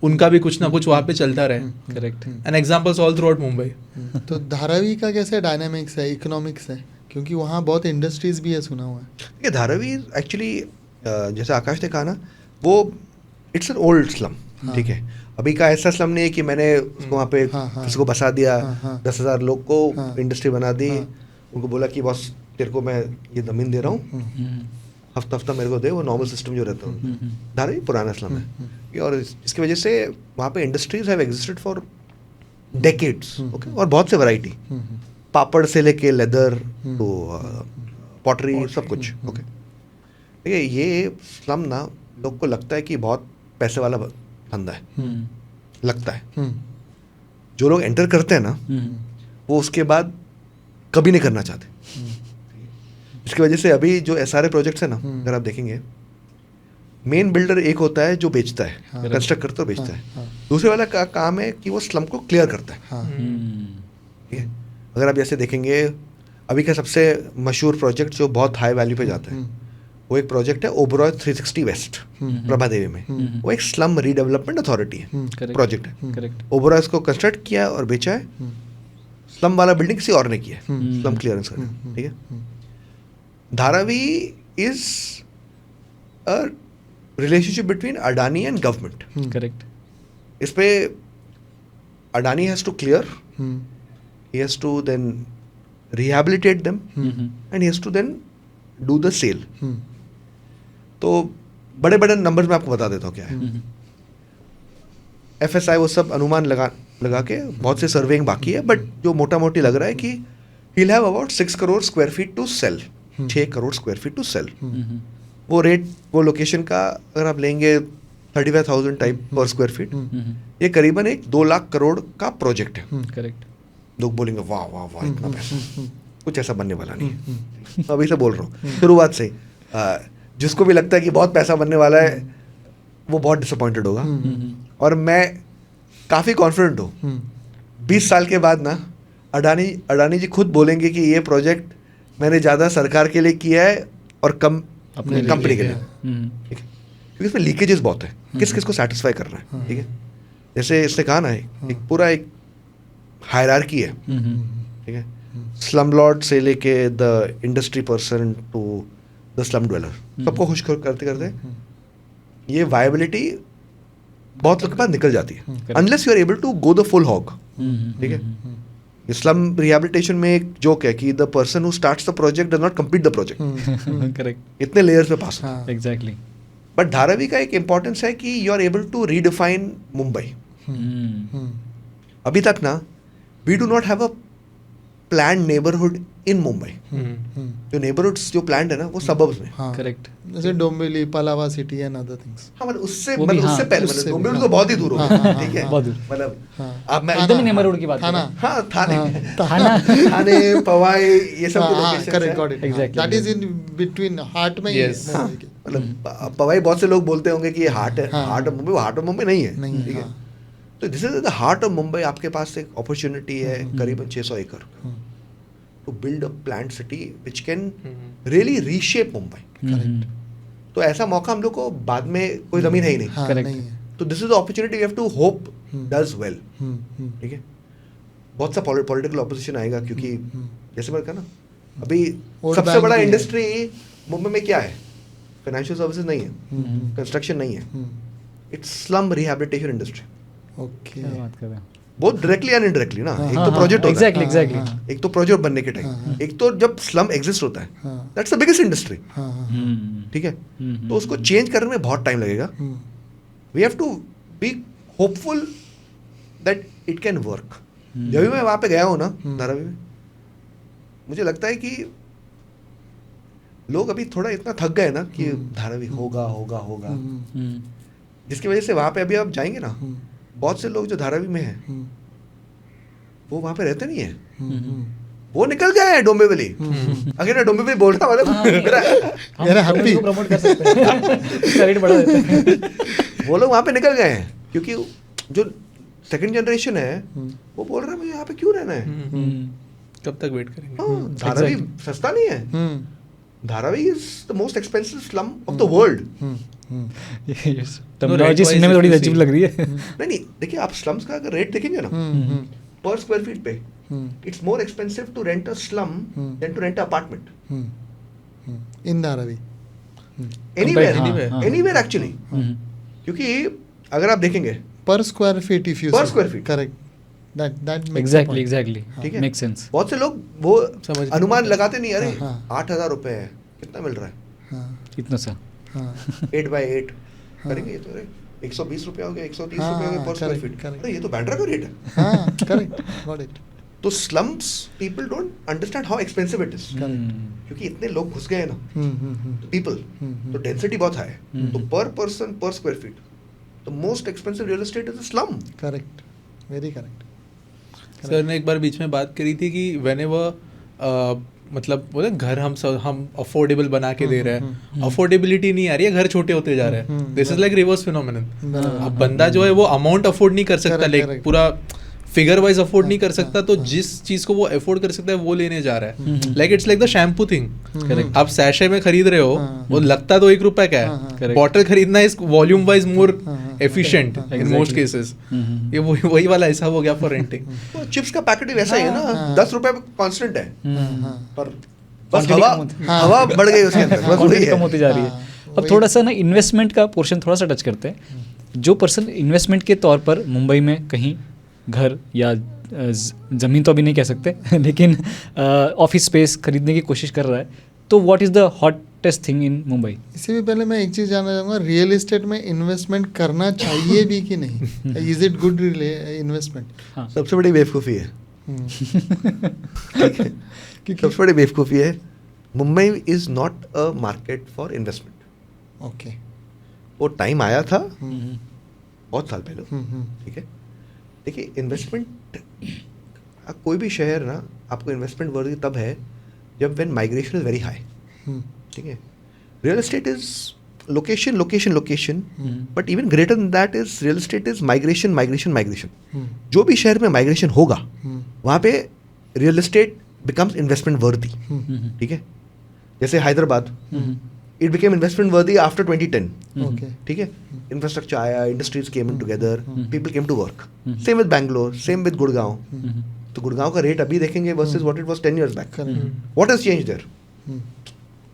उनका भी कुछ ना कुछ वहाँ पे चलता रहे। Correct. And examples all through out Mumbai. तो धारावी का कैसे डायनामिक्स है, इकोनॉमिक्स है, क्योंकि वहाँ बहुत इंडस्ट्रीज भी है, सुना हुआ है। ये धारावी एक्चुअली जैसे आकाश ने कहा ना, वो इट्स एन ओल्ड स्लम, ठीक है। अभी का ऐसा स्लम नहीं है कि मैंने उसको वहाँ पे किसी को बसा दिया, 10,000 लोग को इंडस्ट्री बना दी, उनको बोला कि बॉस तेरे को मैं ये जमीन दे रहा हूँ, हफ्ता हफ्ता मेरे को दे, वो नॉर्मल सिस्टम जो रहता है। धारावी पुराना स्लम है, और इसकी वजह से वहाँ पे industries have existed for decades, okay, और बहुत से वैरायटी, पापड़ से लेके लेदर तो पॉटरी, सब कुछ, ओके। देखिए ये स्लम ना लोग को लगता है कि बहुत पैसे वाला धंधा है, लगता है। जो लोग एंटर करते हैं ना, वो उसके बाद कभी नहीं करना चाहते। इसकी वजह से अभी जो SRA प्रोजेक्ट्स है ना, अगर आप देखेंगे, मेन बिल्डर एक होता है जो बेचता है, कंस्ट्रक्ट करता है, बेचता है। दूसरे वाला का काम है कि वो स्लम को क्लियर करता है, ठीक है। अगर आप जैसे देखेंगे अभी का सबसे मशहूर प्रोजेक्ट जो बहुत हाई वैल्यू पे जाता है, वो एक प्रोजेक्ट है ओबरॉय 360 वेस्ट प्रभादेवी में। वो एक स्लम रीडेवलपमेंट अथॉरिटी है, प्रोजेक्ट है। करेक्ट। ओबरॉय इसको कंस्ट्रक्ट किया और बेचा है, स्लम वाला बिल्डिंग किसी और ने किया है, स्लम क्लियरेंस का, ठीक है। Dharavi is a relationship between Adani and government. Correct. इस पे Adani has to clear, he has to then rehabilitate them, and he has to then do the sale. तो बड़े बड़े नंबर्स में आपको बता देता हूँ क्या है। FSI वो सब अनुमान लगा के, बहुत से सर्वेइंग बाकी है, बट जो मोटा मोटी लग रहा है कि he'll have about 6 crore square feet to sell, 6 crore square feet to sell. वो रेट, वो लोकेशन का अगर आप लेंगे 35,000 टाइप पर स्क्वायर फीट, ये करीबन एक 2 लाख करोड़ का प्रोजेक्ट है। करेक्ट। लोग बोलेंगे वाह वाह वाह इतना पैसा, कुछ ऐसा बनने वाला नहीं है। अभी से बोल रहा हूँ शुरुआत से ही, जिसको भी लगता है कि बहुत पैसा बनने वाला है वो बहुत डिसअपॉइंटेड होगा। और मैं काफ़ी कॉन्फिडेंट हूँ 20 साल के बाद ना अडानी जी खुद बोलेंगे कि ये प्रोजेक्ट मैंने ज़्यादा सरकार के लिए किया है और कम अपने कंपनी के लिए, ठीक है। क्योंकि इसमें लीकेजेस बहुत है, किस किस को सेटिस्फाई कर रहा है, ठीक है। जैसे इसने कहा ना, एक पूरा एक हायरार्की है, ठीक है। स्लम लॉर्ड से लेके the industry person to the slum dweller, सबको खुश करते करते ये वायबिलिटी बहुत लोग के पास निकल जाती है, unless you are able to go the full hog, ठीक है। स्लम रिहेबिलिटेशन में एक जोक है कि the person who starts the project does not complete the project. Correct. इतने लेयर्स पे पास है। एग्जैक्टली। बट धारावी का एक इंपॉर्टेंस है कि you are able to redefine Mumbai. अभी तक ना we do not have a planned neighbourhood in Mumbai. जो नेबरहुड्स जो प्लान्ड है ना वो सबर्ब्स में। करेक्ट। जैसे Dombivli, Pallava city and other things. हाँ, मतलब उससे वो भी, उससे पहले, मतलब डोंबिवली तो बहुत ही दूर होगा, ठीक है। बहुत दूर। मतलब हाँ, अब मैं एकदम ही नेबरहुड की बात कर रहे हैं। हाँ थाने थाना पवाई ये सब लोकेशंस करेक्ट, हैं। Got it. Exactly. That is in between heart में ही है Yes. मुंबई के। मतलब पवाई बहुत से लोग बोलते होंगे कि ये हार्ट है, हार्ट ऑफ मुंबई, वो हार्ट ऑफ मुंबई नहीं है, नहीं है, ठीक है। हाँ। तो this is the heart of Mumbai. आपके पास एक अपॉर्चुनिटी है करीबन 600 एकड़ to build a plant city which can really reshape Mumbai. तो ऐसा मौका हम लोग को बाद में, कोई जमीन है ही नहीं, हाँ, Correct. नहीं है। तो this is the opportunity we have to hope does well, ठीक है। बहुत सा पॉलिटिकल ऑपोजिशन आएगा, क्योंकि जैसे मैंने कहा ना, अभी वोट सबसे बैंक बड़ा भी है। इंडस्ट्री मुंबई में क्या है? फाइनेंशियल सर्विसेज नहीं है, कंस्ट्रक्शन नहीं है, it's slum rehabilitation industry. Okay. क्या बात कर रहे हैं। बहुत डायरेक्टली एंड इनडायरेक्टली ना, एक तो प्रोजेक्ट होता है, एग्जैक्टली एक तो प्रोजेक्ट बनने के टाइम, एक तो जब स्लम एग्जिस्ट होता है, दैट्स द बिगेस्ट इंडस्ट्री, ठीक है, तो उसको चेंज करने में बहुत टाइम लगेगा. We have to be hopeful that it can work. जब भी मैं वहाँ पे गया हूँ ना धारावी में, मुझे लगता है कि लोग अभी थोड़ा इतना थक गए ना कि धारावी होगा होगा होगा, जिसकी वजह से वहाँ पे अभी आप जाएंगे ना, बहुत से लोग जो धारावी में हैं वो वहाँ पे रहते नहीं है, वो निकल गए हैं डोंबिवली. अगर मैं डोंबिवली बोल रहा हूँ मेरा हैप्पी प्रमोट कर सकते हैं, रेट बढ़ा देते हैं. वो लोग वहाँ पे निकल गए हैं क्योंकि जो सेकंड जनरेशन है वो बोल रहा है मुझे यहाँ पे क्यों रहना है. कब तक वेट करेंगे. धारावी सस्ता नहीं है. Dharavi is the most expensive slum of the world. Terminology सुनने में थोड़ी अजीब लग रही है. नहीं देखिए, आप स्लम्स का अगर रेट देखेंगे ना पर स्क्वायर फीट पे, it's more expensive to rent a slum than to rent a apartment in Dharavi, anywhere actually. क्योंकि अगर आप देखेंगे per square feet, if you Per square feet. Correct, that exactly ठीक है, मेक सेंस. बहुत से लोग वो समझ अनुमान लगाते नहीं, अरे हाँ. 8,000 रुपए है, कितना मिल रहा है, इतना सा 8x8 करेंगे ये तो, अरे 120 रुपया हो गया, 130 हाँ, रुपया हो गया पर स्क्वायर correct, फीट. correct. अरे ये तो बैंड्रा का रेट है. हाँ, करेक्ट, गॉट इट. तो slums people don't understand how expensive it is, क्योंकि इतने लोग घुस गए ना पीपल, तो डेंसिटी बहुत हाई है, तो पर पर्सन पर square feet the most expensive real estate is a slum. Correct, very correct. Sir ने एक बार बीच में बात करी थी कि व्हेनेवर मतलब बोले घर हम अफोर्डेबल बना के दे रहे हैं, अफोर्डेबिलिटी नहीं आ रही है, घर छोटे होते जा रहे हैं. This is like reverse phenomenon. अब बंदा जो है वो अमाउंट अफोर्ड नहीं कर सकता, लाइक पूरा फिगर वाइज अफोर्ड नहीं कर सकता, तो जिस चीज को वो अफोर्ड कर सकता है वो लेने जा रहा है. Like it's like the shampoo thing. आप सैशे में खरीद रहे हो, वो लगता तो 1 रुपया का है, बॉटल खरीदना is volume wise more efficient in most cases. ये वही वाला ऐसा हो गया फॉर रेंटिंग. तो चिप्स का पैकेट ही वैसा ही है ना, 10 रुपए कांस्टेंट है, पर बस हवा बढ़ गई उसके अंदर, बस वही कम है. होती जा रही है. अब थोड़ा सा ना इन्वेस्टमेंट का पोर्शन थोड़ा सा टच करते हैं. जो पर्सन इन्वेस्टमेंट के तौर पर मुंबई में कहीं घर या ज़मीन तो अभी नहीं कह सकते लेकिन ऑफिस स्पेस खरीदने की कोशिश कर रहा है, तो what is the hottest thing in Mumbai? इससे भी पहले मैं एक चीज़ जानना चाहूँगा, रियल एस्टेट में इन्वेस्टमेंट करना चाहिए भी कि नहीं? Is it good investment? हाँ. सबसे बड़ी बेवकूफ़ी है, ठीक है, सबसे बड़ी बेवकूफ़ी है. Mumbai is not a market for investment. Okay. वो टाइम आया था बहुत साल पहले, ठीक है. देखिए, इन्वेस्टमेंट कोई भी शहर ना आपको इन्वेस्टमेंट वर्दी तब है जब when migration is very high, ठीक है. Real estate is location location location, but even greater than that is real estate is migration migration migration. जो भी शहर में माइग्रेशन होगा वहाँ पे रियल एस्टेट बिकम्स इन्वेस्टमेंट वर्दी, ठीक है. जैसे Hyderabad, it became investment worthy after 2010. Okay. ठीक है, infrastructure आया, industries came in together, people came to work. Same with Bangalore, same with Gurgaon. तो गुड़गांव का रेट अभी देखेंगे versus what it was 10 years back. What has changed there?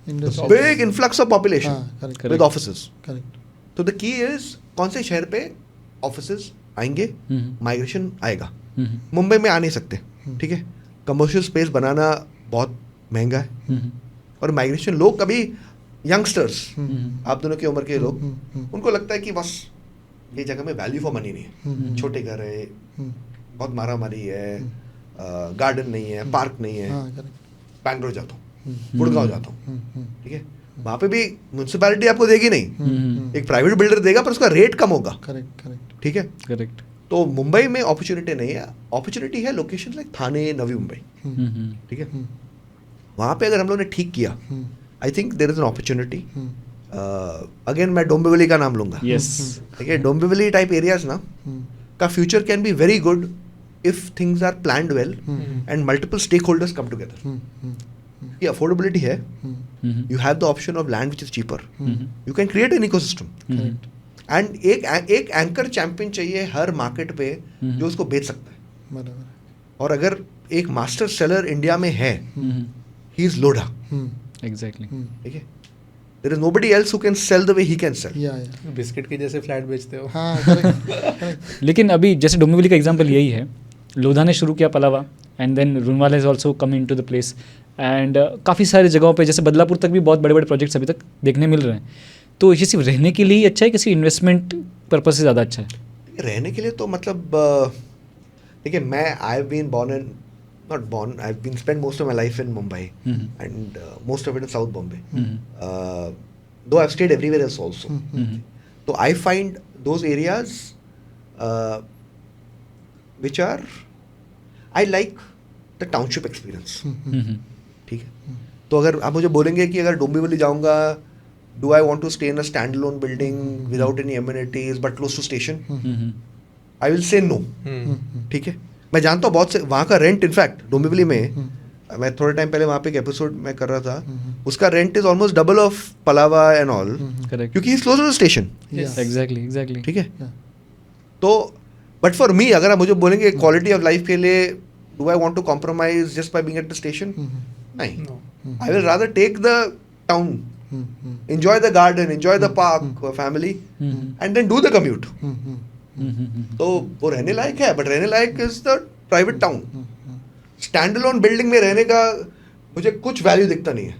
Industry. Big influx of population correct. with offices. Correct. तो the key is कौन से शहर पे offices आएंगे, migration आएगा. मुंबई में आ नहीं सकते, ठीक है. कमर्शियल स्पेस बनाना बहुत महंगा है, और माइग्रेशन लोग कभी यंगस्टर्स, आप दोनों की उम्र के लोग, उनको लगता है कि बस ये जगह में वैल्यू फॉर मनी नहीं है, छोटे घर है, बहुत मारा मारी है, गार्डन नहीं है, पार्क नहीं है. बैंगलोर जाता हूँ, गुड़गांव जाता हूँ, ठीक है, वहाँ पे भी म्यूनसिपैलिटी आपको देगी नहीं, एक प्राइवेट बिल्डर देगा, पर उसका रेट कम होगा. करेक्ट. ठीक है, करेक्ट. तो मुंबई में अपॉर्चुनिटी नहीं है. अपॉर्चुनिटी है लोकेशन लाइक थाने, नवी मुंबई, ठीक है. वहाँ पे अगर हम लोगों ने ठीक किया, I think there is an opportunity. Again मैं डोंबिवली का नाम लूंगा. यस. ठीक है, डोंबिवली टाइप एरियाज ना का future can be very good if things are planned well and multiple stakeholders come together. ये अफोर्डेबिलिटी है, you have the option of land which is cheaper, you can create an ecosystem, and एक anchor champion चाहिए हर market पे जो उसको बेच सकता है. बराबर. और अगर एक मास्टर सेलर इंडिया में है, ही इज लोढ़ा. एग्जैक्टली. ठीक है, There is nobody else who can sell the way he can sell. या बिस्किट के जैसे फ्लैट बेचते हो. हाँ करेक्ट लेकिन अभी जैसे डोंबिवली का एग्जांपल यही है, लोधा ने शुरू किया Palava and then Runwala is also come in to the place and काफ़ी सारी जगहों पे जैसे बदलापुर तक भी बहुत बड़े बड़े प्रोजेक्ट्स अभी तक देखने मिल रहे हैं. तो ये सिर्फ रहने के लिए ही अच्छा है, किसी इन्वेस्टमेंट पर्पज से ज़्यादा अच्छा है? रहने के लिए तो मतलब देखिए, मैं I have been born in not born, I've been spent most of my life in Mumbai and most of it in South Bombay. Though I've stayed everywhere else also. So I find those areas which are, I like the township experience. ठीक है. तो अगर आप मुझे बोलेंगे कि अगर डोंबिवली जाऊंगा, do I want to stay in a standalone building without any amenities but close to station? I will say no. ठीक है. मैं जानता हूँ बहुत से वहाँ का रेंट, इनफैक्ट डोंबिवली में मैं थोड़े टाइम पहले वहाँ पे एक एपिसोड में कर रहा था, उसका rent is almost double of Palava and all, क्योंकि is close to the station. Exactly ठीक है. तो बट फॉर मी, अगर आप मुझे बोलेंगे क्वालिटी ऑफ लाइफ के लिए do I want to compromise just by being at the station, नहीं. I will rather take the town, enjoy the garden, enjoy the park, family, and then do the commute. तो वो रहने लायक है, but रहने लायक is the private town. Stand alone building में रहने का मुझे कुछ वैल्यू दिखता नहीं है.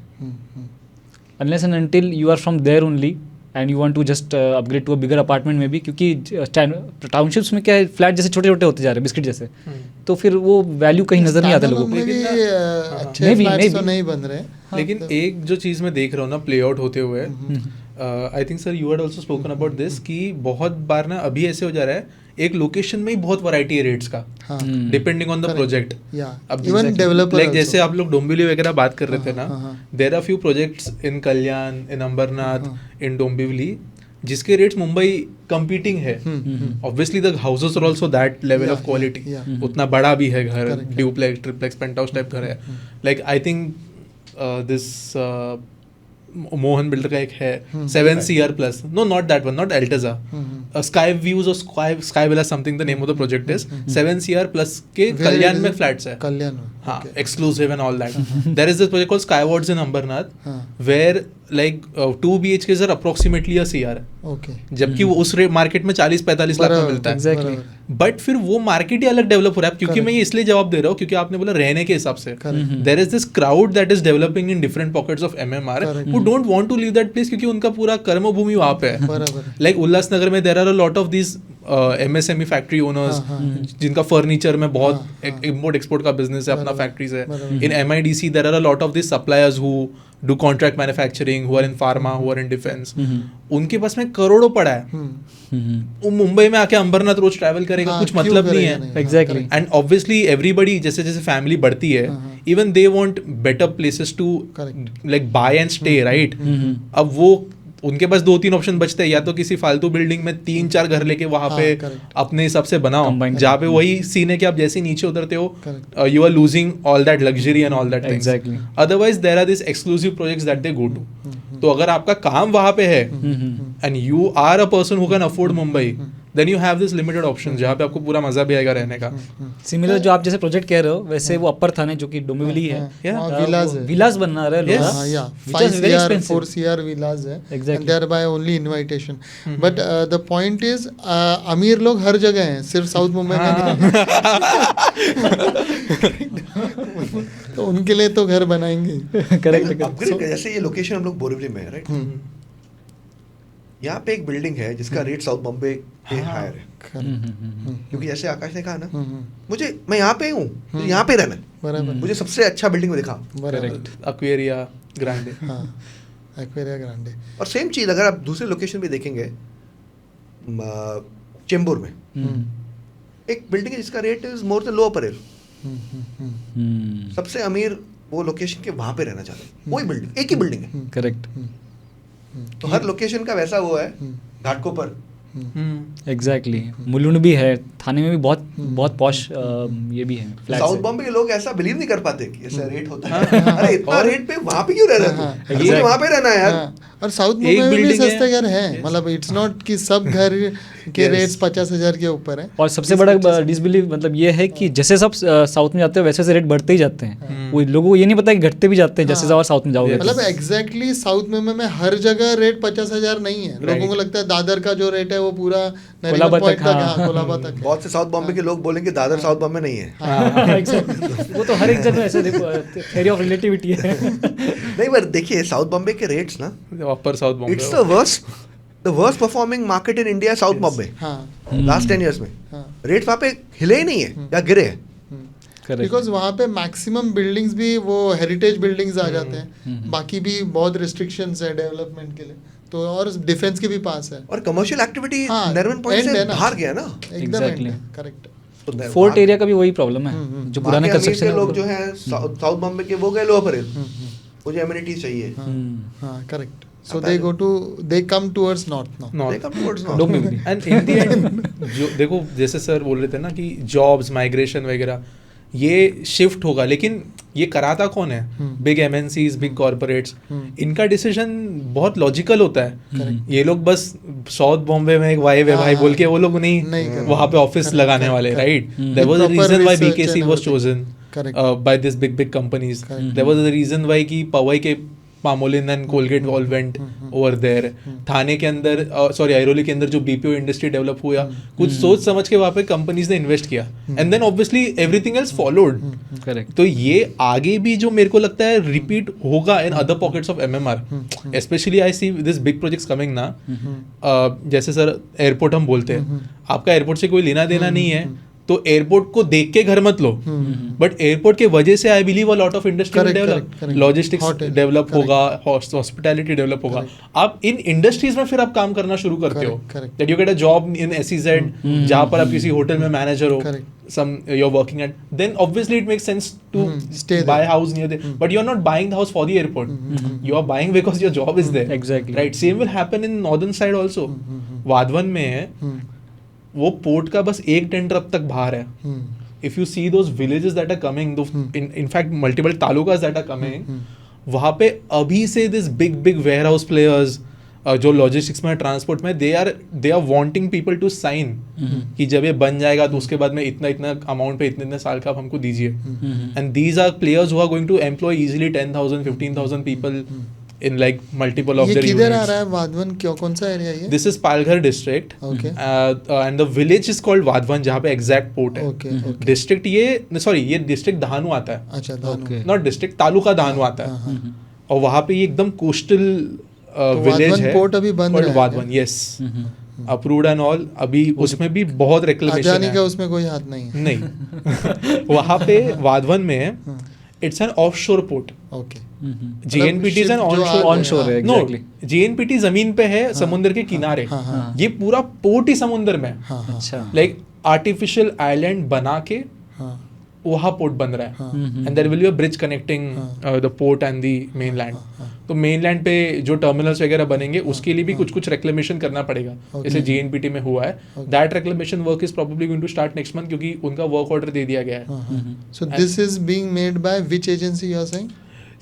Unless and until you are from there only and you want to just upgrade to a bigger apartment में भी, क्योंकि टाउनशिप्स में क्या है, फ्लैट जैसे छोटे छोटे होते जा रहे हैं, बिस्किट जैसे, तो फिर वो वैल्यू कहीं नजर नहीं आता लोगों को. अच्छे फ्लैट्स तो नहीं बन रहे. लेकिन एक जो चीज़ मैं देख रहा हूँ ना प्ले आउट होते हुए, I think sir you had also spoken about this, कि बहुत बार ना अभी ऐसे हो जा रहा है, एक लोकेशन में ही बहुत वैरायटी है रेट्स का, डिपेंडिंग ऑन द प्रोजेक्ट. अब इवन डेवलपर लाइक जैसे आप लोग डोंबिवली वगैरह बात कर रहे थे ना, there are few projects in Kalyan, in Ambernath, in Dombivli, जिसके रेट्स मुंबई कंपीटिंग है. Obviously the houses are also that level of quality. उतना बड़ा भी है घर, ड्यूप्लेक्स, ट्रिप्लेक्स, पेंटहाउस टाइप घर है. Like I think this Mohan builder का एक है 7 CR plus, no not that one, not Alteza, sky views और sky villa something the name of the project is. 7 CR plus के कल्याण में फ्लैट्स है. कल्याण, हाँ, exclusive and all that. There is this project called Skywards in Ambernath, where like 2 BHK are approximately a CR, जबकि वो उस market में 40-45 लाख में मिलता है. बट फिर वो मार्केट ही अलग डेवलप हो रहा है. क्योंकि मैं ये इसलिए जवाब दे रहा हूँ क्योंकि आपने बोला रहने के हिसाब से, there is this crowd that is developing in different pockets of MMR who don't want to leave that place, क्योंकि उनका पूरा कर्म भूमि वहाँ पे है. लाइक उल्लासनगर में there are a lot of this MSME factory owners जिनका फर्नीचर में बहुत इम्पोर्ट एक्सपोर्ट का बिजनेस है, अपना फैक्ट्रीज है. In MIDC there are a lot of this suppliers who do contract manufacturing, who are in pharma, who are in defence. उनके पास में करोड़ों पड़ा है. वो मुंबई में आके अंबरनाथ रोज ट्रैवल करेगा, कुछ मतलब नहीं है. एग्जैक्टली. एंड ऑब्वियसली एवरीबडी, जैसे जैसे फैमिली बढ़ती है, even they want better places to like buy and stay, right. अब वो उनके पास 2-3 ऑप्शन बचते हैं, या तो किसी फालतू बिल्डिंग में 3-4 घर लेके वहां पे अपने हिसाब से बनाओ, जहाँ पे वही सीन है कि आप जैसे नीचे उतरते हो you are losing all that luxury and all that things. Otherwise there are this exclusive projects that they go to. तो अगर आपका काम वहां पे है and you are a person who can afford Mumbai, then you have this limited option जहाँ पे आपको पूरा मजा भी आएगा रहने का. सिमिलर जो आप जैसे प्रोजेक्ट कह रहे हो, वैसे वो अपर थाने जो कि डोंबिवली है, विलास बनना रहा है, 5 CR 4 CR विलास है, and there buy only invitation. But the point is अमीर लोग हर जगह हैं, सिर्फ साउथ मुंबई में नहीं. तो उनके लिए तो घर बनाएंगे. करेक्ट. जैसे ये लोकेशन हम लोग बोरिवली में है, राइट. यहाँ पे एक बिल्डिंग है जिसका रेट साउथ बॉम्बे के हायर है, क्योंकि जैसे आकाश ने कहा ना, मैं यहाँ पे हूँ, यहाँ पे रहना है, मुझे सबसे अच्छा बिल्डिंग में दिखा. Aquaria Grande. Aquaria Grande. और सेम चीज अगर आप दूसरे लोकेशन पे देखेंगे, चेंबूर में एक बिल्डिंग है जिसका rate is more then lower Parel. सबसे अमीर वो लोकेशन के वहां पे रहना चाहते हैं, वही बिल्डिंग, एक ही बिल्डिंग है. करेक्ट. तो हर लोकेशन का वैसा वो है, घाटकोपर एग्जैक्टली मुलुंड भी है, थाने में भी बहुत बहुत पॉश ये भी है फ्लैट्स साउथ है। बॉम्बे के लोग ऐसा बिलीव नहीं कर पाते कि ऐसा रेट होता है। अरे इतना रेट पे वहाँ पे क्यों रह रहे हो? मुझे वहाँ पे रहना है यार। हाँ, और साउथ एक मुंबई में भी building है। सस्ते घर हैं, मतलब इट्स नॉट कि सब घर के रेट्स 50,000 के ऊपर है। और सबसे बड़ा डिसबिलीव मतलब ये है कि जैसे सब साउथ में जाते हो वैसे वैसे रेट बढ़ते ही जाते हैं, वो लोगों को ये नहीं पता कि घटते भी जाते हैं जैसे और साउथ में जाओगे। मतलब एग्जैक्टली साउथ में हर जगह रेट 50,000 नहीं है। लोगों को लगता है दादर का जो रेट है वो पूरा नरीमन कोलाबा पॉइंट तक, तक, हाँ। हाँ, कोलाबा तक है। बहुत से साउथ बॉम्बे के लोग बोलेंगे दादर साउथ बॉम्बे नहीं है। हाँ, exactly। वो तो हर एक जगह ऐसे थ्योरी ऑफ रिलेटिविटी है। नहीं पर देखिए साउथ बॉम्बे के रेट्स ना, upper south Bombay it's the worst performing market in India south Bombay हाँ लास्ट 10 years में। हाँ रेट्स वहाँ पे हिले ही नहीं है या गिरे हैं। Correct। बिकॉज वहाँ पे मैक्सिमम बिल्डिंग्स भी वो हेरिटेज बिल्डिंग्स आ जाते हैं, बाकी भी बहुत रिस्ट्रिक्शंस है डेवलपमेंट के लिए, तो और डिफेंस के भी पास है। और कमर्शियल एक्टिविटी हाँ, नरीमन पॉइंट end से है ना। बाहर गया ना। एकदम Exactly। करेक्ट। तो फोर्ट एरिया का भी वही प्रॉब्लम है, जो वहाँ पुराने के अमीर कंस्ट्रक्शन के लोग जो हैं साउथ बॉम्बे के वो गए लोअर परेल, मुझे एमिनिटीज चाहिए। हाँ correct. So they come towards north now. They come towards north. डोमिनिक एंड इन द एंड जो देखो जैसे सर बोल रहे थे ना कि जॉब्स माइग्रेशन वगैरह ये शिफ्ट होगा, लेकिन ये कराता कौन है? Big MNCs, big corporates. इनका डिसीजन बहुत लॉजिकल होता है। ये लोग बस साउथ बॉम्बे में एक वाइब है भाई बोल के वो लोग नहीं करते। वहाँ पे ऑफिस लगाने वाले, right? There was a Proper reason why research BKC and was everything. Chosen Correct. By this big companies. There was a reason why कि पवई के Palmolive and Colgate all went over there. Thane के अंदर sorry आइरोली के अंदर जो BPO industry develop हुआ, कुछ सोच समझ के वहाँ पे कंपनीज ने इन्वेस्ट किया and then obviously everything else followed. Correct. तो ये आगे भी जो मेरे को लगता है रिपीट होगा in other pockets of MMR, specially I see this big projects coming ना। जैसे सर एयरपोर्ट हम बोलते हैं, आपका एयरपोर्ट से कोई लेना देना नहीं है तो एयरपोर्ट को देख के घर मत लो, बट एयरपोर्ट के वजह से I believe a lot of industry Correct, develop, correct. Logistics Hotel, develop correct. होगा, हॉस्पिटैलिटी डेवलप होगा। आप इन इंडस्ट्रीज में फिर आप काम करना शुरू करते हो, Correct, correct. That you get a job in SEZ जहाँ पर आप किसी होटल में मैनेजर हो, Correct. some you're working at, then obviously it makes sense to stay buy there. house near there, but you're not buying the house for the airport. You are buying because your job is there. Exactly. Right. Same will happen in northern side also. Vadhavan में है, वो port का बस एक tender अब तक बाहर है. If you see those villages that are coming, in fact multiple talukas that are coming, वहाँ पे अभी से this big warehouse players जो लॉजिस्टिक्स में ट्रांसपोर्ट में they are wanting people to sign कि जब ये बन जाएगा तो उसके बाद में इतना अमाउंट पे इतने साल का आप हमको दीजिए. And these are players who are going to employ easily 10,000 15,000 people in like multiple of ये their किधर आ units. रहा है वाधवन? क्यों, कौन सा एरिया ये? This is Palghar district. Okay. And the village is called Vadhvan जहाँ पे exact port है. Okay, okay. District ये district धानु आता है. अच्छा धानु. Okay. Not district, तालुका धानु आता है. और वहाँ पे ये एकदम coastal village वाधवन है. port अभी बंद called रहा है Vadhavan, yes. Approved and all. अभी उसमें भी बहुत reclamation आजानी का है. उसमें कोई हाथ नहीं है. नहीं. वहाँ पे वाधवन में it's an offshore port. Okay. JNPT is an onshore है, No, exactly. JNPT जमीन पे है समुद्र के किनारे. ये पूरा पोर्ट ही समुद्र में है. अच्छा. लाइक आर्टिफिशियल आइलैंड बना के वहाँ पोर्ट बन रहा है. And there will be a bridge connecting the port and the mainland. तो मेनलैंड पे जो टर्मिनल्स वगैरह बनेंगे उसके लिए भी कुछ रिक्लेमेशन करना पड़ेगा, जैसे JNPT में हुआ है. That reclamation work is probably going to start next month क्योंकि उनका वर्क ऑर्डर दे दिया गया है. So this is being made by which agency you are saying?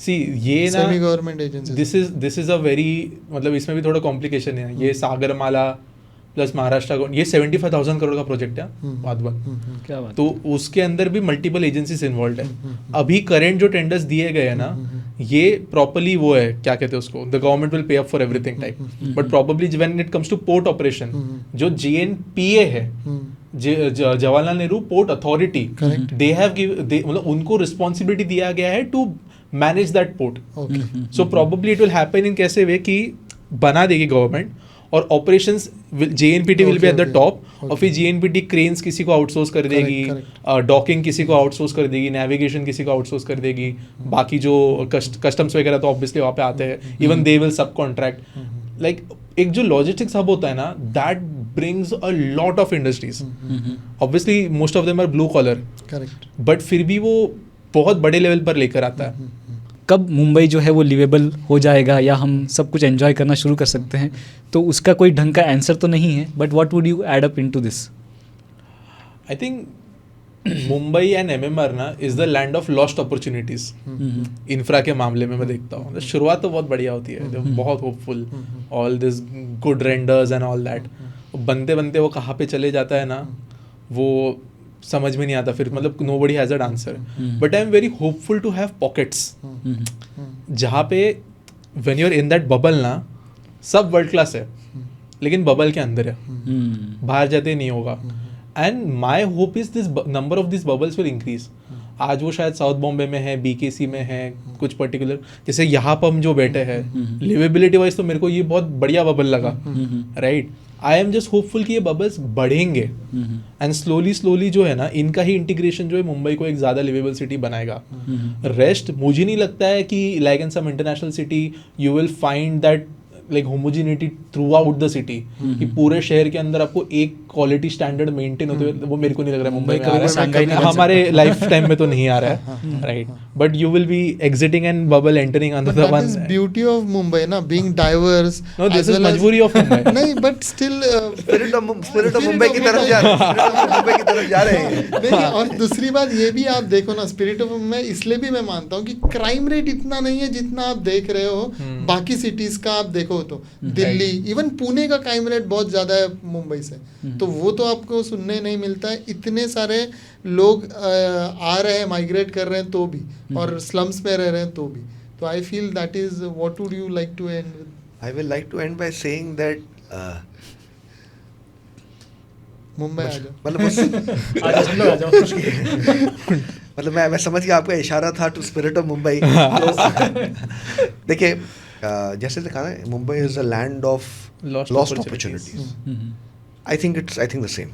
See ये ना semi government agency. This is a very मतलब इसमें भी थोड़ा कॉम्प्लिकेशन है. ये सागरमाला प्लस महाराष्ट्र को ये 75,000 करोड़ का प्रोजेक्ट है वाधवन. क्या बात. तो उसके अंदर भी मल्टीपल एजेंसीज इन्वॉल्व है. अभी करंट जो टेंडर्स दिए गए हैं ना ये प्रॉपर्ली वो है, क्या कहते हैं उसको, the government will pay up for everything type. But probably when it comes to port operation जो JNPA है, Jawaharlal Nehru port authority, they have मतलब उनको रिस्पॉन्सिबिलिटी दिया गया है to manage that port. So probably it will happen in कैसे way कि बना देगी गवर्नमेंट और operations JNPT will be at the top. और फिर JNPT क्रेन्स किसी को आउटसोर्स कर देगी, डॉकिंग किसी को आउटसोर्स कर देगी, नेविगेशन किसी को आउटसोर्स कर देगी. बाकी जो कस्टम्स वगैरह तो ऑब्वियसली वहाँ पे आते हैं. Even they will subcontract. Like एक जो लॉजिस्टिक्स हब होता है ना, that brings a lot of industries. Obviously most of them are blue collar, correct. But फिर भी वो बहुत बड़े लेवल पर लेकर आता है. कब मुंबई जो है वो लिवेबल हो जाएगा या हम सब कुछ एंजॉय करना शुरू कर सकते हैं, तो उसका कोई ढंग का आंसर तो नहीं है, but what would you add up into this? I think Mumbai and MMR ना is the land of lost opportunities infra के मामले में मैं देखता हूँ. शुरुआत तो बहुत बढ़िया होती है, बहुत hopeful, all this good renders and all that. बनते बनते वो कहाँ पे चले जाता है ना, वो समझ में नहीं आता फिर. मतलब nobody has an answer. But I am very hopeful to have pockets जहाँ पे when you are in that bubble ना, सब वर्ल्ड क्लास है लेकिन बबल के अंदर है, बाहर जाते नहीं होगा. And my hope is this number of this bubbles will increase. आज वो शायद साउथ बॉम्बे में है, बीकेसी में है, कुछ पर्टिकुलर, जैसे यहाँ पर हम जो बैठे हैं, लिवेबिलिटी वाइज तो मेरे को ये बहुत बढ़िया बबल लगा, right. I am just hopeful कि ये बबल्स बढ़ेंगे एंड स्लोली जो है ना, इनका ही इंटीग्रेशन जो है मुंबई को एक ज़्यादा लिवेबल सिटी बनाएगा. रेस्ट मुझे नहीं लगता है कि like in some international city you will find that like homogeneity throughout the city, कि पूरे शहर के अंदर आपको एक क्वालिटी स्टैंडर्ड मेंटेन होते हुए, वो मेरे को नहीं लग रहा है मुंबई में आ रहा है. हमारे लाइफ टाइम में तो नहीं आ रहा है, right. But you will be exiting and bubble entering another one. Beauty of Mumbai ना, being diverse. No, this is मजबूरी ऑफ मुंबई. नहीं, but still spirit of Mumbai की तरफ जा रहे हैं, मुंबई की तरफ जा रहे हैं. नहीं, और दूसरी बात ये भी आप देखो ना, स्पिरिट ऑफ मुंबई इसलिए भी मैं मानता हूँ कि क्राइम रेट इतना नहीं है जितना आप देख रहे हो बाकी सिटीज का. आप देखो तो दिल्ली, इवन पुणे का क्राइम रेट बहुत ज्यादा है मुंबई से, तो वो तो आपको सुनने नहीं मिलता है. इतने सारे लोग आ रहे हैं, माइग्रेट कर रहे हैं तो भी, और स्लम्स में रह रहे हैं तो भी. तो I feel that is what would you like to end with? I will like to end by saying that Mumbai आ जाओ. मतलब मैं समझ गया आपका इशारा था टू स्पिरिट ऑफ मुंबई. देखिए, जैसे कहा ना, Mumbai is a land of lost opportunities. I think the same.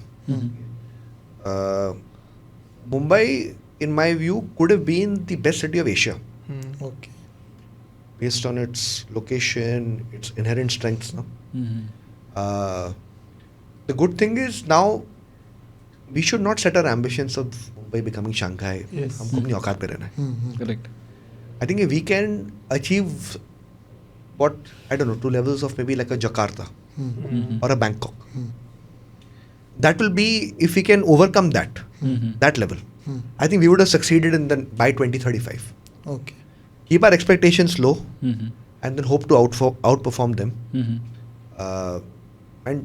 Mumbai, in my view, could have been the best city of Asia. Okay. Based on its location, its inherent strengths. No? The good thing is now we should not set our ambitions of Mumbai becoming Shanghai. Yes. हमको अपनी औकात पे रहना है. Correct. I think if we can achieve what, I don't know, 2 levels of maybe like a Jakarta or a Bangkok. That will be, if we can overcome that level, I think we would have succeeded by 2035. Okay. Keep our expectations low and then hope to outperform them. And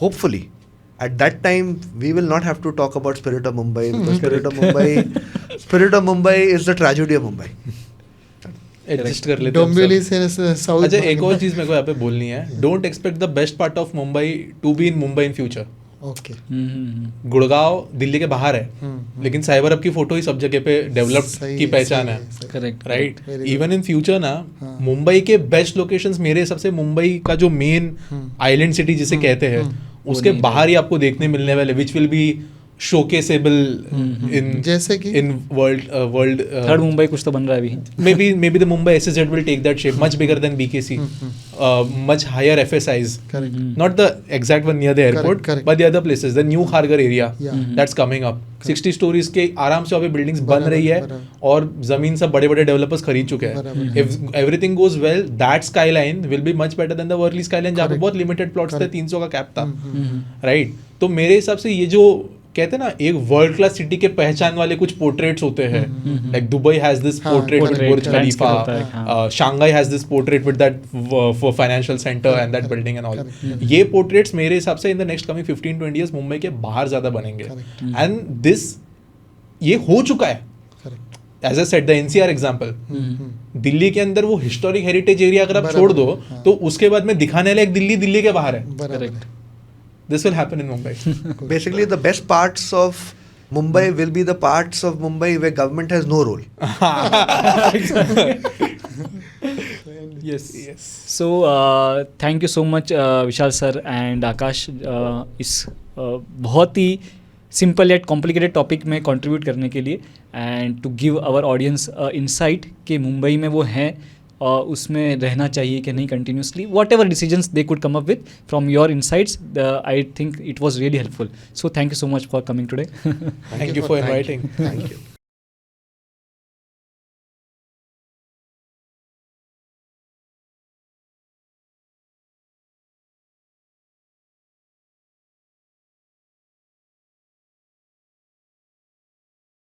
hopefully, at that time, we will not have to talk about Spirit of Mumbai, because Spirit of Mumbai is the tragedy of Mumbai. Adjust कर लेते डोंबिवली से south. अच्छा, एक और चीज मेरे को यहाँ पे बोलनी है. Don't expect the best part of Mumbai to be in Mumbai in future. Okay. Gurgaon Delhi के बाहर है, लेकिन साइबर हब की फोटो ही सब जगह पे डेवलप्ड की पहचान है. Correct. Right. Even in future ना, मुंबई के बेस्ट लोकेशंस मेरे हिसाब से मुंबई का जो मेन आइलैंड सिटी जिसे कहते हैं, उसके बाहर ही आपको देखने मिलने वाले, which will be showcaseable in जैसे कि in world थर्ड मुंबई कुछ तो बन रहा है अभी. maybe the Mumbai SEZ will take that shape, much bigger than BKC, much higher FSIs. Correct. Not the exact one near the airport, correct. but the other places, the new Kharghar area, that's coming up. 60 stories के आराम से अभी buildings बन रही है और जमीन सब बड़े बड़े डेवलपर्स खरीद चुके हैं. If everything goes well, that skyline will be much better than the Worli skyline, जहाँ पे बहुत लिमिटेड प्लॉट्स थे, 300 का कैप था. राइट. तो मेरे हिसाब से ये जो कहते हैं ना, एक वर्ल्ड क्लास सिटी के पहचान वाले कुछ पोर्ट्रेट्स होते हैं, like Dubai has this portrait with Burj Khalifa, Shanghai has this portrait with that financial centre and that building and all. ये पोर्ट्रेट्स मेरे हिसाब से in the next coming 15-20 years Mumbai के बाहर ज्यादा बनेंगे. एंड दिस ये हो चुका है. As I said, the NCR example, Delhi के अंदर वो हिस्टोरिक हेरिटेज एरिया अगर आप छोड़ दो, तो उसके बाद में दिखाने वाला एक दिल्ली के बाहर है. Correct. This will happen in Mumbai. Basically, the best parts of Mumbai will be the parts of Mumbai where government has no role. Yes. So, thank you so much, Vishal sir and Akash, इस बहुत ही simple yet complicated topic में contribute करने के लिए, and to give our audience insight कि मुंबई में वो हैं और उसमें रहना चाहिए कि नहीं continuously. What ever decisions they could come up with from your insights, I think it was really helpful. So thank you so much for coming today. Thank you for inviting. Thank you.